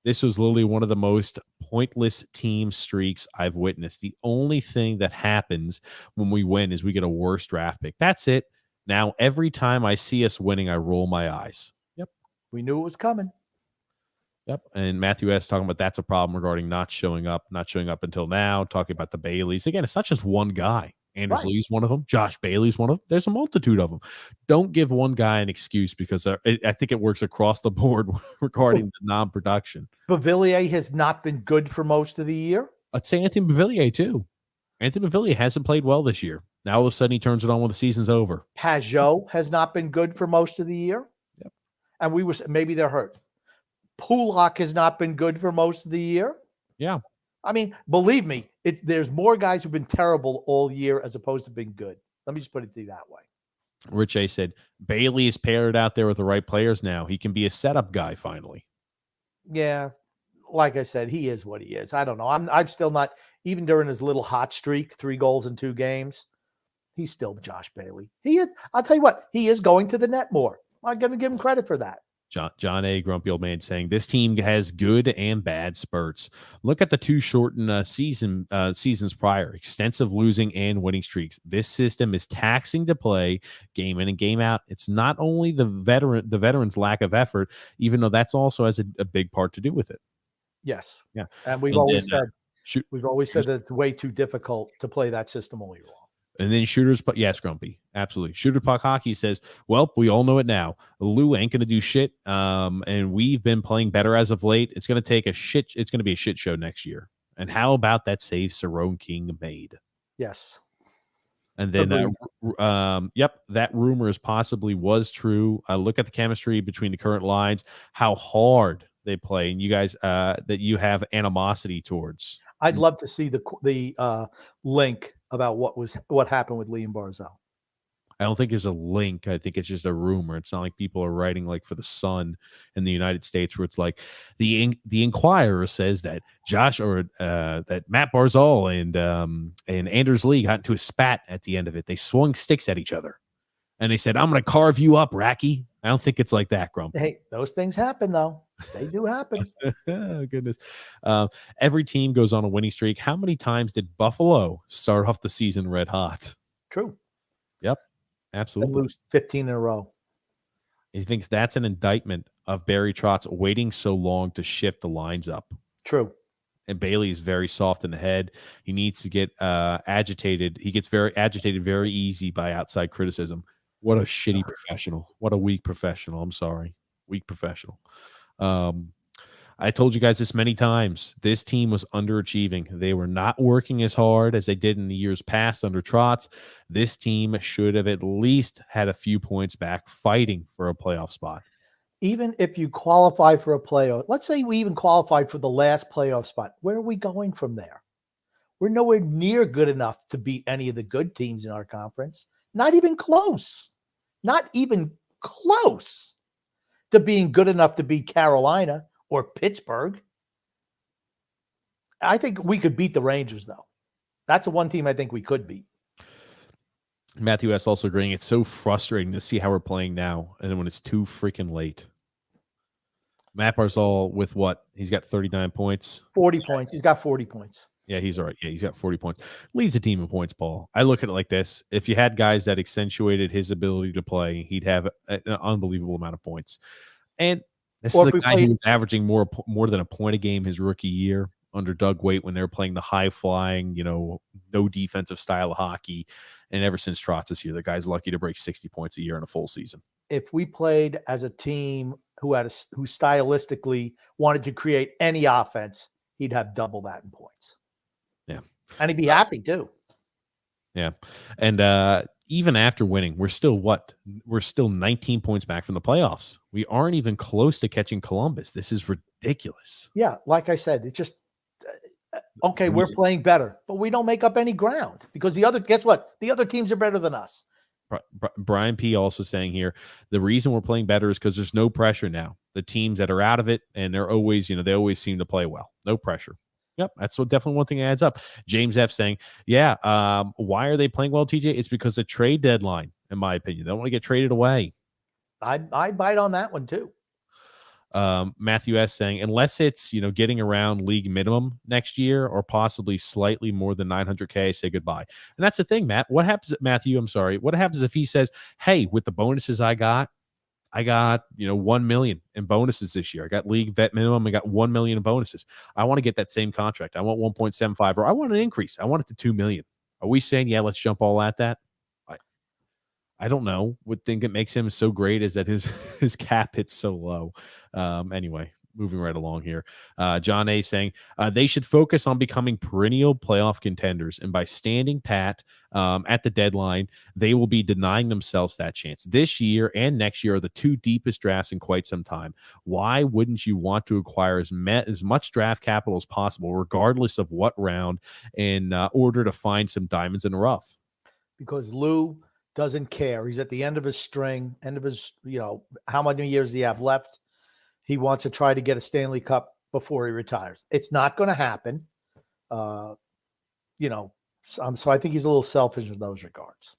This was literally one of the most pointless team streaks I've witnessed. The only thing that happens when we win is we get a worse draft pick. That's it. Now, every time I see us winning, I roll my eyes. Yep. We knew it was coming. Yep. And Matthew S. talking about that's a problem regarding not showing up until now, talking about the Baileys. Again, it's not just one guy. Anders Lee's one of them. Josh Bailey's one of them. There's a multitude of them. Don't give one guy an excuse, because I think it works across the board regarding the non-production. Beauvillier has not been good for most of the year. I'd say Anthony Beauvillier too. Anthony Beauvillier hasn't played well this year. Now all of a sudden he turns it on when the season's over. Pajot has not been good for most of the year. Yep. And maybe they're hurt. Pulak has not been good for most of the year. Yeah. I mean, believe me, there's more guys who've been terrible all year as opposed to being good. Let me just put it to you that way. Rich A said, Bailey is paired out there with the right players now. He can be a setup guy finally. Yeah. Like I said, he is what he is. I don't know. I'm still not, even during his little hot streak, 3 goals in 2 games, he's still Josh Bailey. I'll tell you what, he is going to the net more. I'm going to give him credit for that. John A. Grumpy Old Man saying this team has good and bad spurts. Look at the 2 shortened seasons prior, extensive losing and winning streaks. This system is taxing to play game in and game out. It's not only the veterans' lack of effort, even though that's also has a big part to do with it. Yes. Yeah. And we've always said that it's way too difficult to play that system all year long. And then shooters, but yes, Grumpy, absolutely. Shooter Puck Hockey says, well, we all know it now. Lou ain't going to do shit. And we've been playing better as of late. It's going to be a shit show next year. And how about that save Sorokin made? Yes. And then, Agreed. yep, that rumor is possibly was true. Look at the chemistry between the current lines, how hard they play, and you guys that you have animosity towards. I'd love to see the link about what happened with Liam Barzal. I don't think there's a link. I think it's just a rumor. It's not like people are writing like for the Sun in the United States, where it's like the Inquirer says that that Matt Barzal and Anders Lee got into a spat at the end of it. They swung sticks at each other, and they said, "I'm going to carve you up, Racky." I don't think it's like that, Grump. Hey, those things happen though. They do happen. Oh, goodness. Every team goes on a winning streak. How many times did Buffalo start off the season red hot? True. Yep. And Absolutely. lose 15 in a row. He thinks that's an indictment of Barry Trotz waiting so long to shift the lines up. True. And Bailey is very soft in the head. He needs to get agitated. He gets very agitated very easy by outside criticism. What a shitty professional. What a weak professional. I'm sorry. Weak professional. I told you guys this many times. This team was underachieving. They were not working as hard as they did in the years past under Trotz. This team should have at least had a few points back fighting for a playoff spot. Even if you qualify for a playoff, let's say we even qualified for the last playoff spot, where are we going from there? We're nowhere near good enough to beat any of the good teams in our conference. Not even close. Not even close to being good enough to beat Carolina or Pittsburgh. I think we could beat the Rangers, though. That's the one team I think we could beat. Matthew S. also agreeing. It's so frustrating to see how we're playing now, and then when it's too freaking late. Matt Barzal with what? He's got 39 points. 40 points. He's got 40 points. Yeah, he's all right. Yeah, he's got 40 points. Leads the team in points, Paul. I look at it like this. If you had guys that accentuated his ability to play, he'd have an unbelievable amount of points. And this is a guy who was averaging more than a point a game his rookie year under Doug Waite when they were playing the high-flying, no defensive style of hockey. And ever since Trotz is here, the guy's lucky to break 60 points a year in a full season. If we played as a team who stylistically wanted to create any offense, he'd have double that in points. Yeah. And he'd be happy too. Yeah. And even after winning, we're still 19 points back from the playoffs. We aren't even close to catching Columbus. This is ridiculous. Yeah. Like I said, it's just, okay, we're playing better, but we don't make up any ground because guess what? The other teams are better than us. Brian P. also saying here, the reason we're playing better is because there's no pressure now. The teams that are out of it, and they're always, they always seem to play well. No pressure. Yep, that's what definitely one thing adds up. James F. saying, yeah, why are they playing well, TJ? It's because the trade deadline, in my opinion. They don't want to get traded away. I'd bite on that one too. Matthew S. saying, unless it's, getting around league minimum next year or possibly slightly more than 900K, say goodbye. And that's the thing, Matt. What happens, Matthew? I'm sorry. What happens if he says, hey, with the bonuses I got, 1 million in bonuses this year. I got league vet minimum. I got 1 million in bonuses. I want to get that same contract. I want 1.75, or I want an increase. I want it to 2 million. Are we saying, yeah, let's jump all at that? I don't know. Would think it makes him so great is that his cap hits so low. Anyway, moving right along here. John A. saying they should focus on becoming perennial playoff contenders, and by standing pat at the deadline, they will be denying themselves that chance. This year and next year are the two deepest drafts in quite some time. Why wouldn't you want to acquire as much draft capital as possible, regardless of what round, in order to find some diamonds in the rough? Because Lou doesn't care. He's at the end of his string, how many years do you have left? He wants to try to get a Stanley Cup before he retires. It's not going to happen. So I think he's a little selfish in those regards.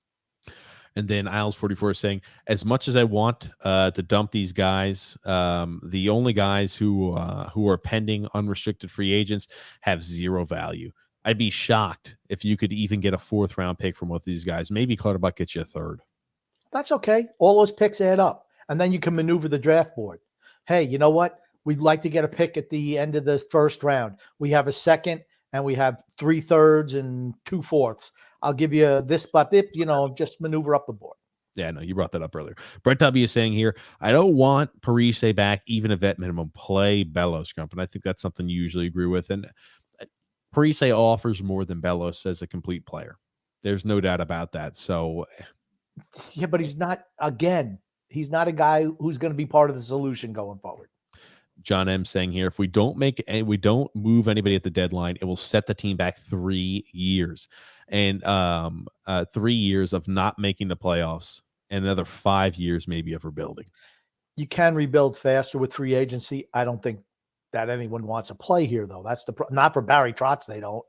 And then Isles 44 is saying, as much as I want to dump these guys, the only guys who are pending unrestricted free agents have zero value. I'd be shocked if you could even get a 4th round pick from one of these guys. Maybe Clutterbuck gets you a 3rd. That's okay. All those picks add up. And then you can maneuver the draft board. Hey, you know what? We'd like to get a pick at the end of the 1st round. We have a 2nd and we have 3 3rds and 2 4ths. I'll give you this, but just maneuver up the board. Yeah, no, you brought that up earlier. Brett W. is saying here, I don't want Parise back, even a vet minimum. Play Bellows, Grump. And I think that's something you usually agree with. And Parise offers more than Bellows as a complete player. There's no doubt about that. So, Yeah, but he's not a guy who's going to be part of the solution going forward. John M saying here, if we don't move anybody at the deadline, it will set the team back 3 years, and 3 years of not making the playoffs, and another 5 years maybe of rebuilding. You can rebuild faster with free agency. I don't think that anyone wants to play here, though. That's not for Barry Trotz. They don't.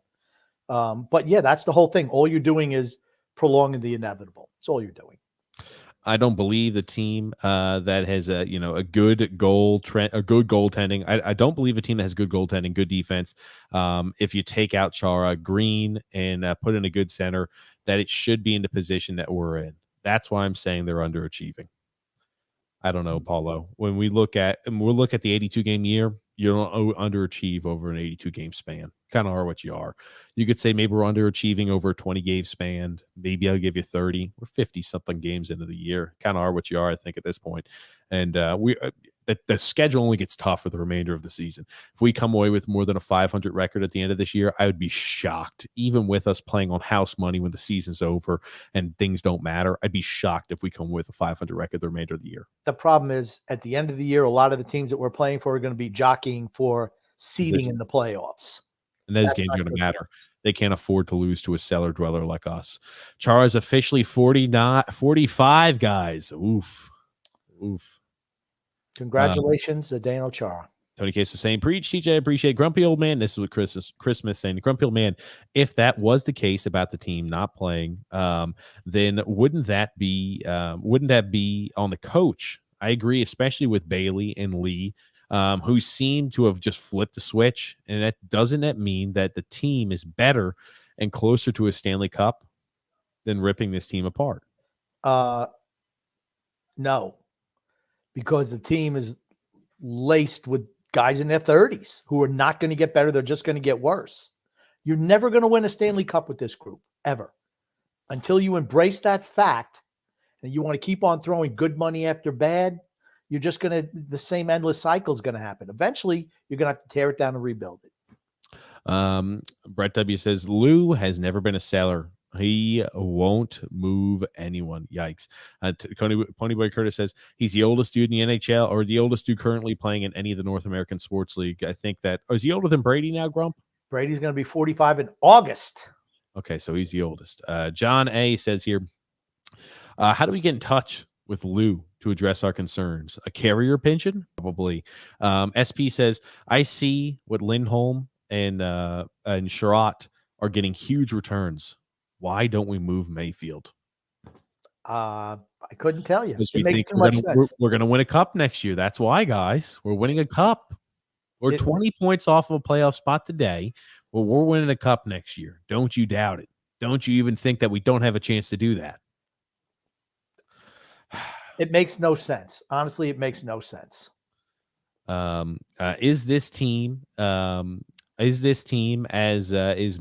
But yeah, that's the whole thing. All you're doing is prolonging the inevitable. That's all you're doing. I don't believe the team that has a good goaltending. I don't believe a team that has good goaltending, good defense. If you take out Chara, Green, and put in a good center, that it should be in the position that we're in. That's why I'm saying they're underachieving. I don't know, Paulo. When we look at the 82 game year, you don't underachieve over an 82 game span. Kind of are what you are. You could say maybe we're underachieving over a 20 game span. Maybe I'll give you 30. We're 50 something games into the year. Kind of are what you are, I think, at this point. And the schedule only gets tough for the remainder of the season. If we come away with more than a 500 record at the end of this year, I would be shocked. Even with us playing on house money when the season's over and things don't matter, I'd be shocked if we come with a 500 record the remainder of the year. The problem is at the end of the year, a lot of the teams that we're playing for are going to be jockeying for seeding in the playoffs. And those games are going to matter. They can't afford to lose to a cellar dweller like us. Chara's officially 45, guys. Oof. Congratulations to Daniel Chara. Tony Case is saying, preach, TJ, I appreciate Grumpy Old Man. This is what Christmas saying. Grumpy Old Man, if that was the case about the team not playing, then wouldn't that be on the coach? I agree, especially with Bailey and Lee, who seem to have just flipped the switch. And doesn't that mean that the team is better and closer to a Stanley Cup than ripping this team apart? No, because the team is laced with guys in their 30s who are not going to get better. They're just going to get worse. You're never going to win a Stanley Cup with this group, ever, until you embrace that fact and you want to keep on throwing good money after bad. You're just going to, the same endless cycle is going to happen. Eventually, you're going to have to tear it down and rebuild it. Brett W says, Lou has never been a seller. He won't move anyone. Yikes. Ponyboy Curtis says he's the oldest dude in the NHL, or the oldest dude currently playing in any of the North American Sports League. I think that, is he older than Brady now, Grump? Brady's going to be 45 in August. Okay, so he's the oldest. John A says here, how do we get in touch with Lou to address our concerns? A carrier pigeon? Probably. SP says, I see what Lindholm and Sherratt are getting huge returns. Why don't we move Mayfield? I couldn't tell you. It makes too much sense. We're going to win a cup next year. That's why, guys. We're winning a cup. We're 20 points off of a playoff spot today. Well, we're winning a cup next year. Don't you doubt it. Don't you even think that we don't have a chance to do that. It makes no sense. Honestly, it makes no sense. Is this team is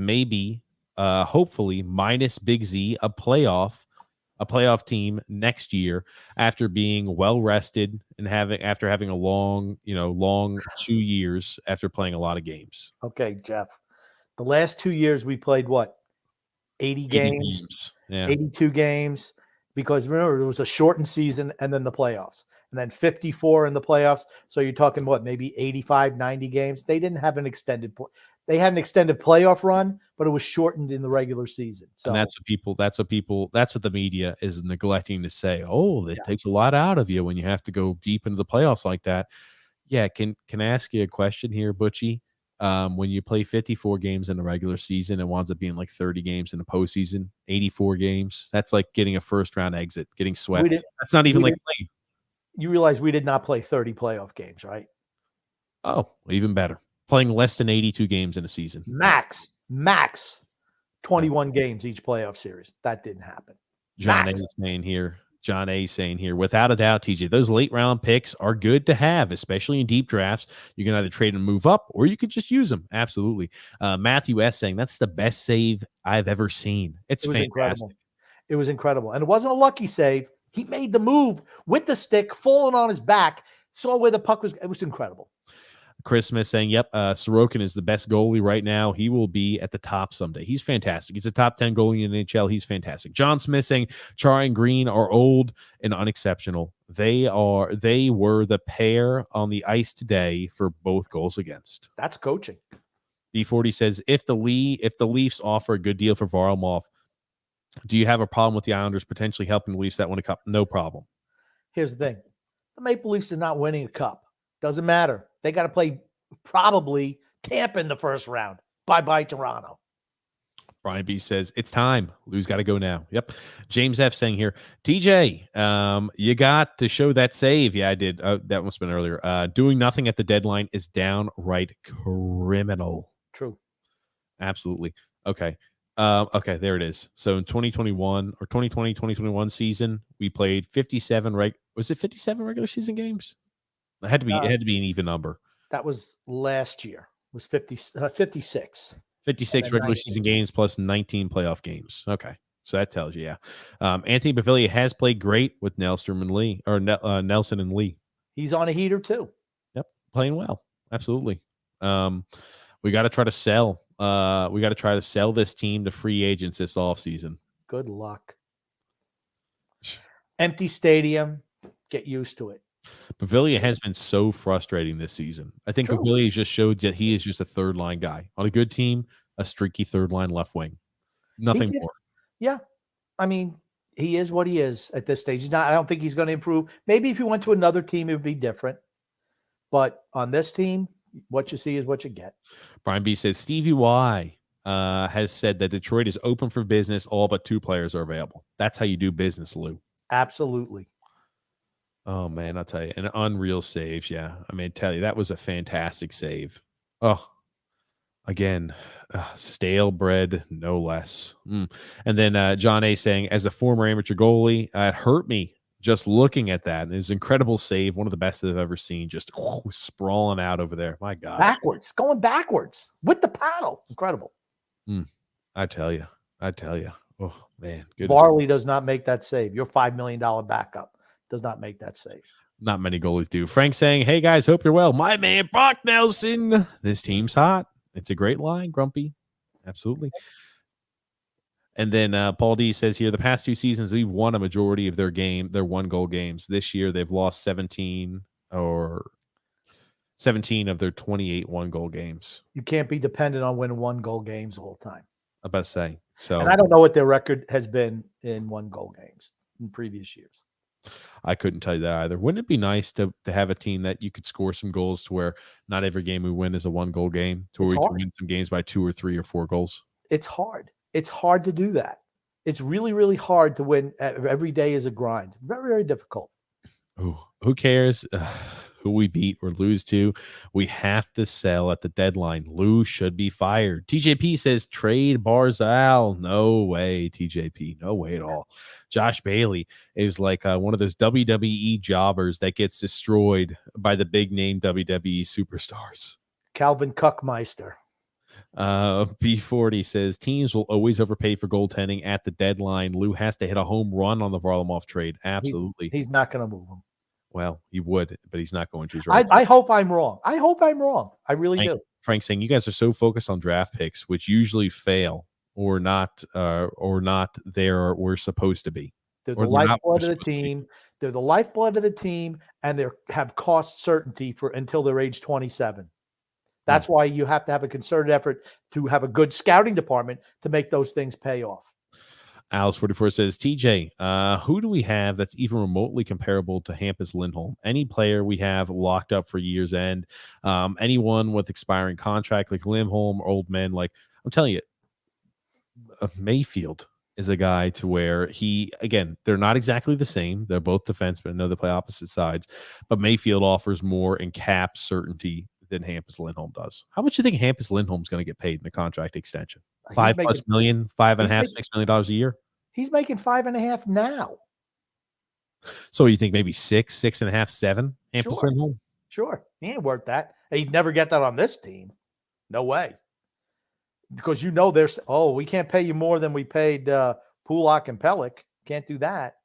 maybe hopefully minus Big Z a playoff team next year after being well rested and after having a long 2 years after playing a lot of games? Okay, Jeff. The last 2 years we played what? 80 games. Yeah. 82 games, because remember it was a shortened season and then the playoffs. And then 54 in the playoffs. So you're talking what, maybe 85, 90 games. They didn't have an extended they had an extended playoff run, but it was shortened in the regular season. So and that's what the media is neglecting to say. Oh, it takes a lot out of you when you have to go deep into the playoffs like that. Yeah, can I ask you a question here, Butchie? When you play 54 games in the regular season, it winds up being like 30 games in the postseason, 84 games. That's like getting a first round exit, getting swept. That's not even like playing. You realize we did not play 30 playoff games, right? Oh, even better. Playing less than 82 games in a season. Max 21 games each playoff series. That didn't happen. John A saying here, without a doubt, TJ, those late round picks are good to have, especially in deep drafts. You can either trade and move up, or you could just use them. Absolutely. Matthew S saying that's the best save I've ever seen. It was fantastic. Incredible. It was incredible. And it wasn't a lucky save. He made the move with the stick, falling on his back, saw where the puck was. It was incredible. Chris Smith saying, yep, Sorokin is the best goalie right now. He will be at the top someday. He's fantastic. He's a top 10 goalie in the NHL. He's fantastic. John Smith saying Char and Green are old and unexceptional. They were the pair on the ice today for both goals against. That's coaching. B40 says, if the Leafs offer a good deal for Varlamov, do you have a problem with the Islanders potentially helping the Leafs that win a cup? No problem. Here's the thing. The Maple Leafs are not winning a cup. Doesn't matter. They got to play probably Tampa in the first round. Bye-bye, Toronto. Brian B says, it's time. Lou's got to go now. Yep. James F saying here, TJ, you got to show that save. Yeah, I did. That must have been earlier. Doing nothing at the deadline is downright criminal. True. Absolutely. Okay. Okay, there it is. So in 2021 or 2020-2021 season, we played 57 was it 57 regular season games? It had to be an even number. That was last year. It was 56. 56 regular season games plus 19 playoff games. Okay. So that tells you, yeah. Anthony Baviglia has played great with Nelson and Lee. He's on a heater too. Yep, playing well. Absolutely. We got to try to sell. We got to try to sell this team to free agents this offseason. Good luck. Empty stadium. Get used to it. Baviglia has been so frustrating this season. I think Baviglia just showed that he is just a third line guy. On a good team, a streaky third line left wing. Nothing more. Yeah. I mean, he is what he is at this stage. I don't think he's going to improve. Maybe if he went to another team, it would be different. But on this team, what you see is what you get. Brian B says Stevie Y has said that Detroit is open for business. All but 2 players are available. That's how you do business, Lou. Absolutely. Oh, man, I'll tell you. An unreal save, yeah. I mean, tell you, that was a fantastic save. Oh, again, stale bread, no less. And then John A. saying, as a former amateur goalie, it hurt me just looking at that. And it was an incredible save, one of the best that I've ever seen, just sprawling out over there. My God. Going backwards with the paddle. Incredible. I tell you. Oh, man. Varley does not make that save. Your $5 million backup does not make that save. Not many goalies do. Frank saying, hey, guys, hope you're well. My man, Brock Nelson. This team's hot. It's a great line, Grumpy. Absolutely. And then Paul D says here, the past 2 seasons, we've won a majority of their 1-goal games. This year, they've lost 17 of their 28 1-goal games. You can't be dependent on winning 1-goal games the whole time. I'm about to say. So, and I don't know what their record has been in 1-goal games in previous years. I couldn't tell you that either. Wouldn't it be nice to have a team that you could score some goals to where not every game we win is a 1-goal game, to where we can win some games by 2 or 3 or 4 goals? It's hard. It's hard to do that. It's really, really hard to win. Every day is a grind. Very, very difficult. Oh, who cares who we beat or lose to? We have to sell at the deadline. Lou should be fired. TJP says trade Barzal. No way, TJP. No way at all. Josh Bailey is like one of those WWE jobbers that gets destroyed by the big name WWE superstars. Calvin Kuckmeister. B40 says teams will always overpay for goaltending at the deadline. Lou has to hit a home run on the Varlamov trade. Absolutely. He's not going to move him. Well, he would, but he's not going to. I hope I'm wrong. I really do. Frank saying you guys are so focused on draft picks, which usually fail or not there we're supposed to be. They're the lifeblood of the team. They're the lifeblood of the team, and they have cost certainty until they're age 27. That's why you have to have a concerted effort to have a good scouting department to make those things pay off. Alice44 says, TJ, who do we have that's even remotely comparable to Hampus Lindholm? Any player we have locked up for year's end? Anyone with expiring contract like Lindholm or old men? Like, I'm telling you, Mayfield is a guy to where they're not exactly the same. They're both defensemen. I know they play opposite sides, but Mayfield offers more in cap certainty than Hampus Lindholm does. How much do you think Hampus Lindholm's going to get paid in a contract extension? $5+ million, $5.5, $6 million a year. He's making $5.5 now. So you think maybe 6, 6.5, 7? Hampus Lindholm? Sure. He ain't worth that. He'd never get that on this team. No way. Because there's we can't pay you more than we paid Pulak and Pellick. Can't do that.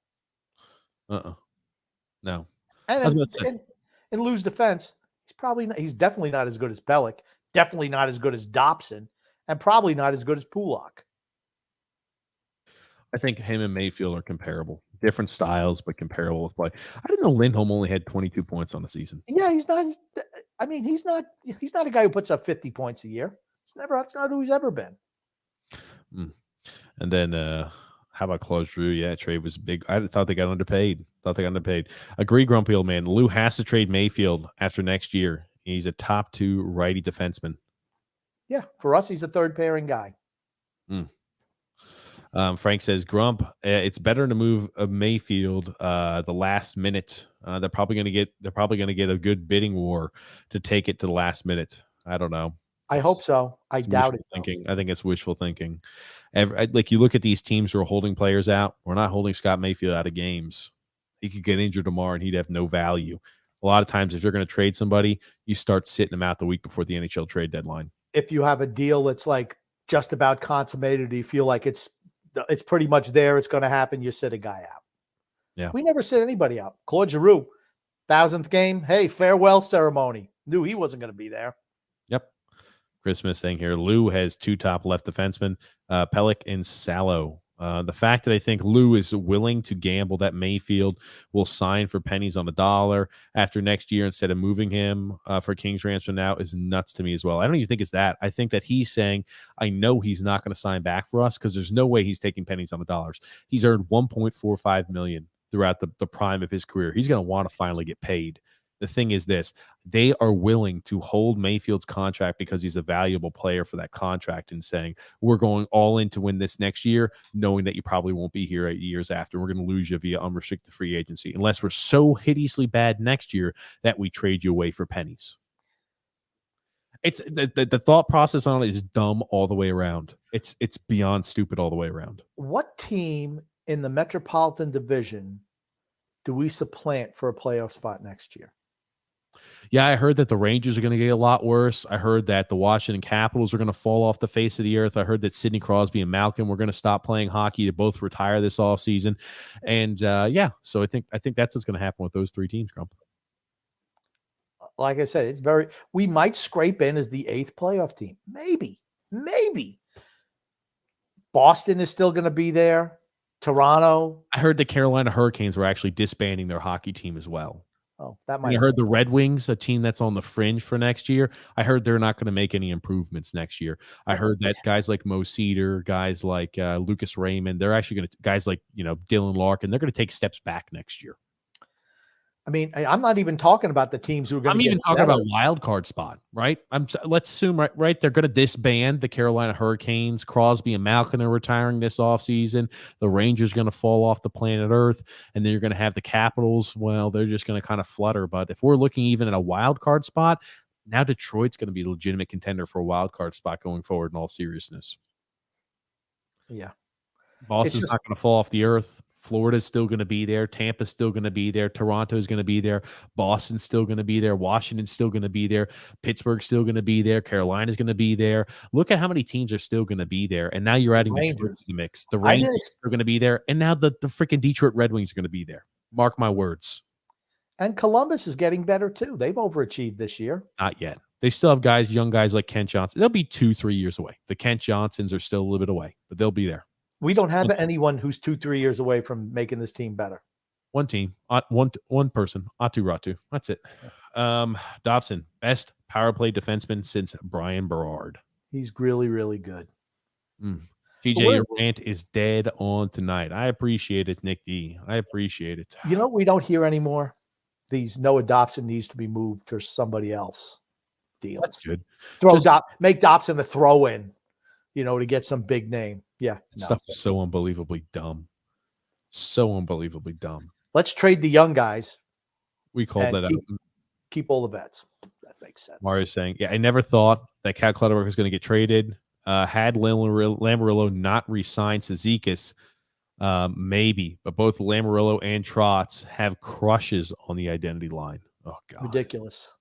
No. And in Lou's defense, He's definitely not as good as Pellick, definitely not as good as Dobson, and probably not as good as Pulak. I think him and Mayfield are comparable. Different styles, but comparable with play. I didn't know Lindholm only had 22 points on the season. Yeah, he's not. I mean, he's not a guy who puts up 50 points a year. That's not who he's ever been. And then how about Claude Giroux? Yeah, trade was big. I thought they got underpaid. Agree, grumpy old man. Lou has to trade Mayfield after next year. He's a top 2 righty defenseman. Yeah, for us, he's a third pairing guy. Frank says, Grump, it's better to move Mayfield the last minute. They're probably going to get a good bidding war to take it to the last minute. I don't know. I hope so. I doubt it. Thinking. I think it's wishful thinking. Like you look at these teams who are holding players out. We're not holding Scott Mayfield out of games. He could get injured tomorrow and he'd have no value. A lot of times, if you're going to trade somebody, you start sitting them out the week before the NHL trade deadline. If you have a deal that's like just about consummated, you feel like it's pretty much there, it's going to happen, you sit a guy out. Yeah. We never sit anybody out. Claude Giroux, 1,000th game, hey, farewell ceremony. Knew he wasn't going to be there. Yep. Christmas saying here, Lou has 2 top left defensemen, Pellick and Salo. The fact that I think Lou is willing to gamble that Mayfield will sign for pennies on the dollar after next year instead of moving him for King's ransom now is nuts to me as well. I don't even think it's that. I think that he's saying, I know he's not going to sign back for us because there's no way he's taking pennies on the dollars. He's earned $1.45 million throughout the prime of his career. He's going to want to finally get paid. The thing is this, they are willing to hold Mayfield's contract because he's a valuable player for that contract and saying, we're going all in to win this next year, knowing that you probably won't be here 8 years after. We're going to lose you via unrestricted free agency unless we're so hideously bad next year that we trade you away for pennies. It's the thought process on it is dumb all the way around. It's beyond stupid all the way around. What team in the Metropolitan Division do we supplant for a playoff spot next year? Yeah, I heard that the Rangers are going to get a lot worse. I heard that the Washington Capitals are going to fall off the face of the earth. I heard that Sidney Crosby and Malkin were going to stop playing hockey. They both retire this offseason. And so I think that's what's going to happen with those 3 teams, Grump. Like I said, we might scrape in as the 8th playoff team. Maybe. Boston is still going to be there. Toronto. I heard the Carolina Hurricanes were actually disbanding their hockey team as well. Oh, that might. I heard the Red Wings, a team that's on the fringe for next year. I heard they're not going to make any improvements next year. I heard that guys like Mo Cedar, guys like Lucas Raymond, they're actually going to guys like Dylan Larkin, they're going to take steps back next year. I mean, I'm not even talking about the teams who are going to. I'm even talking about wild card spot, right? Let's assume right they're going to disband the Carolina Hurricanes. Crosby and Malkin are retiring this offseason. The Rangers going to fall off the planet Earth, and then you're going to have the Capitals. Well, they're just going to kind of flutter. But if we're looking even at a wild card spot, now Detroit's going to be a legitimate contender for a wild card spot going forward. In all seriousness, yeah, Boston's not going to fall off the earth. Florida's still going to be there. Tampa's still going to be there. Toronto's going to be there. Boston's still going to be there. Washington's still going to be there. Pittsburgh's still going to be there. Carolina's going to be there. Look at how many teams are still going to be there. And now you're adding Detroit to the mix. The Rangers are going to be there. And now the freaking Detroit Red Wings are going to be there. Mark my words. And Columbus is getting better too. They've overachieved this year. Not yet. They still have young guys like Kent Johnson. They'll be 2-3 years away. The Kent Johnsons are still a little bit away, but they'll be there. We don't have anyone who's 2-3 years away from making this team better. One team, one person, Atu Ratu. That's it. Dobson, best power play defenseman since Brian Berard. He's really, really good. TJ, your rant is dead on tonight. I appreciate it, Nick D. I appreciate it. We don't hear anymore. These Noah Dobson needs to be moved to somebody else deals. That's good. Make Dobson a throw-in, to get some big name. Yeah. Stuff is so unbelievably dumb. So unbelievably dumb. Let's trade the young guys. We called that out. Keep all the vets. That makes sense. Mario's saying, I never thought that Cal Clutterbuck was going to get traded. Had Lamoriello not re-signed Cizikas, maybe. But both Lamoriello and Trotz have crushes on the identity line. Oh, God. Ridiculous.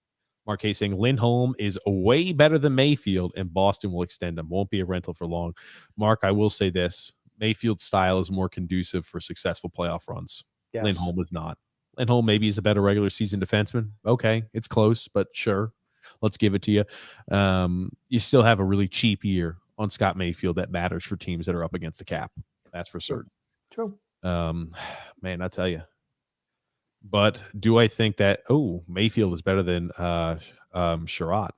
Marquez saying Lindholm is way better than Mayfield, and Boston will extend him. Won't be a rental for long. Mark, I will say this. Mayfield's style is more conducive for successful playoff runs. Yes. Lindholm is not. Lindholm maybe is a better regular season defenseman. Okay, it's close, but sure, let's give it to you. You still have a really cheap year on Scott Mayfield that matters for teams that are up against the cap. That's for certain. True. Man, I tell you. But do I think that Mayfield is better than Sherrod?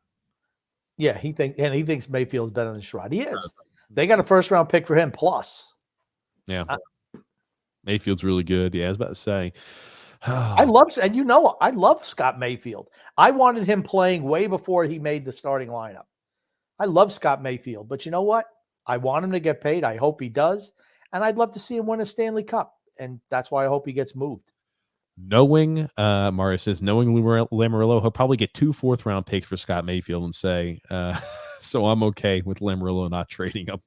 Yeah, he thinks Mayfield's better than Sherrod. He is. They got a first round pick for him plus. Yeah. Mayfield's really good. Yeah, I was about to say. I love Scott Mayfield. I wanted him playing way before he made the starting lineup. I love Scott Mayfield, but you know what? I want him to get paid. I hope he does. And I'd love to see him win a Stanley Cup. And that's why I hope he gets moved. Knowing, Mario says, knowing Lamoriello, he'll probably get 2 fourth-round picks for Scott Mayfield and say, so I'm okay with Lamoriello not trading him.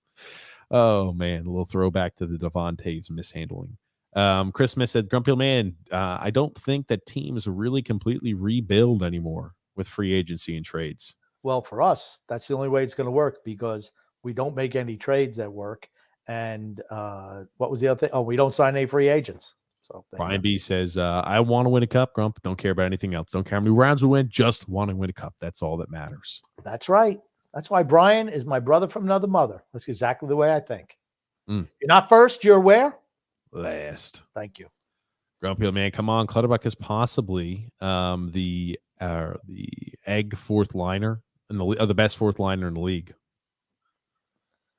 Oh, man, a little throwback to the Devon Taves mishandling. Chris Smith said, Grumpy Old Man, I don't think that teams really completely rebuild anymore with free agency and trades. Well, for us, that's the only way it's going to work because we don't make any trades that work. And what was the other thing? Oh, we don't sign any free agents. So Brian B says, I want to win a cup, Grump. Don't care about anything else. Don't care how many rounds we win. Just want to win a cup. That's all that matters. That's right. That's why Brian is my brother from another mother. That's exactly the way I think. You're not first. You're where? Last. Thank you. Grumpy Old Man, come on. Clutterbuck is possibly the egg fourth liner and the best fourth liner in the league.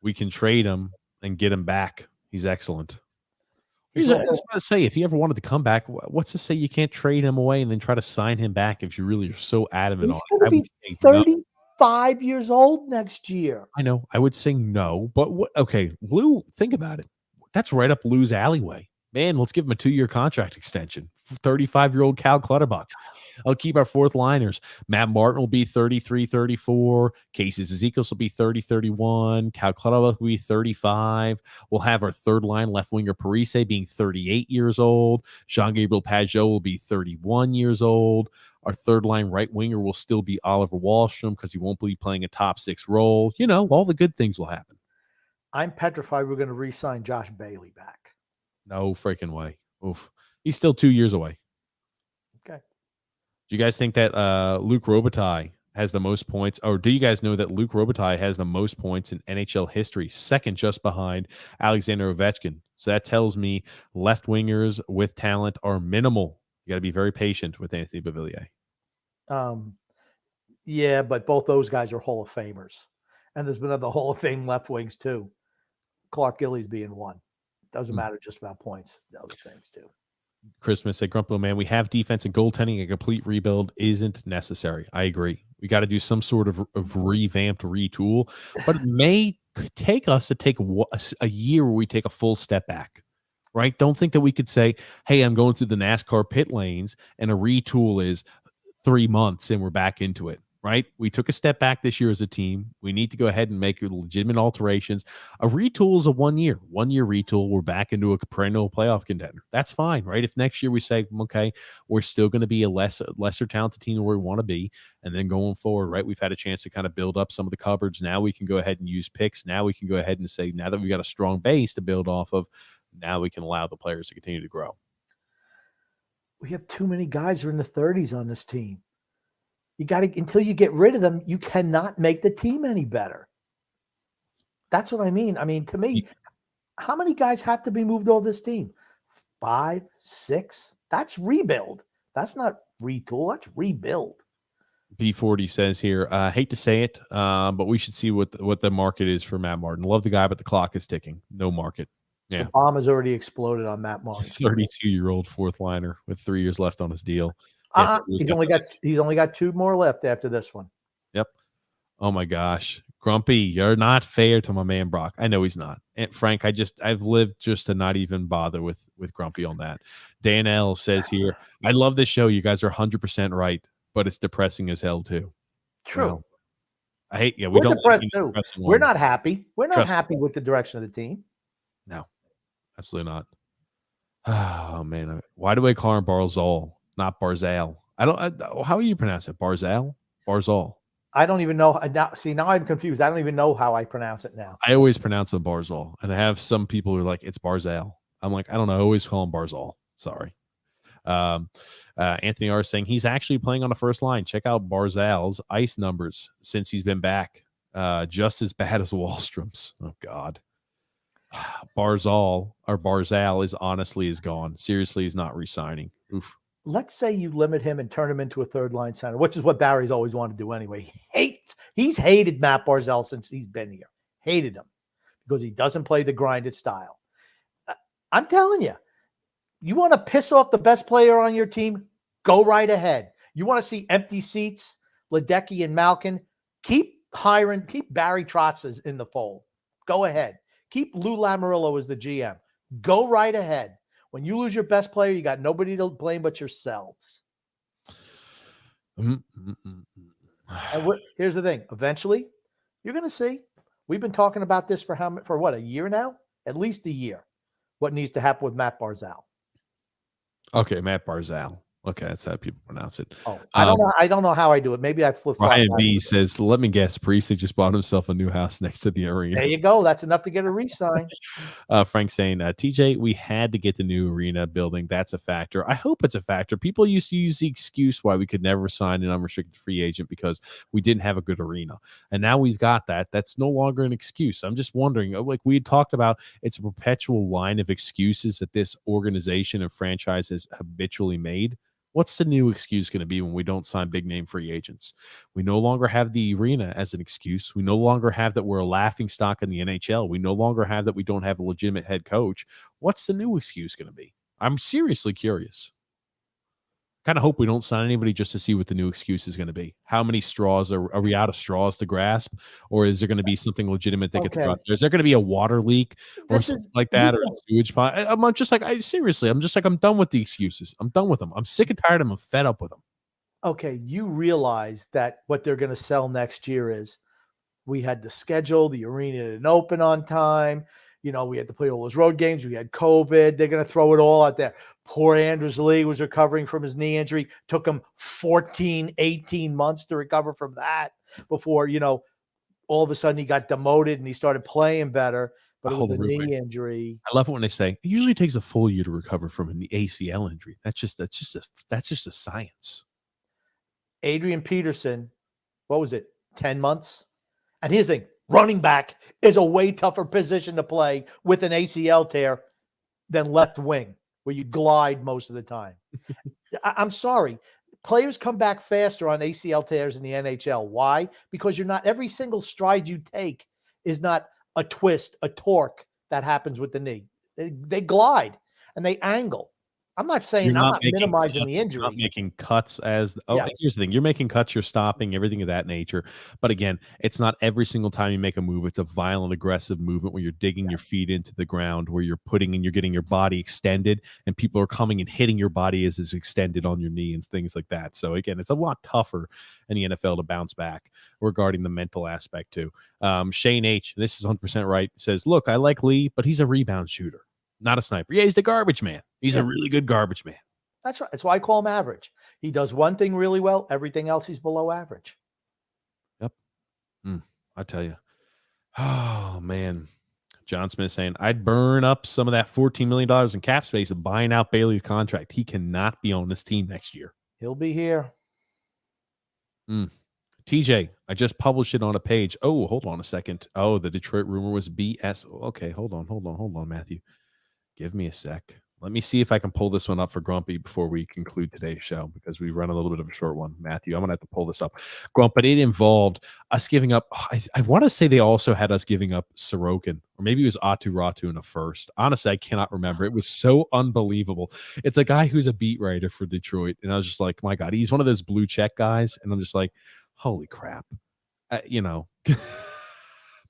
We can trade him and get him back. He's excellent. I was going to say, if he ever wanted to come back, what's to say you can't trade him away and then try to sign him back if you really are so adamant He's on it? going to be 35 years old next year. I know. I would say no, but okay, Lou, think about it. That's right up Lou's alleyway. Man, let's give him a 2-year contract extension. 35-year-old Cal Clutterbuck. I'll keep our fourth liners. Matt Martin will be 33, 34. Casey Zizekiel will be 30, 31. Cal Clutterbuck will be 35. We'll have our third line left winger Parise being 38 years old. Jean-Gabriel Pageau will be 31 years old. Our third line right winger will still be Oliver Wahlstrom because he won't be playing a top 6 role. You know, all the good things will happen. I'm petrified we're going to re-sign Josh Bailey back. No freaking way. Oof. He's still 2 years away. Okay. Do you guys think that Luc Robitaille has the most points? Or do you guys know that Luc Robitaille has the most points in NHL history, second just behind Alexander Ovechkin? So that tells me left wingers with talent are minimal. You got to be very patient with Anthony Beauvillier. Yeah, but both those guys are Hall of Famers. And there's been other Hall of Fame left wings too. Clark Gillies being one. Doesn't matter just about points, the other things too. Christmas said, Grumpo Man, we have defense and goaltending. A complete rebuild isn't necessary. I agree. We got to do some sort of revamped retool, but it may take us to take a year where we take a full step back, right? Don't think that we could say, hey, I'm going through the NASCAR pit lanes and a retool is 3 months and we're back into it. Right? We took a step back this year as a team. We need to go ahead and make legitimate alterations. A retool is a 1 year retool. We're back into a perennial playoff contender. That's fine, right? If next year we say, okay, we're still going to be a lesser talented team where we want to be, and then going forward, right? We've had a chance to kind of build up some of the cupboards. Now we can go ahead and use picks. Now we can go ahead and say, now that we've got a strong base to build off of, now we can allow the players to continue to grow. We have too many guys who are in the 30s on this team. You got to, until you get rid of them, you cannot make the team any better. That's what I mean. I mean, to me, how many guys have to be moved off this team? 5, 6? That's rebuild. That's not retool. That's rebuild. B40 says here, I hate to say it, but we should see what the market is for Matt Martin. Love the guy, but the clock is ticking. No market. Yeah. The bomb has already exploded on Matt Martin. 32-year-old fourth liner with 3 years left on his deal. He's only got 2 more left after this one. Yep. Oh my gosh, Grumpy, you're not fair to my man Brock. I know he's not. And Frank, I've lived just to not even bother with Grumpy on that. Dan L says here, I love this show. You guys are 100% right, but it's depressing as hell too. True. Well, I hate. Yeah, we're depressed too. We're not happy. We're not happy with the direction of the team. No, absolutely not. Oh man, why do I call him Barzal? Not Barzal. How do you pronounce it? Barzal? Barzal. I don't even know. Now I'm confused. I don't even know how I pronounce it now. I always pronounce it Barzal. And I have some people who are like, it's Barzal. I'm like, I don't know. I always call him Barzal. Sorry. Anthony R. saying he's actually playing on the first line. Check out Barzal's ice numbers since he's been back. Just as bad as Wallstrom's. Oh, God. Barzal is gone. Seriously, he's not re-signing. Oof. Let's say you limit him and turn him into a third line center, which is what Barry's always wanted to do anyway. He's hated Matt Barzal since he's been here. Hated him because he doesn't play the grinded style. I'm telling you, you want to piss off the best player on your team? Go right ahead. You want to see empty seats, Ledecky and Malkin? Keep Barry Trotz in the fold. Go ahead. Keep Lou Lamoriello as the GM. Go right ahead. When you lose your best player, you got nobody to blame but yourselves. And here's the thing. Eventually, you're going to see. We've been talking about this for what, a year now? At least a year. What needs to happen with Matt Barzal. Okay, Matt Barzal. Okay, that's how people pronounce it. Oh, I don't know how I do it. Maybe I flip. Ryan B says, "Let me guess, Priestley just bought himself a new house next to the arena." There you go. That's enough to get a re-sign. Frank saying, "TJ, we had to get the new arena building. That's a factor. I hope it's a factor. People used to use the excuse why we could never sign an unrestricted free agent because we didn't have a good arena, and now we've got that. That's no longer an excuse. I'm just wondering, like we had talked about, it's a perpetual line of excuses that this organization and franchise has habitually made." What's the new excuse going to be when we don't sign big name free agents? We no longer have the arena as an excuse. We no longer have that we're a laughing stock in the NHL. We no longer have that we don't have a legitimate head coach. What's the new excuse going to be? I'm seriously curious. Kind of hope we don't sign anybody just to see what the new excuse is going to be. How many straws are we out of straws to grasp, or is there going to be something legitimate that gets brought there? Is there going to be a water leak or something like that, or a sewage pipe? I'm just like, I'm done with the excuses. I'm done with them. I'm sick and tired of them. I'm fed up with them. Okay, you realize that what they're going to sell next year is we had the schedule, the arena didn't open on time. You know, we had to play all those road games. We had COVID. They're going to throw it all out there. Poor Anders Lee was recovering from his knee injury. Took him 14, 18 months to recover from that before, all of a sudden he got demoted and he started playing better. But it was the knee injury. I love it when they say it usually takes a full year to recover from an ACL injury. That's just a science. Adrian Peterson, what was it, 10 months? And here's the thing. Running back is a way tougher position to play with an ACL tear than left wing, where you glide most of the time. I'm sorry. Players come back faster on ACL tears in the NHL. Why? Because you're not, every single stride you take is not a twist, a torque that happens with the knee. They glide and they angle. I'm not saying I'm not minimizing the injury. Not making cuts here's the thing. You're making cuts, you're stopping, everything of that nature. But again, it's not every single time you make a move. It's a violent, aggressive movement where you're digging your feet into the ground, where you're you're getting your body extended, and people are coming and hitting your body as it's extended on your knee and things like that. So again, it's a lot tougher in the NFL to bounce back regarding the mental aspect too. Shane H, this is 100% right, says, "Look, I like Lee, but he's a rebound shooter. Not a sniper. Yeah, he's the garbage man. He's a really good garbage man." That's right. That's why I call him average. He does one thing really well. Everything else, he's below average. Yep. I tell you. Oh, man. John Smith saying, "I'd burn up some of that $14 million in cap space of buying out Bailey's contract. He cannot be on this team next year." He'll be here. TJ, I just published it on a page. Oh, hold on a second. Oh, the Detroit rumor was BS. Okay, hold on, Matthew. Give me a sec. Let me see if I can pull this one up for Grumpy before we conclude today's show, because we run a little bit of a short one. Matthew, I'm going to have to pull this up. Grump, but it involved us giving up. I want to say they also had us giving up Sorokin, or maybe it was Atu Ratu in the first. Honestly, I cannot remember. It was so unbelievable. It's a guy who's a beat writer for Detroit. And I was just like, my God, he's one of those blue check guys. And I'm just like, holy crap.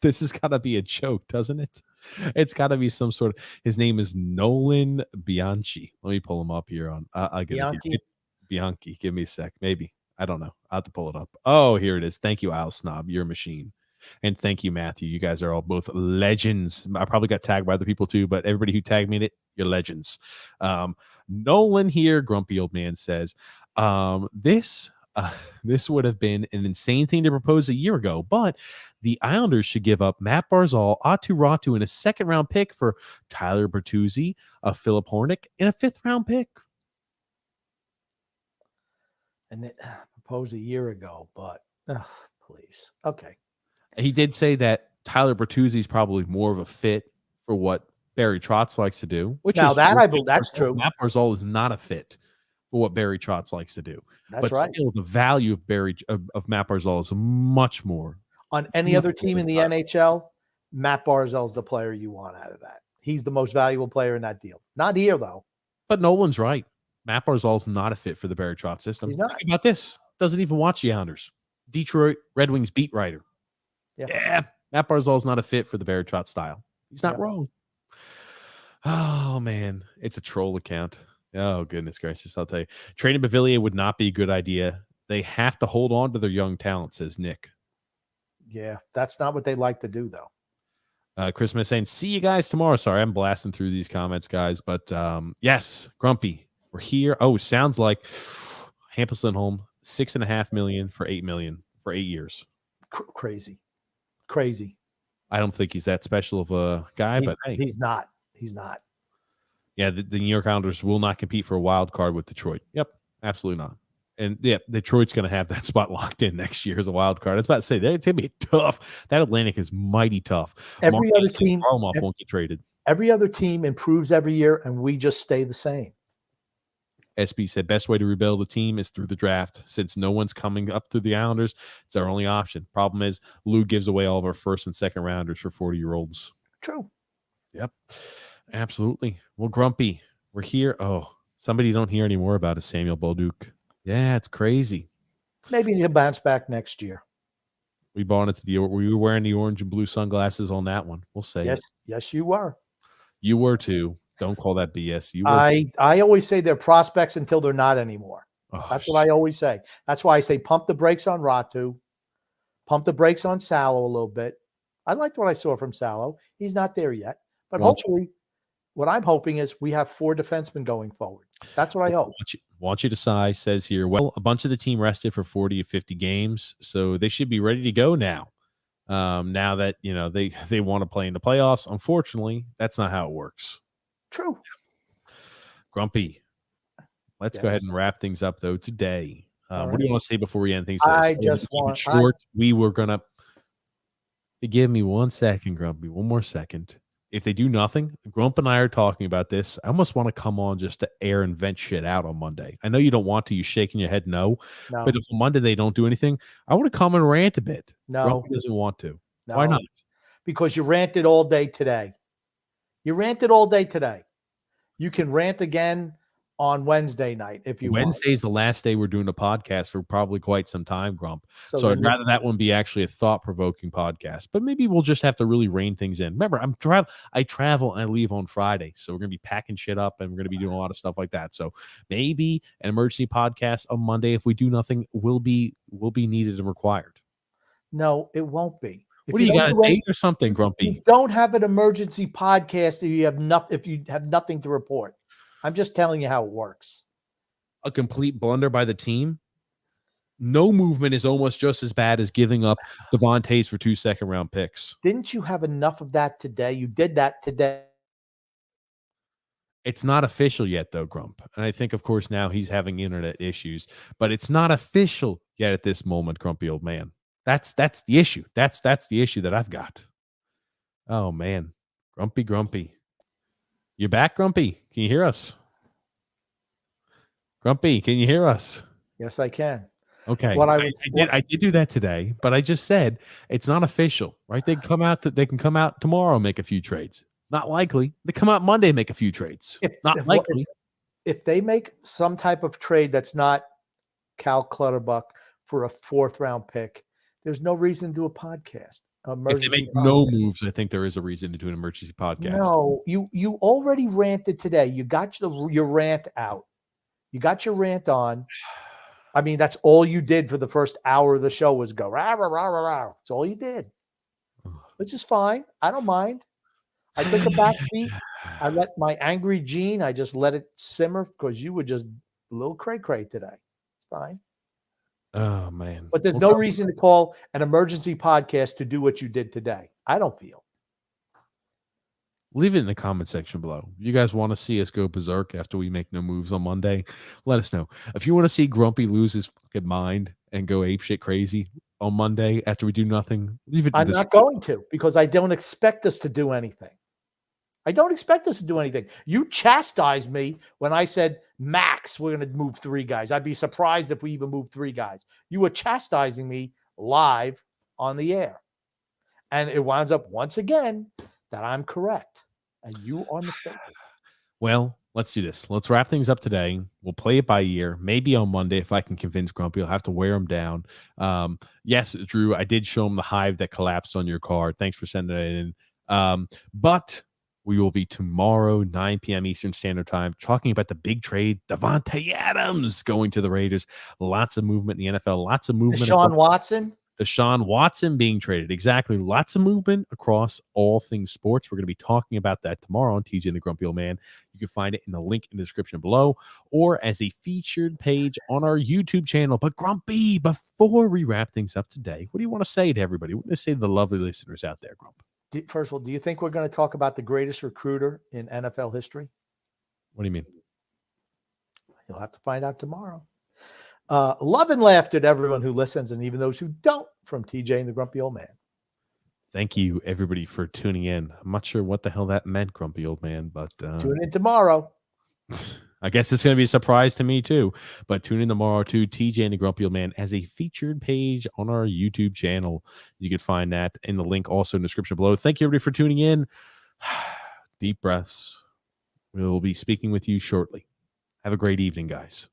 This has got to be a joke, doesn't it? It's got to be some sort of. His name is Nolan Bianchi. Let me pull him up here on. I'll give it to you. Bianchi. Give me a sec. Maybe. I don't know. I'll have to pull it up. Oh, here it is. Thank you, Al Snob. You're a machine. And thank you, Matthew. You guys are all both legends. I probably got tagged by other people too, but everybody who tagged me in it, you're legends. Nolan here, grumpy old man, says, this would have been an insane thing to propose a year ago, but the Islanders should give up Matt Barzal, Atu Ratu, and a second-round pick for Tyler Bertuzzi, a Philip Hornick, and a fifth-round pick. And it proposed a year ago, but please. Okay. He did say that Tyler Bertuzzi is probably more of a fit for what Barry Trotz likes to do, which Now is that I believe that's true. Matt Barzal is not a fit for what Barry Trotz likes to do. That's but right. still, the value of Matt Barzal is much more. On any other team in the NHL, Matt Barzal is the player you want out of that. He's the most valuable player in that deal. Not here, though. But Nolan's right. Matt Barzal is not a fit for the Barry Trotz system. He's not. Think about this. Doesn't even watch the Islanders. Detroit Red Wings beat writer. Yeah. Matt Barzal is not a fit for the Barry Trotz style. He's not wrong. Oh, man. It's a troll account. Oh, goodness gracious. I'll tell you. Trading Bavillier would not be a good idea. They have to hold on to their young talent, says Nick. Yeah, that's not what they like to do, though. Chris Smith saying, see you guys tomorrow. Sorry, I'm blasting through these comments, guys. But yes, Grumpy, we're here. Oh, sounds like Hampus Lindholm, $6.5 million for $8 million for 8 years. Crazy. I don't think he's that special of a guy, but hey. He's not. Yeah, the New York Islanders will not compete for a wild card with Detroit. Yep, absolutely not. And yeah, Detroit's going to have that spot locked in next year as a wild card. I was about to say it's going to be tough. That Atlantic is mighty tough. Every other team won't get traded. Every other team improves every year, and we just stay the same. SB said best way to rebuild a team is through the draft. Since no one's coming up through the Islanders, it's our only option. Problem is, Lou gives away all of our first and second rounders for 40-year-olds. True. Yep, absolutely. Well, Grumpy, we're here. Oh, somebody you don't hear anymore about is Samuel Bolduc. Yeah, it's crazy. Maybe he'll bounce back next year. We bought into we were wearing the orange and blue sunglasses on that one. We'll say yes, you were. You were too. Don't call that BS. You were. I always say they're prospects until they're not anymore. Oh, that's what I always say. That's why I say pump the brakes on Ratu, pump the brakes on Salo a little bit. I liked what I saw from Salo. He's not there yet, but hopefully, what I'm hoping is we have 4 defensemen going forward. That's what I hope. Want you to sigh says here, well, a bunch of the team rested for 40 or 50 games, so they should be ready to go now. Now that, they want to play in the playoffs. Unfortunately, that's not how it works. True. Grumpy, let's go ahead and wrap things up, though, today. What do you want to say before we end things? I just want short. We were going to give me 1 second, Grumpy, one more second. If they do nothing, Grump and I are talking about this. I almost want to come on just to air and vent shit out on Monday. I know you don't want to. You're shaking your head no. But if on Monday they don't do anything, I want to come and rant a bit. No. Grumpy doesn't want to. No. Why not? Because you ranted all day today. You can rant again on Wednesday night if you want. Wednesday's the last day we're doing a podcast for probably quite some time, Grump. So I'd rather that one be actually a thought-provoking podcast. But maybe we'll just have to really rein things in. Remember, I travel and I leave on Friday. So we're going to be packing shit up and we're going to be doing a lot of stuff like that. So maybe an emergency podcast on Monday, if we do nothing, will be needed and required. No, it won't be. What do you got, a date or something, Grumpy? You don't have an emergency podcast if you have nothing to report. I'm just telling you how it works. A complete blunder by the team. No movement is almost just as bad as giving up Devon Tays for 2 second-round picks. Didn't you have enough of that today? You did that today. It's not official yet, though, Grump. And I think, of course, now he's having internet issues. But it's not official yet at this moment, Grumpy old man. That's the issue. That's the issue that I've got. Oh, man. Grumpy. You're back, Grumpy. Can you hear us? Grumpy, can you hear us? Yes, I can. Okay. I did do that today, but I just said it's not official, right? They can come out tomorrow and make a few trades. Not likely. They come out Monday and make a few trades. Not likely. If they make some type of trade that's not Cal Clutterbuck for a 4th-round pick, there's no reason to do a podcast. If they make no moves, I think there is a reason to do an emergency podcast. No, you already ranted today. You got your rant out. You got your rant on. I mean, that's all you did for the first hour of the show was go rah, rah, rah, rah, rah. That's all you did. Which is fine. I don't mind. I took a back seat. I let my angry gene, I just let it simmer because you were just a little cray-cray today. It's fine. Oh, man. But there's no reason to call an emergency podcast to do what you did today. I don't feel. Leave it in the comment section below. If you guys want to see us go berserk after we make no moves on Monday, let us know. If you want to see Grumpy lose his fucking mind and go apeshit crazy on Monday after we do nothing, leave it in I'm this. not going to, because I don't expect us to do anything. I don't expect us to do anything. You chastised me when I said, max, we're going to move 3 guys. I'd be surprised if we even move 3 guys. You were chastising me live on the air. And it winds up once again that I'm correct and you are mistaken. Well, let's do this. Let's wrap things up today. We'll play it by ear. Maybe on Monday, if I can convince Grumpy, I'll have to wear him down. Yes, Drew, I did show him the hive that collapsed on your car. Thanks for sending it in. But we will be tomorrow, 9 p.m. Eastern Standard Time, talking about the big trade, Davante Adams going to the Raiders. Lots of movement in the NFL. Lots of movement. Deshaun Watson. Deshaun Watson being traded. Exactly. Lots of movement across all things sports. We're going to be talking about that tomorrow on TJ and the Grumpy Old Man. You can find it in the link in the description below or as a featured page on our YouTube channel. But Grumpy, before we wrap things up today, what do you want to say to everybody? What do you say to the lovely listeners out there, Grump? First of all, do you think we're going to talk about the greatest recruiter in NFL history? What do you mean? You'll have to find out tomorrow. Love and laughter to everyone who listens and even those who don't, from TJ and the Grumpy Old Man. Thank you, everybody, for tuning in. I'm not sure what the hell that meant, Grumpy Old Man, but tune in tomorrow. I guess it's going to be a surprise to me too, but tune in tomorrow to TJ and the Grumpy Old Man as a featured page on our YouTube channel. You can find that in the link also in the description below. Thank you, everybody, for tuning in. Deep breaths. We'll be speaking with you shortly. Have a great evening, guys.